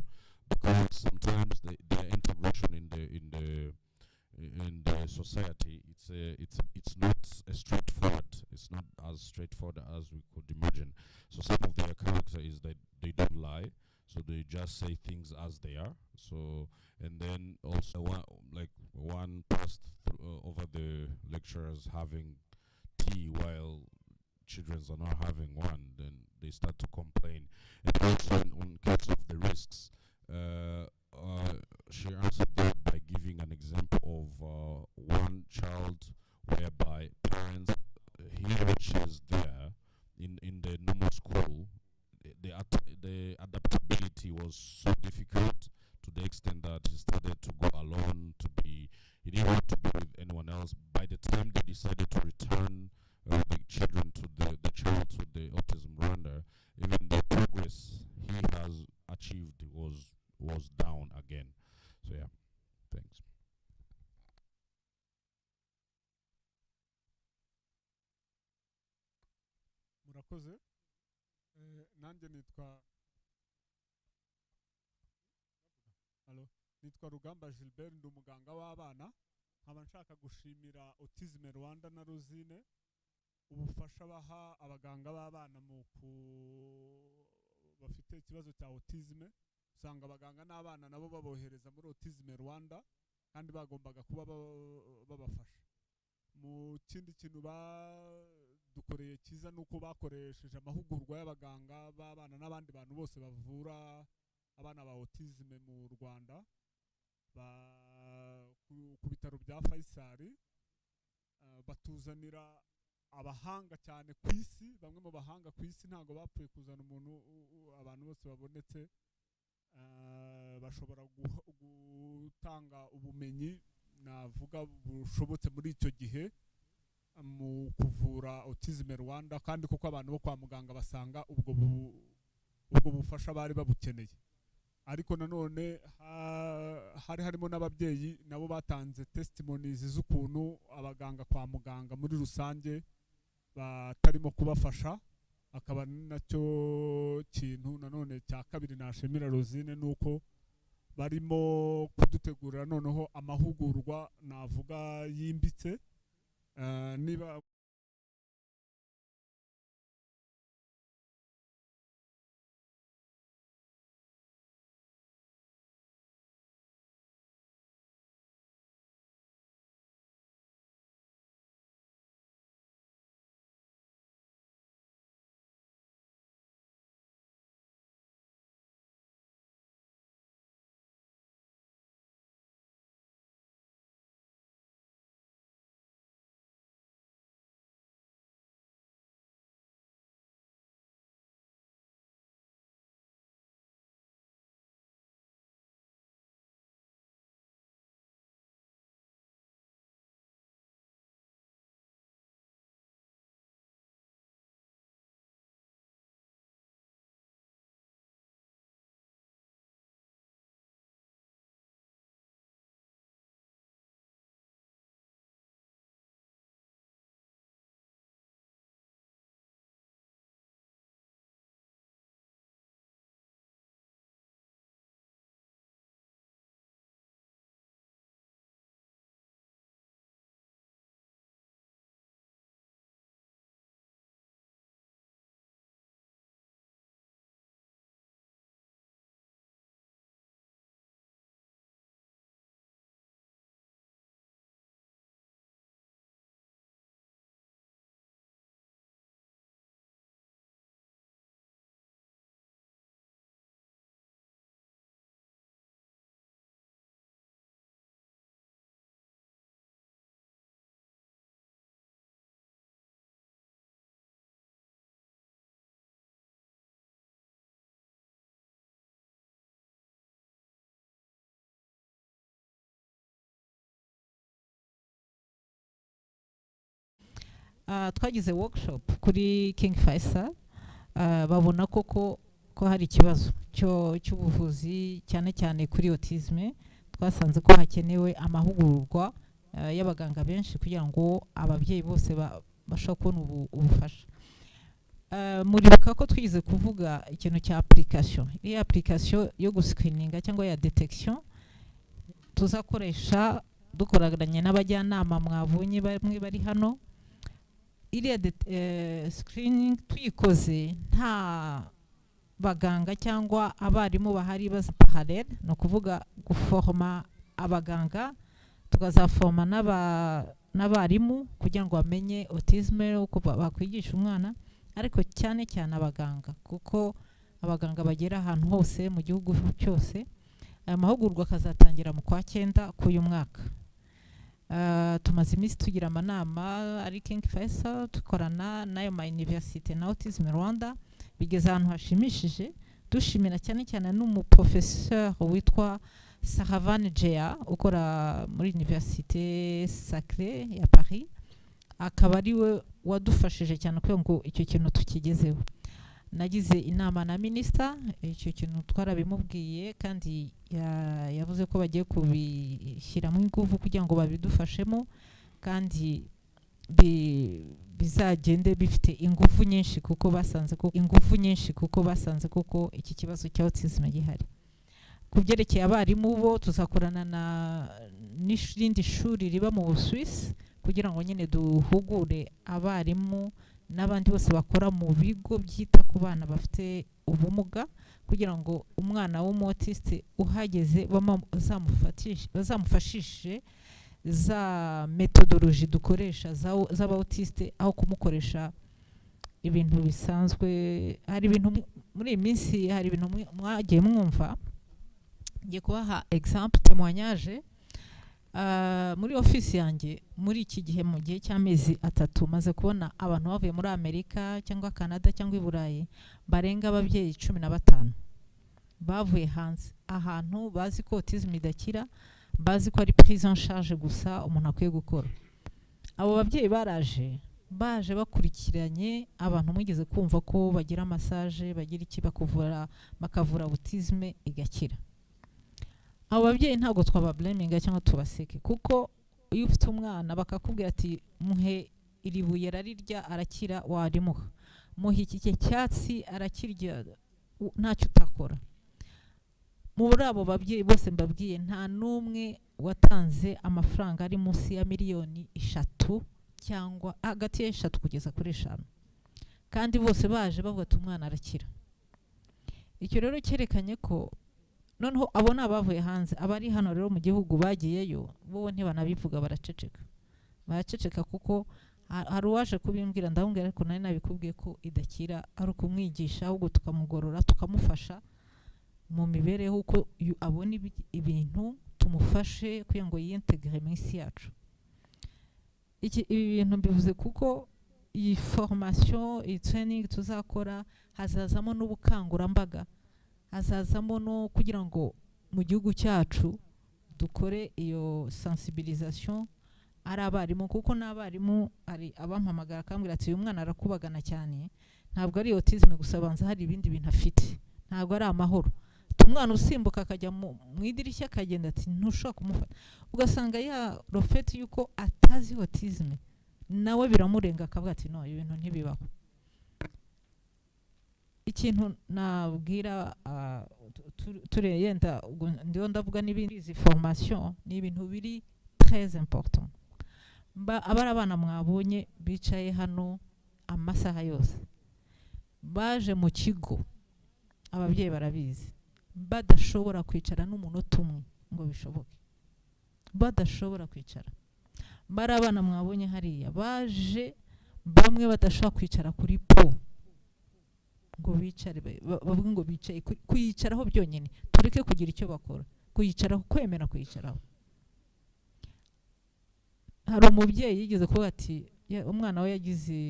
because sometimes their integration in the society, it's not straightforward. It's not as straightforward as we could imagine. So some of their character is that they don't lie, so they just say things as they are. So, and then also one passed over the lecturers having tea while children are not having one, then they start to complain. And also in case of the risks, she answered that by giving an example of one child whereby parents, he reaches there in the normal school, the adaptability was so difficult to the extent that he started to go alone, he didn't want to be with anyone else. By the time they decided to return the child to the Autism Rwanda, even the progress he has achieved was down again. So yeah, thanks. Murakoze. Nanjye nitwa Rugamba Gilbert, ndi umuganga w'abana, nkaba nshaka gushimira Autism Rwanda na Rosine ubufasha baha abaganga b'abana mu bafite ikibazo cya autism. Usanga abaganga n'abana nabo babohereza muri Autism Rwanda kandi bagombaga kuba babafasha. Mu kindi kintu dukoreye cyiza nuko bakoresheje amahugurwa y'abaganga b'abana n'abandi bantu bose bavura abana ba autism mu Rwanda ku bitaro bya Faisal, batuzanira abahanga cyane ku isi, bamwe mu bahanga ku isi ntabwo bapfuye kuzana umuntu abantu bose babonetse bashobora gutanga ubumenyi navuga bushobotse muri icyo gihe mu kuvura Autism Rwanda, kandi kuko abantu bo kwa muganga basanga ubwo bufasha bari babukeneye. Ariko nanone hari harimo n'ababyeyi nabo batanze testimonies z'ukuntu abaganga kwa muganga muri rusange batarimo kubafasha, akaba nacyo kintu nanone cya kabiri nashimira Rosine, nuko barimo kudutegurira noneho amahugurwa navuga yimbitse niba twagize workshop kuri King Faisal, babona koko ko hari ikibazo cy'ubuvuzi cyane cyane kuri autisme. Twasanze ko hakenewe amahugurwa y'abaganga benshi kugira ngo ababyeyi bose bashobora kubona ubufasha. Muribuka ko twize kuvuga ikintu cya application. Iyi application yo guscreeninga cyangwa ya detection tuzakoresha dukoranye n'abajyanama mwabonye bamwe bari hano. Iriya screening tuyikoze nta baganga cyangwa abarimu bahari baza parallel, no kuvuga guforma abaganga tukazaforma n'abarimu kugira ngo bamenye autisme uko bakwigisha umwana, ariko cyane cyane abaganga kuko abaganga bagera ahantu hose mu gihugu cyose. Aya mahugurwa akazatangira mu kwa 9 k'uyu mwaka. Tumaze iminsi tugira amanama ari King Faisal, tukorana n'ayo ma university na Autism Rwanda, bigeze ahantu hashimishije. Dushimira cyane cyane n'umuprofesseur witwa Saravan Jea ukora muri Université Sacré ya Paris, akaba ari we wadufashije cyane kugira ngo icyo kintu tukigezeho. Nagize inama na minister, icyo kintu twarabimubwiye kandi yavuze ko bagiye kubishyiramo ingufu kugira ngo babidufashemo, kandi bizagende bifite ingufu nyinshi kuko basanze kuko iki kibazo cya autism gihari. Kubyerekeye abarimu bo tuzakorana n'irindi shuri riba mu Swiss kugira ngo nyine duhugure abarimu n'abandi bose bakora mu bigo byita ku bana bafite ubumuga, kugira ngo umwana w'umutiste uhageze bazamufashishe za methodology dukoresha z'abautiste aho kumukoresha ibintu bisanzwe. Hari ibintu muri iyi minsi, hari ibintu mwagiye mwumva, ngiye kubaha exemple témoignage muri ofisi yanjye muri iki gihe mu gihe cy'amezi 3 maze kubona abantu bavuye muri Amerika cyangwa Canada cyangwa i Burayi barenga ababyeyi 15 bavuye hanze ahantu bazi ko autism idakira, bazi ko ari prise en charge gusa umuntu akwiye gukora. Abo babyeyi baje bakurikiranye abantu mwigeze kumva ko bagira massage, bagira iki bakavura autism igakira. Abo babyeyi ntabwo twabablaminga cyangwa tubaseke, kuko iyo ufite umwana bakakubwira ati muhe iri buye rarirya arakira, warimuha muhe iki cyatsi arakirya, ntacyo utakora. Muri abo babyeyi bose mbabwiye nta numwe watanze amafaranga ari munsi ya miliyoni 3 cyangwa hagati ya 3 kugeza kuri 5, kandi bose baje bavuga ati umwana arakira. Icyo rero cyerekanye ko noneho abo nabavuye hanze, abari hano rero mu gihugu bagiyeyo bo ntibanabivuga, baraceceka kuko hari uwaje kubimbwira, ndabungera ariko nari nabikubwiye ko idakira, ari ukumwigisha ahubwo tukamugorora tukamufasha mu mibereho uko abona ibintu, tumufashe kugira ngo yintegre mu isi yacu. Ibi bintu mbivuze kuko iyi formation, iyi training tuzakora hazazamo n'ubukangurambaga, hazazamo no kugira ngo mu gihugu cyacu dukore iyo sensibilisation ari abarimu, kuko n'abarimu ari abampamagara akambwira ati uyu mwana arakubagana cyane, ntabwo ari autism gusa, banza hari ibindi bintu afite, ntabwo ari amahoro. Umwana usimbuka akajya mu idirishya akagenda ati ntushobora kumufata, ugasanga ya rofeti yuko atazi autism nawe biramurenga akavuga ati no, ibintu ntibibaho. Ikintu nabwira tureyenda ndiyo ndavuga n'ibindi, izi formation ni ibintu biri très important. Abana mwabonye bicaye hano amasaha yose, baje mu kigo, ababyeyi barabizi, badashobora kwicara n'umunota umwe ngo bishoboke, badashobora kwicara. Bari abana mwabonye hariya baje bamwe badashobora kwicara kuri po ngo bicare, bavuga ngo bicaye kuyicaraho byonyine, tureke kugira icyo bakora, kuyicaraho, kwemera kuyicaraho. Hari umubyeyi yigeze kuvuga ati umwana we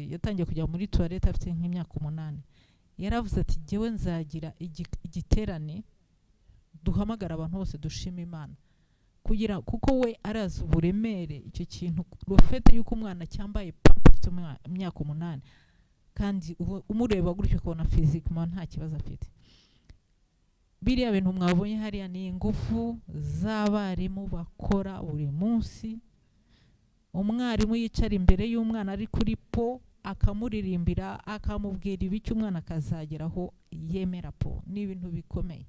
yatangiye kujya muri toilette afite nk'imyaka 8, yaravuze ati jyewe nzagira igiterane duhamagara abantu bose dushima Imana, kuko we arazi uburemere icyo kintu, rufete yuko umwana cyambaye afite imyaka 8 kandi umureba gutyo ukabona physiquement nta kibazo afite. Biriya bintu mwabonye hariya ni ingufu z'abarimu bakora buri munsi. Umwarimu yicara imbere y'umwana ari kuri po akamuririmbira, akamubwira ibiki umwana akazageraho yemera po. Ni ibintu bikomeye.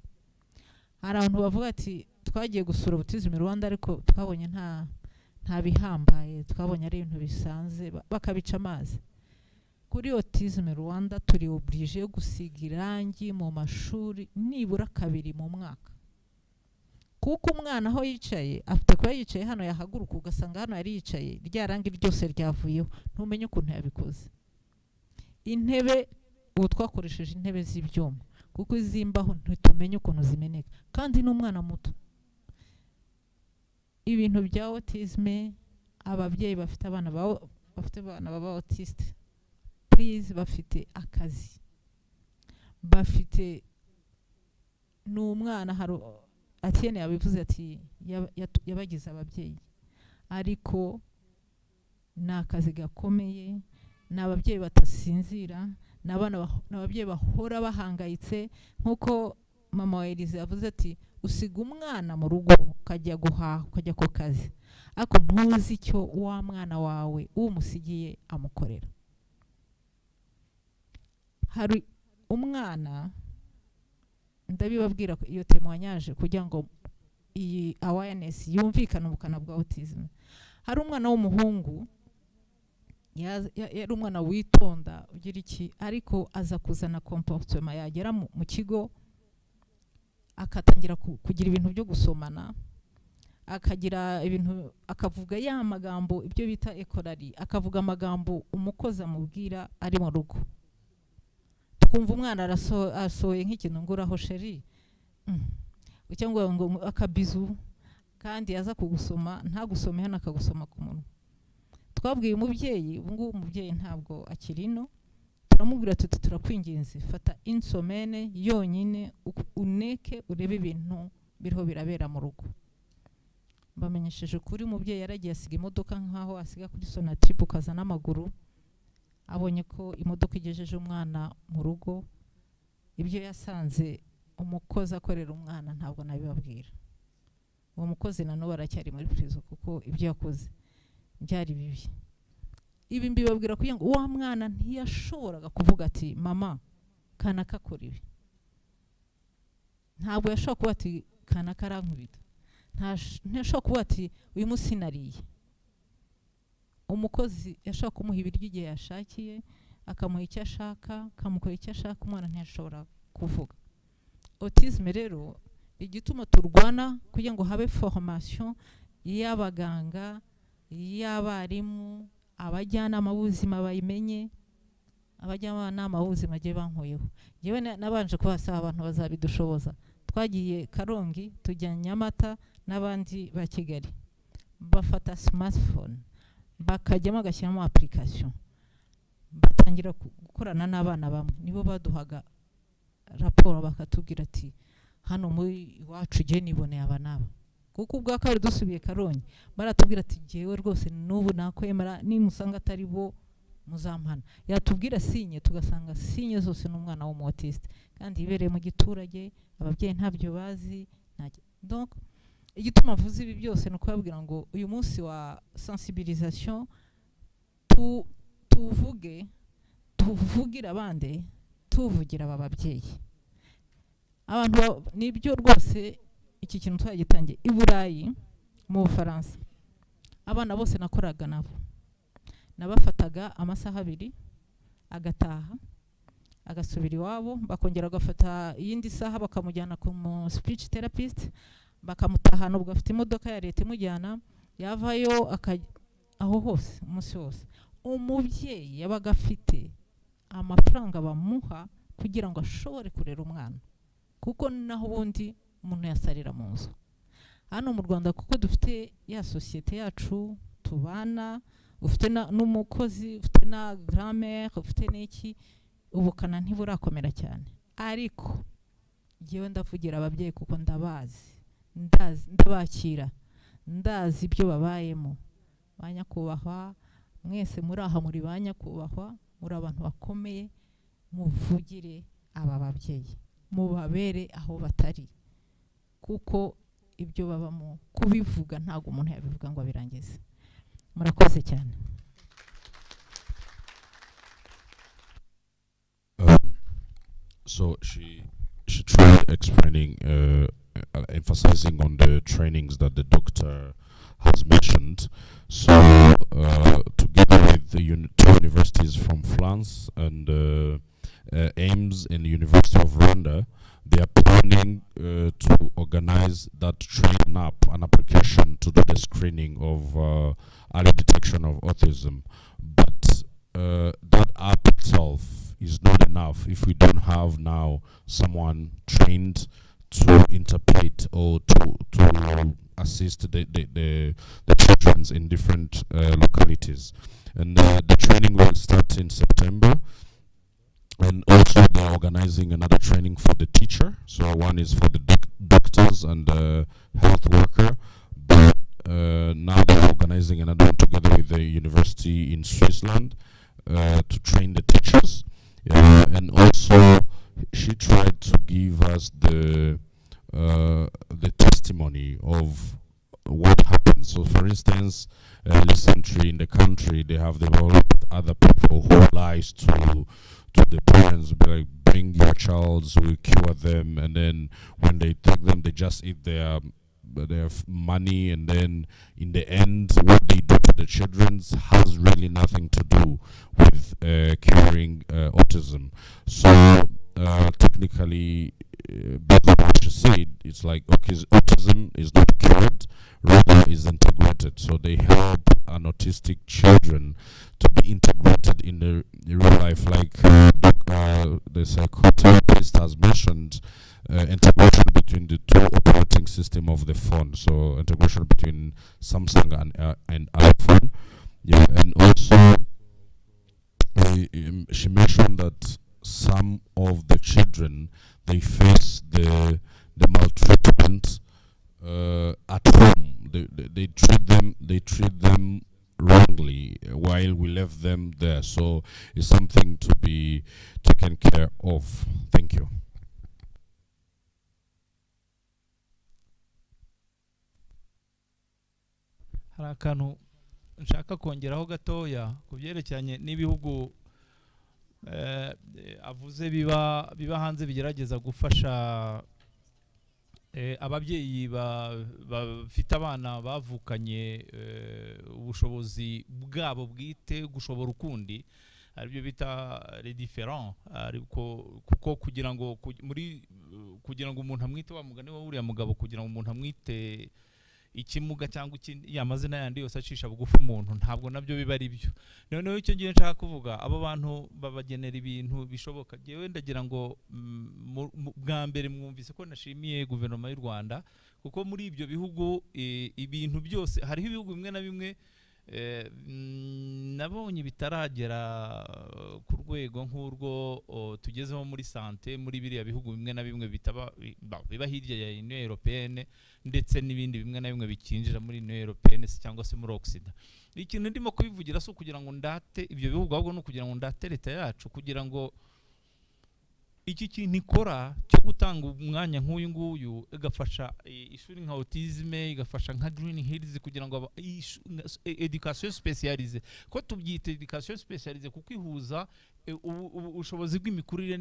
Hari abantu bavuga ati twagiye gusura Autism Rwanda ariko twabonye nta bihambaye, twabonye ari ibintu bisanze bakabica amazi. Kuri Autism Rwanda turi oblige gusiga irangi mu mashuri nibura 2 mu mwaka, kuko umwana aho yicaye afite kuba yicaye hano yahaguruka ugasanga hano yari yicaye rya rangi ryose ryavuyeho, ntumenye ukuntu yabikoze. Intebe ubu twakoresheje intebe z'ibyuma, kuko izimbaho ntitumenye ukuntu zimeneka, kandi n'umwana muto. Ibintu bya autism, ababyeyi bafite abana baba autiste, please bafite akazi, bafite n'umwana. Atiene yabivuze ati yabagize ababyeyi, ariko nakazi gakomeye, n'ababyeyi batasinzira, n'ababyeyi bahora bahangayitse, nkuko mama wa Elize yavuze ati usiga umwana mu rugo ukajya guhaha ukajya ku kazi, ariko ntuzi icyo wa mwana wawe umusigiye amukorera. Hari umwana, ndabibabwira iyo témoignage kugira ngo iyi awareness yumvikana ubukana bwa autism. Hari umwana w'umuhungu yari umwana witonda ugira iki, ariko aza kuzana comportement, yagera mu kigo akatangira kugira ibintu byo gusomana, akagira ibintu, akavuga ya magambo ibyo bita ekorari, akavuga amagambo umukozi amubwira ari mu rugo. Kumva umwana asohoye nk'ikintu nguraho sheri, cyangwa ngo akabizu kandi yaza kugusoma ntagusome hano akagusoma ku munwa. Twabwiye umubyeyi, ubu ngubu umubyeyi ntabwo akiri ino, turamubwira tuti turakwinginze fata insomene yonyine uneke urebe ibintu biriho birabera mu rugo. Bamenyesheje kuri umubyeyi yaragiye asiga imodoka nkaho asiga kuri Sonatube ukaza n'amaguru, abonye ko imodoka igejeje umwana mu rugo, ibyo yasanze umukozi akorera umwana ntabwo nabibabwira. Uwo mukozi na n'ubu aracyari muri prison kuko ibyo yakoze byari bibi. Ibi mbibabwira kugira ngo wa mwana ntiyashoboraga kuvuga ati mama kanaka akora ibi. Ntabwo yashobora kuba ati kanaka arankubita. Ntashobora kuba ati uyu munsi nariye. Umukozi yashobora kumuha ibiryo igihe yashakiye, akamuha icyo ashaka, akamukora icyo ashaka, umwana ntiyashobora kuvuga. Autisme rero igituma turwana kugira ngo habe formation y'abaganga, y'abarimu, abajyanama b'ubuzima bayimenye, abajyanama b'ubuzima giye bankuyeho. Yewe nabanje kubasaba abantu bazabidushoboza. Twagiye Karongi, tujya Nyamata n'abandi ba Kigali. Bafata smartphone, bakajyamo agashyiramo application. Batangira gukorana n'abana bamwe. Nibo baduhaga raporo bakatubwira ati hano muri iwacu je niboneye aba nabo. Kuko ubwa kabiri dusubiye Karongi baratubwira ati jewe rwose n'ubu nakwemera nimusanga atari bo muzampana. Yatubwira sinye tugasanga sinye zose n'umwana wo autiste kandi ibereye mu giturage, ababyeyi ntabyo bazi. Donc igituma mvuze ibi byose no kubabwira ngo uyu munsi wa sensibilisation tuvugira abandi, tuvugira aba babyeyi. Abantu nibyo rwose iki kintu twagitangiye i Burayi mu Bufaransa. Abana bose nakoraga nabo nabafataga amasaha 2 agataha agasubira iwabo, bakongera gafata iyindi saha bakamujyana ku speech therapist, bakamutahana ubwo afite imodoka ya leta imujyana, yavayo aho hose umunsi wose. Umubyeyi yabaga afite amafaranga bamuha kugira ngo ashobore kurera umwana, kuko naho ubundi umuntu yasarira mu nzu. Hano mu Rwanda kuko dufite ya societe yacu tubana, ufite n'umukozi, ufite na grand-mère, ufite n'iki, ubukana ntiburakomera cyane. Ariko jewe ndavugira ababyeyi kuko ndabazi, ndabakira, ndazi ibyo babayemo. Banyakubahwa mwese muri aha muri banyakubahwa, muri abantu bakomeye, muvugire aba babyeyi, mubabere aho batari, kuko ibyo babamo kubivuga ntago umuntu yabivuga ngo abirangize. Murakoze cyane. So she tried explaining, emphasizing on the trainings that the doctor has mentioned. So together with the two universities from France and AIMS and the University of Rwanda, they are planning to organize that training app, an application to do the screening of early detection of autism. But that app itself is not enough if we don't have now someone trained to interpret or to assist the children in different localities. And the training will start in September. And also they're organizing another training for the teacher. So one is for the doctors and the health worker. But now they're organizing another one together with the university in Switzerland to train the teachers. And also she tried to give us the testimony of what happened. So for instance, recently in the country they have developed other people who lies to the parents, like bring your child, we cure them, and then when they take them they just eat their money, and then in the end what they do to the children has really nothing to do with curing autism. So technically, based on what she said, it's like, okay, autism is not cured, rather is integrated. So they help an autistic children to be integrated in the real life, like the psychotherapist has mentioned. Integration between the two operating system of the phone, so integration between Samsung and iPhone. Yeah, and also she mentioned that some of the children, they face the maltreatment at home. They treat them wrongly while we left them there. So it's something to be taken care of. Thank you. hari akantu nshaka kongeraho gatoya ku byerekeranye n'ibihugu avuze biba hanze bigerageza gufasha ababyeyi bafite abana bavukanye ubushobozi bwabo bwite gushobora ukundi aribyo bita les différents, kuko kugira ngo umuntu amwite wa mugani wa uriya mugabo, kugira ngo umuntu amwite ikimuga cyangwa amazina yandi yose acisha bugufi umuntu, ntabwo nabyo biba ari byo. Noneho icyo ngiye nshaka kuvuga, abo bantu babagenera ibintu bishoboka. Jewe ndagira ngo bwa mbere mwumvise ko nashimiye guverinoma y'u Rwanda, kuko muri ibyo bihugu ibintu byose, hariho ibihugu bimwe na bimwe nabonye bitaragera ku rwego nk'urwo tugezeho muri sante, muri biriya bihugu bimwe na bimwe biba hirya ya Union Européenne, ndetse n'ibindi bimwe na bimwe bikinjira muri Union Européenne cyangwa se muri Occident. Ikintu ndimo kubivugira so kugira ngo ndate ibyo bihugu, ahubwo no kugira ngo ndate leta yacu, kugira ngo iki kintu ikora cyo gutanga umwanya nk'uyu nguyu, igafasha ishuri nka Autism, igafasha nka Green Hills, kugira ngo education spécialisée, ko tubyita education spécialisée kuko ihuza ubushobozi bw'imikurire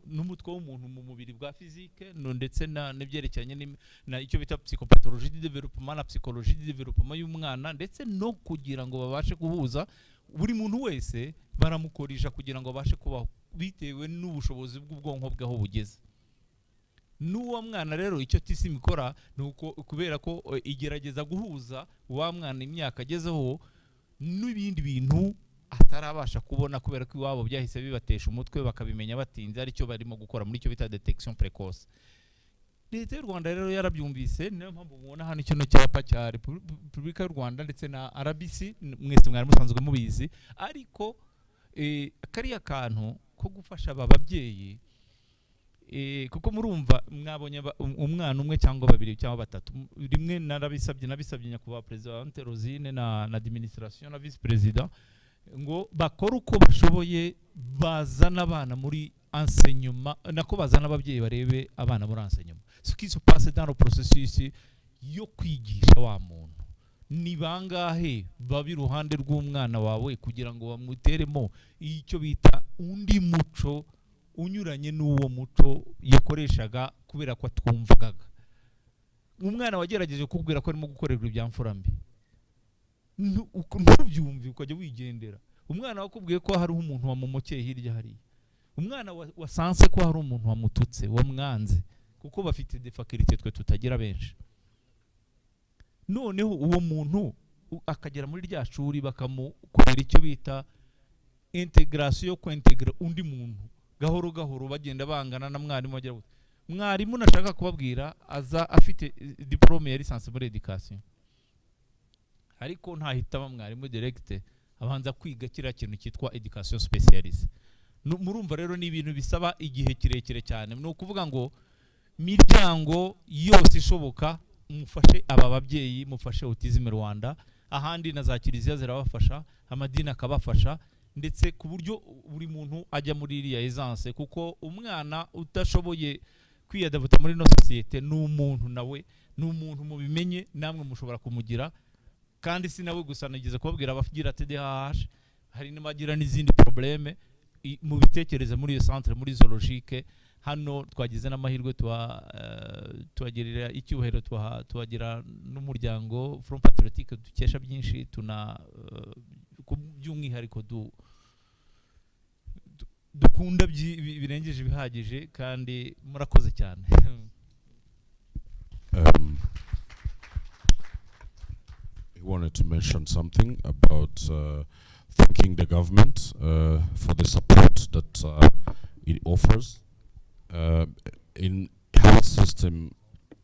n'umutwe w'umuntu mu mubiri bwa physique, ndetse n'ibyerekeranye na icyo bita psychopathologie du développement na psychologie du développement y'umwana, ndetse no kugira ngo babashe guhuza buri muntu wese, baramukoresha kugira ngo babashe kubaho bitewe n'ubushobozi bw'ubwonko bwaho bugeze. N'uwo mwana rero icyo tisi mikora nuko kubera ko igerageza guhuza wa mwana imyaka agezeho n'ibindi bintu atarabasha kubona, kubera ko iwabo byahise bibatesha umutwe, bakabimenya batinze, aricyo barimo gukora muri cyo bita detection précoce. Leta y'u Rwanda rero yarabyumvise, niyo mpamvu mubona hano kino cyapa cya Repubulika y'u Rwanda ndetse na RBC, mwese mwari musanzwe mubizi, ariko kariya kantu ko gufasha aba babyeyi, kuko murumva mwabonye umwana umwe cyangwa babiri cyangwa batatu, rimwe nabisabye nyakubahwa Perezida Parental Rosine na administration na vice president ngo bakora uko bashoboye, bazana abana muri enseignement, nako bazana ababyeyi barebe abana muri enseignement, ce qui se passe dans le processus yo kwigisha wa muntu. Ni bangahe babi ruhande rw'umwana wawe kugira ngo bamuteremo icyo bita undi muco unyuranye n'uwo muco yakoreshaga kubera ko twumvaga. Umwana wagerageje kukubwira ko arimo gukorerwa ibyamfurambi, ntubyumve ukajya wigendera. Umwana wakubwiye ko hari umuntu wamumokeye hirya hariya, umwana wasanze ko hari umuntu wamututse, wamwanze, kuko bafite defakirite twe tutagira benshi. Noneho uwo muntu akagera muri rya shuri bakamukorera icyo bita integration, ko integra undi muntu gahoro gahoro, bagenda bangana na mwarimu. Bagira mwarimu nashaka kubabwira aza afite diplome ya licence muri education, ariko ntahitamo mwarimu direct, abanza kwiga kiriya kintu cyitwa education spécialisée. Murumva rero ni ibintu bisaba igihe kirekire cyane. Ni ukuvuga ngo miryango yose ishoboka mufashe aba babyeyi, mufashe Autism Rwanda, ahandi na za kiliziya zirabafasha, amadini akabafasha, ndetse ku buryo buri muntu ajya muri iriya essence, kuko umwana utashoboye kwiyadabuta muri no societe n'umuntu, nawe n'umuntu mubimenye, namwe mushobora kumugira. Kandi si nawe gusa, nageze kubabwira abagira TDAH, hari n'abagira n'izindi probleme, mu bitekereza muri iyo centre muri zoologique. Hano twagize n'amahirwe tuagirira icyubahiro, tuagira n'umuryango Front Patriotique dukesha byinshi, tuna by'umwihariko dukunda birengeje bihagije, kandi murakoze cyane. he wanted to mention something about thanking the government for the support that it offers. In health system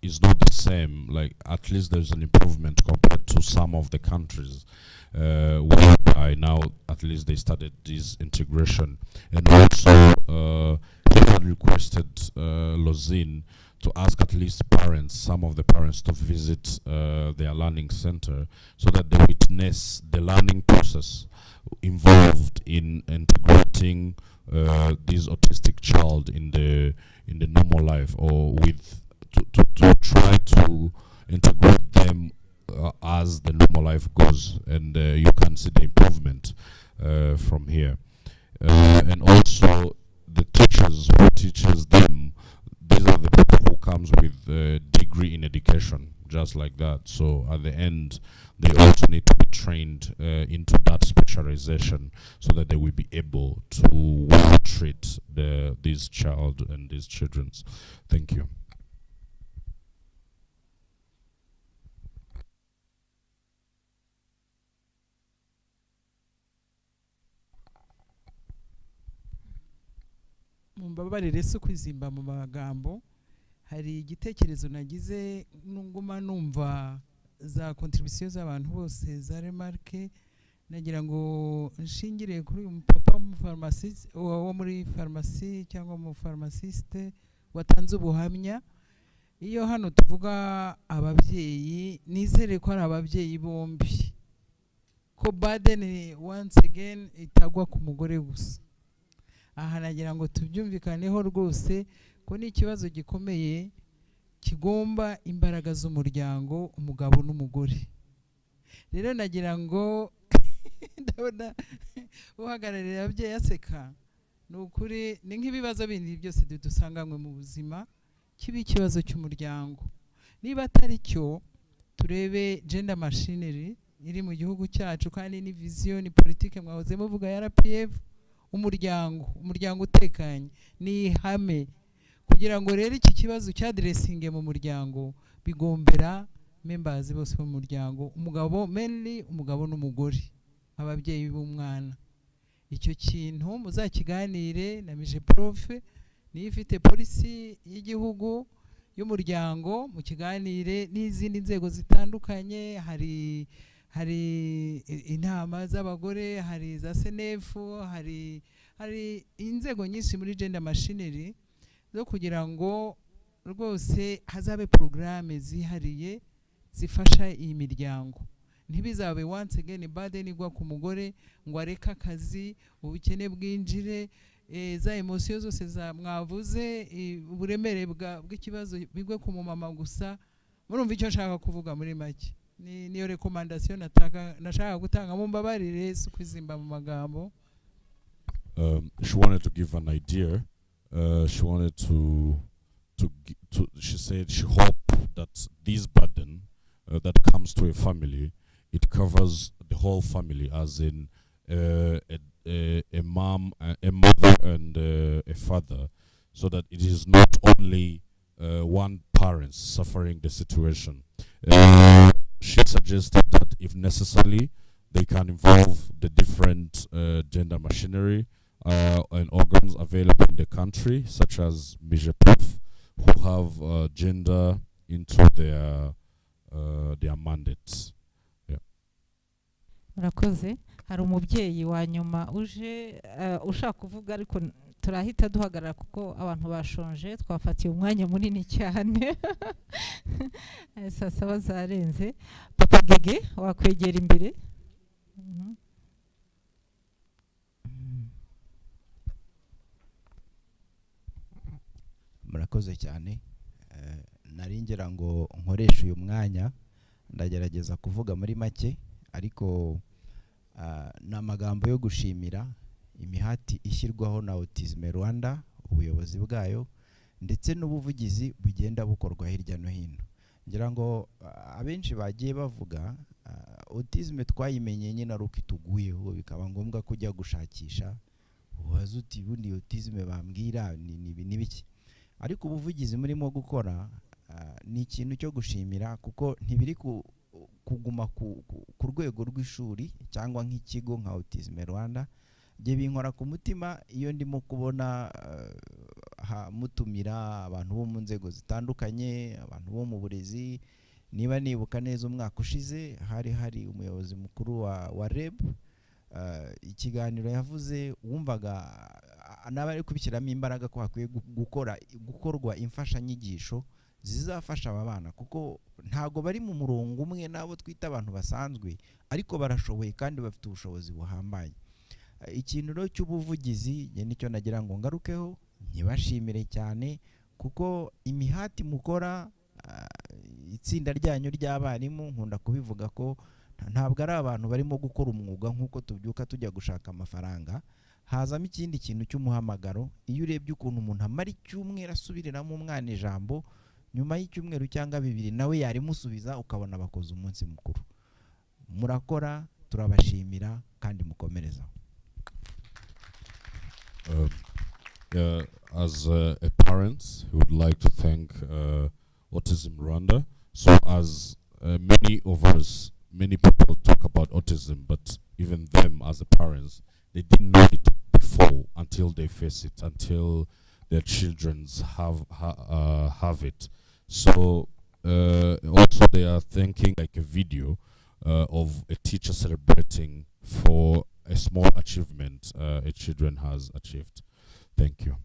is not the same. Like, at least there's an improvement compared to some of the countries whereby now at least they started this integration. And also he had requested Lozin to ask at least parents, some of the parents, to visit their learning center so that they witness the learning process involved in integrating this autistic child in the normal life, or with to try to integrate them as the normal life goes, and you can see the improvement from here. And also the teachers who teaches them, these are the people who comes with a degree in education, just like that. So at the end, they also need to be trained into that specialization so that they will be able to well treat this child and these children. Thank you. mumbabarire si kwizimba mu magambo, hari igitekerezo nagize nguma numva za contribution z'abantu bose za remarque, nagira ngo nshingire kuri uyu papa mu pharmacist wo muri pharmacie cyangwa mu pharmacist watanze ubuhamya. Iyo hano tuvuga ababyeyi, nizere ko ari ababyeyi bombi, ko burden once again itagwa ku mugore gusa. Aha nagira ngo tubyumvikaneho rwose ko ni ikibazo gikomeye kigomba imbaraga z'umuryango, umugabo n'umugore. Rero nagira ngo ndabona uhagararira ababyeyi aseka, ni ukuri ni nk'ibibazo bindi byose dusanganywe mu buzima, kiba ikibazo cy'umuryango. Niba atari cyo, turebe gender machinery iri mu gihugu cyacu, kandi ni vision, ni politique mwahoze muvuga ya RPF. Umuryango utekanye ni ihame, kugira ngo rero iki kibazo cya dressing mu muryango bigombera members bose mu muryango, umugabo mainly, umugabo n'umugore, ababyeyi b'umwana. Icyo kintu muzakiganire na mije prof, ni ifite policy y'igihugu y'umuryango, mu kiganire n'izindi nzego zitandukanye. Hari intama z'abagore, hari za senefu, hari inzego nyinshi muri gender machinery zo kugira ngo rwose hazabe programme zihariye zifasha iyi miryango. Ntibizabe once again burden igwa ku mugore ngo areka akazi, ubukene bwinjire, za emotion zose za mwavuze, uburemere bw'ikibazo bigwe ku mumama gusa. Murumva icyo nshaka kuvuga muri make. Niyo recommendation nashaka gutanga, mumbabarire si kwizimba mu magambo. She wanted to give an idea. She wanted she said she hoped that this burden that comes to a family, it covers the whole family, as in a mom, a mother and a father, so that it is not only one parent suffering the situation. She suggested that if necessary, they can involve the different gender machinery and organs available in the country, such as MIJEPOF, who have gender into their mandates. Yeah. Murakoze. Hari umubyeyi wa nyuma uje ushaka kuvuga, ariko turahita duhagarara kuko abantu bashonje, twafatiye umwanya munini cyane. Sasa bazarenze. Papa Gege wakwegera imbere. Murakoze cyane. Naringira ngo nkoresha uyu mwanya, ndagerageza kuvuga muri make, ariko n'amagambo yo gushimira imihati ishyirwaho na Autism Rwanda, ubuyobozi bwayo, ndetse n'ubuvugizi bugenda bukorwa hirya no hino. Ngira ngo abenshi bagiye bavuga autism twayimenye nyine ari uko ituguyeho, bikaba ngombwa kujya gushakisha ubaza uti bundi autism bambwira ni biki. Ariko ubuvugizi murimo gukora ni ikintu cyo gushimira, kuko ntibiri kuguma ku rwego rw'ishuri cyangwa nk'ikigo nka Autism Rwanda bye binkora ku mutima iyo ndimo kubona mutumira abantu bo mu nzego zitandukanye, abantu bo mu burezi. Niba nibuka neza umwaka ushize hari umuyobozi mukuru wa REB, ikiganiro yavuze wumvaga n'abari kubishyiramo imbaraga ko hakwiye gukorwa imfashanyigisho zizafasha aba bana, kuko ntago bari mu murongo umwe nabo twita abantu basanzwe, ariko barashoboye kandi bafite ubushobozi buhambaye. Ikintu rero cy'ubuvugizi nicyo nagira ngo ngarukeho, ntibashimire cyane kuko imihati mukora, itsinda ryanyu ry'abarimu, nkunda kubivuga ko ntabwo ari abantu barimo gukora umwuga nk'uko tubyuka tujya gushaka amafaranga. Hazamo ikindi kintu cy'umuhamagaro. Iyo urebye ukuntu umuntu amara icyumweru asubiriramo umwana ijambo, nyuma y'icyumweru cyangwa bibiri nawe yarimusubiza, ukabona bakoze umunsi mukuru. Murakora, turabashimira kandi mukomereza. As a parent, we would like to thank Autism Rwanda. So as many of us, many people talk about autism, but even them as the parents, they didn't know it before until they face it, until their children have it. So also they are thinking like a video of a teacher celebrating for a small achievement a children has achieved. Thank you.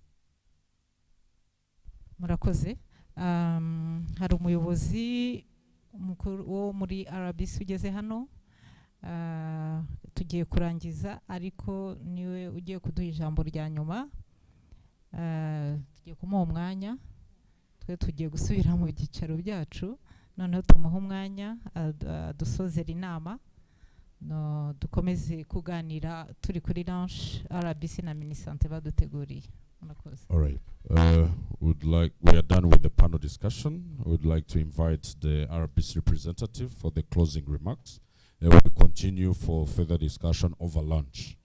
Murakoze. Hari umuyobozi mukuru wo muri RBC ugeze hano, tugiye kurangiza ariko niwe ugiye kuduha ijambo rya nyuma. Tugiye kumuha umwanya, twe tugiye gusubira mu byicaro byacu, noneho tumuha umwanya dusozera inama, no dukomeze kuganira turi kuri lunch RBC na Minisante baduteguriye. All right. We are done with the panel discussion. We would like to invite the RBC representative for the closing remarks. They will continue for further discussion over lunch.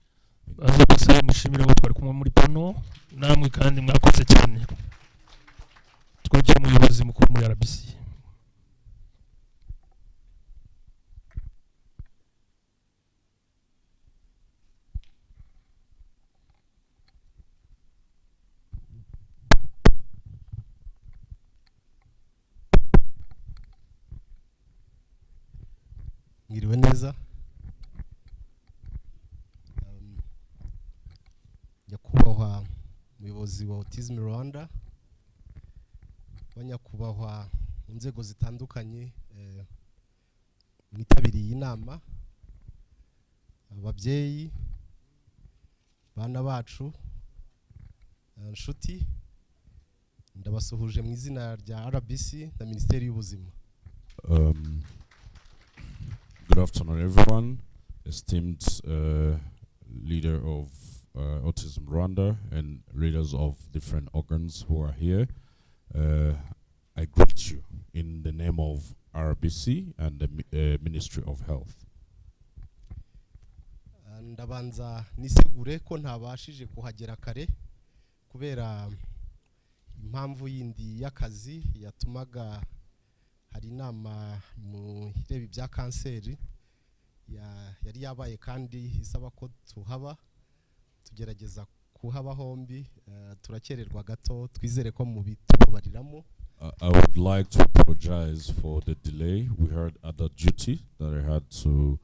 Mushimira abo twari kumwe muri pano, namwe kandi mwakoze cyane. Twogera umuyobozi mukuru muri RBC. Ngiriwe neza. Nyakubahwa umuyobozi wa Autism Rwanda, banyakubahwa mu nzego zitandukanye mwitabiriye inama, ababyeyi, bana bacu, nshuti, ndabasuhuje mu izina rya RBC na Minisiteri y'Ubuzima. Good afternoon, everyone. Esteemed leader of Autism Rwanda and leaders of different organs who are here. I greet you in the name of RBC and the Ministry of Health. Ndabanza nisegure ko ntabashije kuhagera kare kubera impamvu yindi y'akazi yatumaga hari inama mu hireba bya kanseri yari yabaye kandi isaba ko tuhaba, tugerageza kuhaba hombi, turakererwa gato, twizere ko mu bitubariramo. I would like to apologize for the delay. We had other duty that I had to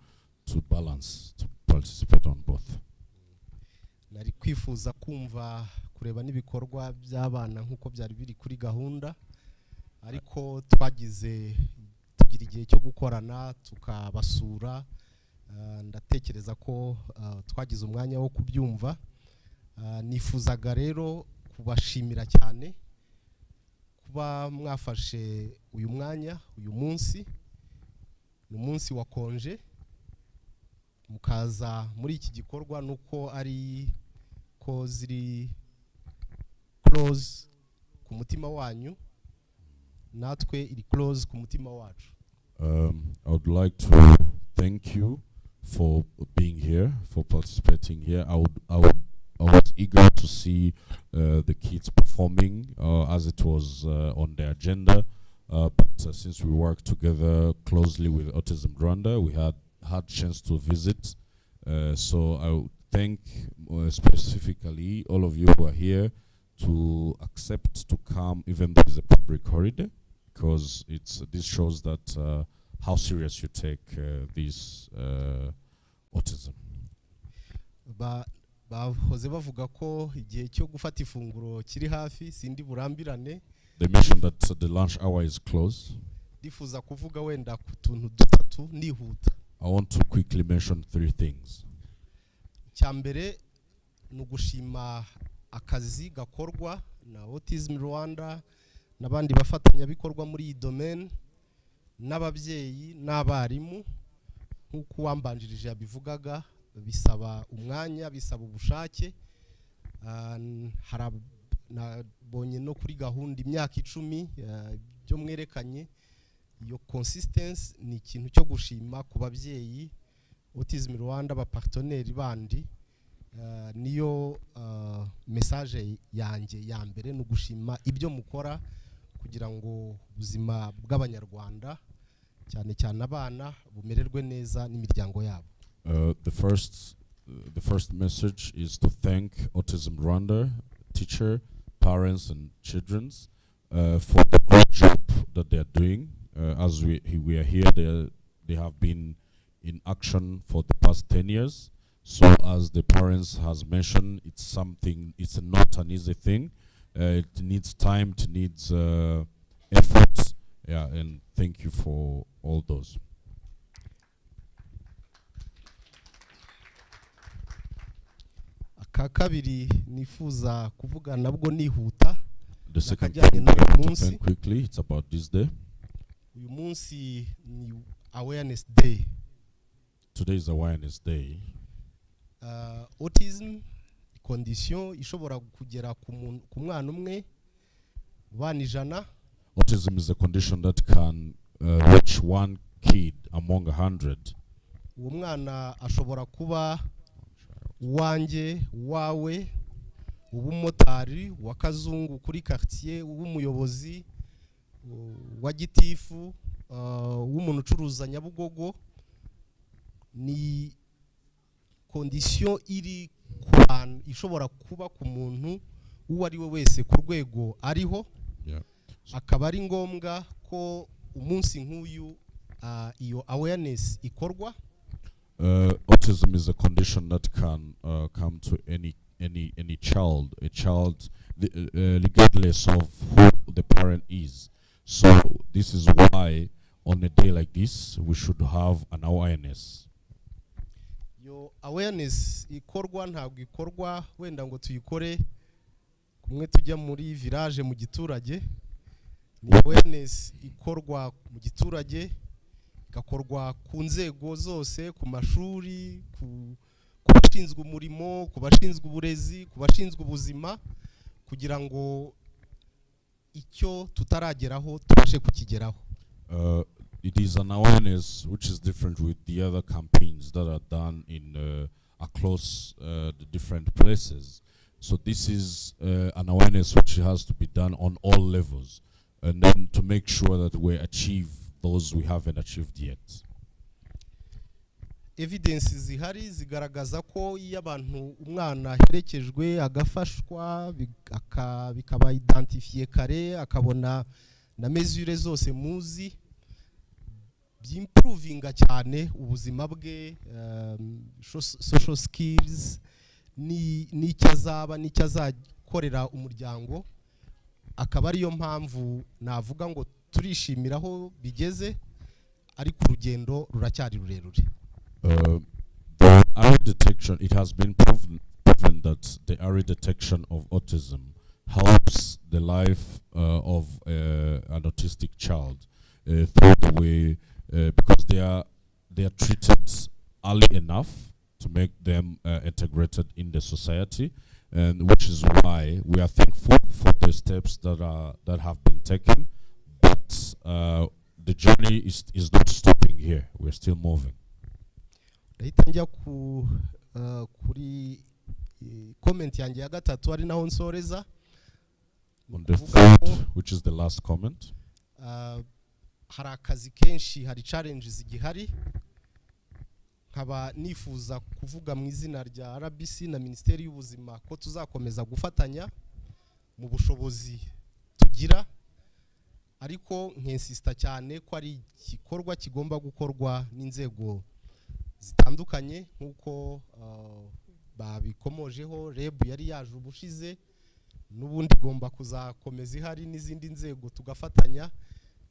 balance, to participate on both. Nari kwifuza kumva kureba n'ibikorwa by'abana nkuko byari biri kuri gahunda, ariko tugira igihe cyo gukorana tukabasura. Ndatekereza ko twagize umwanya wo kubyumva. Nifuzaga rero kubashimira cyane kuba mwafashe uyu mwanya, uyu munsi ni umunsi wa konje, mukaza muri iki gikorwa nuko ari ko ziri close ku mutima wanyu, natwe iri close ku mutima wacu. I would like to thank you for being here, for participating here. I was eager to see the kids performing as it was on the agenda. but since we work together closely with Autism Rwanda, we had chance to visit. So I would thank specifically all of you who are here to accept to come, even though it's a public holiday, because this shows that how serious you take this autism. bahoze bavuga ko igihe cyo gufata ifunguro kiri hafi sindi burambirane. They mentioned that the lunch hour is close. Ndifuza kuvuga wenda ku tuntu dutatu nihuta. I want to quickly mention 3 things. Cyambere nugushima akazi gakorwa na Autism Rwanda nabandi bafatanya bikorwa muri iyi domaine n'ababyeyi n'abarimu nkuko wambanjirije yabivugaga bisaba umwanya bisaba ubushake. Nabonye no kuri gahunda imyaka 10 byo mwerekanye iyo consistency ni ikintu cyo gushima ku babyeyi Autism Rwanda ba partenaire bandi. Niyo message yanjye ya mbere no gushima ibyo mukora kugira ngo ubuzima bw'abanyarwanda cyane cyane abana bumererwe neza n'imiryango yabo. The first message is to thank Autism Rwanda, teacher, parents and children for the great job that they are doing. As we are here, they have been in action for the past 10 years. So as the parents has mentioned, it's not an easy thing. It needs time, it needs effort. Yeah, and thank you for all those. Kakabiri nifuza kuvuga nabwo nihuta. The second thing I want to thank quickly, it's about this day. Uyu munsi ni awareness day. Today is awareness day. Autism condition ishobora kugera ku mwana umwe bana 100. Autism is a condition that can reach one kid among 100. Uwo mwana ashobora kuba wanjye wawe ubumotari wakazungu kuri quartier ubumuyobozi wa gitifu w'umuntu ucuruza Nyabugogo. Ni condition iri ishobora kuba ku muntu uwo ari we wese ku rwego ariho. Akaba ari ngombwa ko umunsi nk'uyu iyo awareness ikorwa. Autism is a condition that can come to any child, regardless of who the parent is. So this is why on a day like this we should have an awareness. Yo awareness ikorwa ntabwo ikorwa wenda ngo tuyikore kumwe tujya muri village mu giturage. Ni awareness ikorwa mu giturage gakorwa ku nzego zose, ku mashuri, ku bashinzwe umurimo, ku bashinzwe uburezi, ku bashinzwe ubuzima kugira ngo icyo tutarageraho tubashe kukigeraho. It is an awareness which is different with the other campaigns that are done in across the different places. So this is an awareness which has to be done on all levels, and then to make sure that we achieve those we haven't achieved yet. Evidence zihari zigaragaza ko iyo abantu umwana herekejwe agafashwa bikaba identifier kare akabona na mesure zose muzi byimprovinga cyane ubuzima bwe, social skills ni cyazaba ni cyazakorera umuryango. Akaba ariyo mpamvu navuga ngo turishimiraho bigeze ariko urugendo ruracyari rurerure. The early detection, it has been proven that the early detection of autism helps the life of an autistic child through the way because they are treated early enough to make them integrated in the society, and which is why we are thankful for the steps that have been taken. But the journey is not stopping here. We're still moving. Ndahita kuri comment yanjye ya gatatu ari naho nsoreza. On the third, which is the last comment. hari akazi kenshi, hari challenges igihari. Nkaba nifuza kuvuga mu izina rya RBC na Minisiteri y'Ubuzima ko tuzakomeza gufatanya mu bushobozi tugira, ariko nk'insista cyane ko ari igikorwa kigomba gukorwa n'inzego zitandukanye nk'uko babikomojeho. REB yari yaje ubushize, n'ubundi igomba kuzakomeza ihari n'izindi nzego tugafatanya.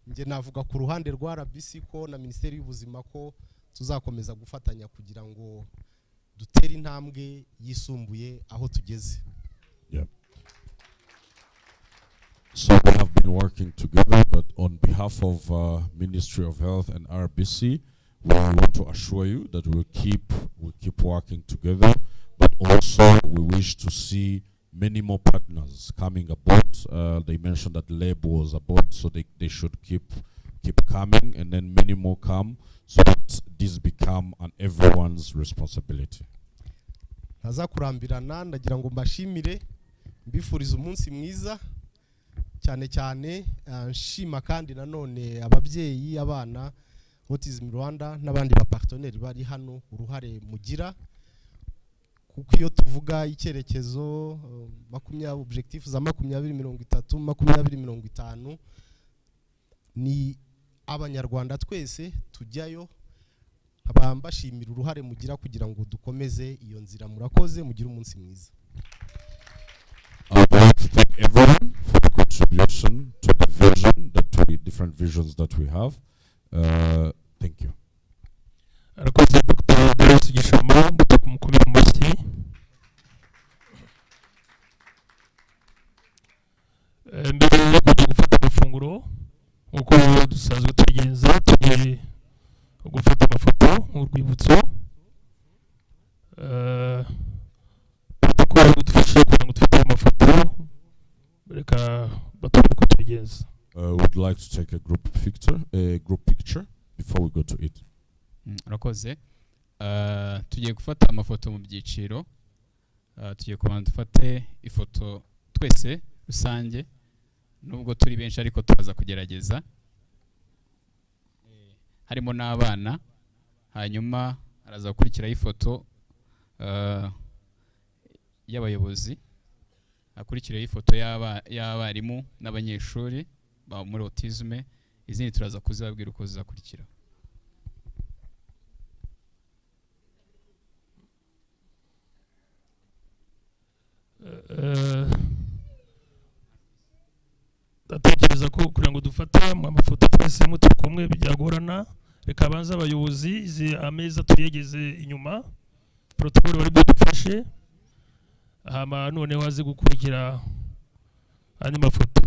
Nge navuga ku ruhande rwa RBC ko na Minisiteri y'Ubuzima ko tuzakomeza gufatanya kugira ngo dutere intambwe yisumbuye aho tugeze. Yeah. So we have been working together, but on behalf of Ministry of Health and RBC, we want to assure you that we'll keep working together, but also we wish to see many more partners coming aboard. They mentioned that LAB was aboard, so they should keep coming, and then many more come, so that this become an everyone's responsibility. Naza kurambirana, ndagira ngo mbashimire, mbifuriza umunsi mwiza cyane cyane, nshima kandi nanone ababyeyi, abana, Autism Rwanda n'abandi ba partenaires bari hano uruhare mugira, kuko iyo tuvuga icyerekezo objectif za 2030 2050 ni abanyarwanda twese tujyayo. Mbashimira uruhare mugira kugira ngo dukomeze iyo nzira. Murakoze, mugira umunsi mwiza. I would like to thank everyone for the contribution to the vision, different visions that we have. Thank you. Arakoze Dr. Delos Gishoma, mukomere mu mashyi. Mbere yo kujya gufata amafunguro uko dusanzwe tubigenza, tugiye gufata amafoto nk'urwibutso. Protocol idufasha kugira ngo dufate amafoto, reka batubwire uko tubigenza. Would like to take a group picture before we go to it. Arakoze. Tugiye gufata amafoto mu byiciro. Tugiye kubanza dufate ifoto twese rusange, nubwo turi benshi ariko turaza kugerageza. Harimo n'abana, hanyuma araza gukurikiraho ifoto y'abayobozi, hakurikiraho ifoto y'abarimu n'abanyeshuri ba muri autism, izindi turaza kuzababwira uko zizakurikira. Ndatekereza ko kugira ngo dufate amafoto twese turi kumwe byagorana, reka banza abayobozi izi ameza tuyegeze inyuma, protocol bari budufashe, hama noneho haze gukurikira andi mafoto.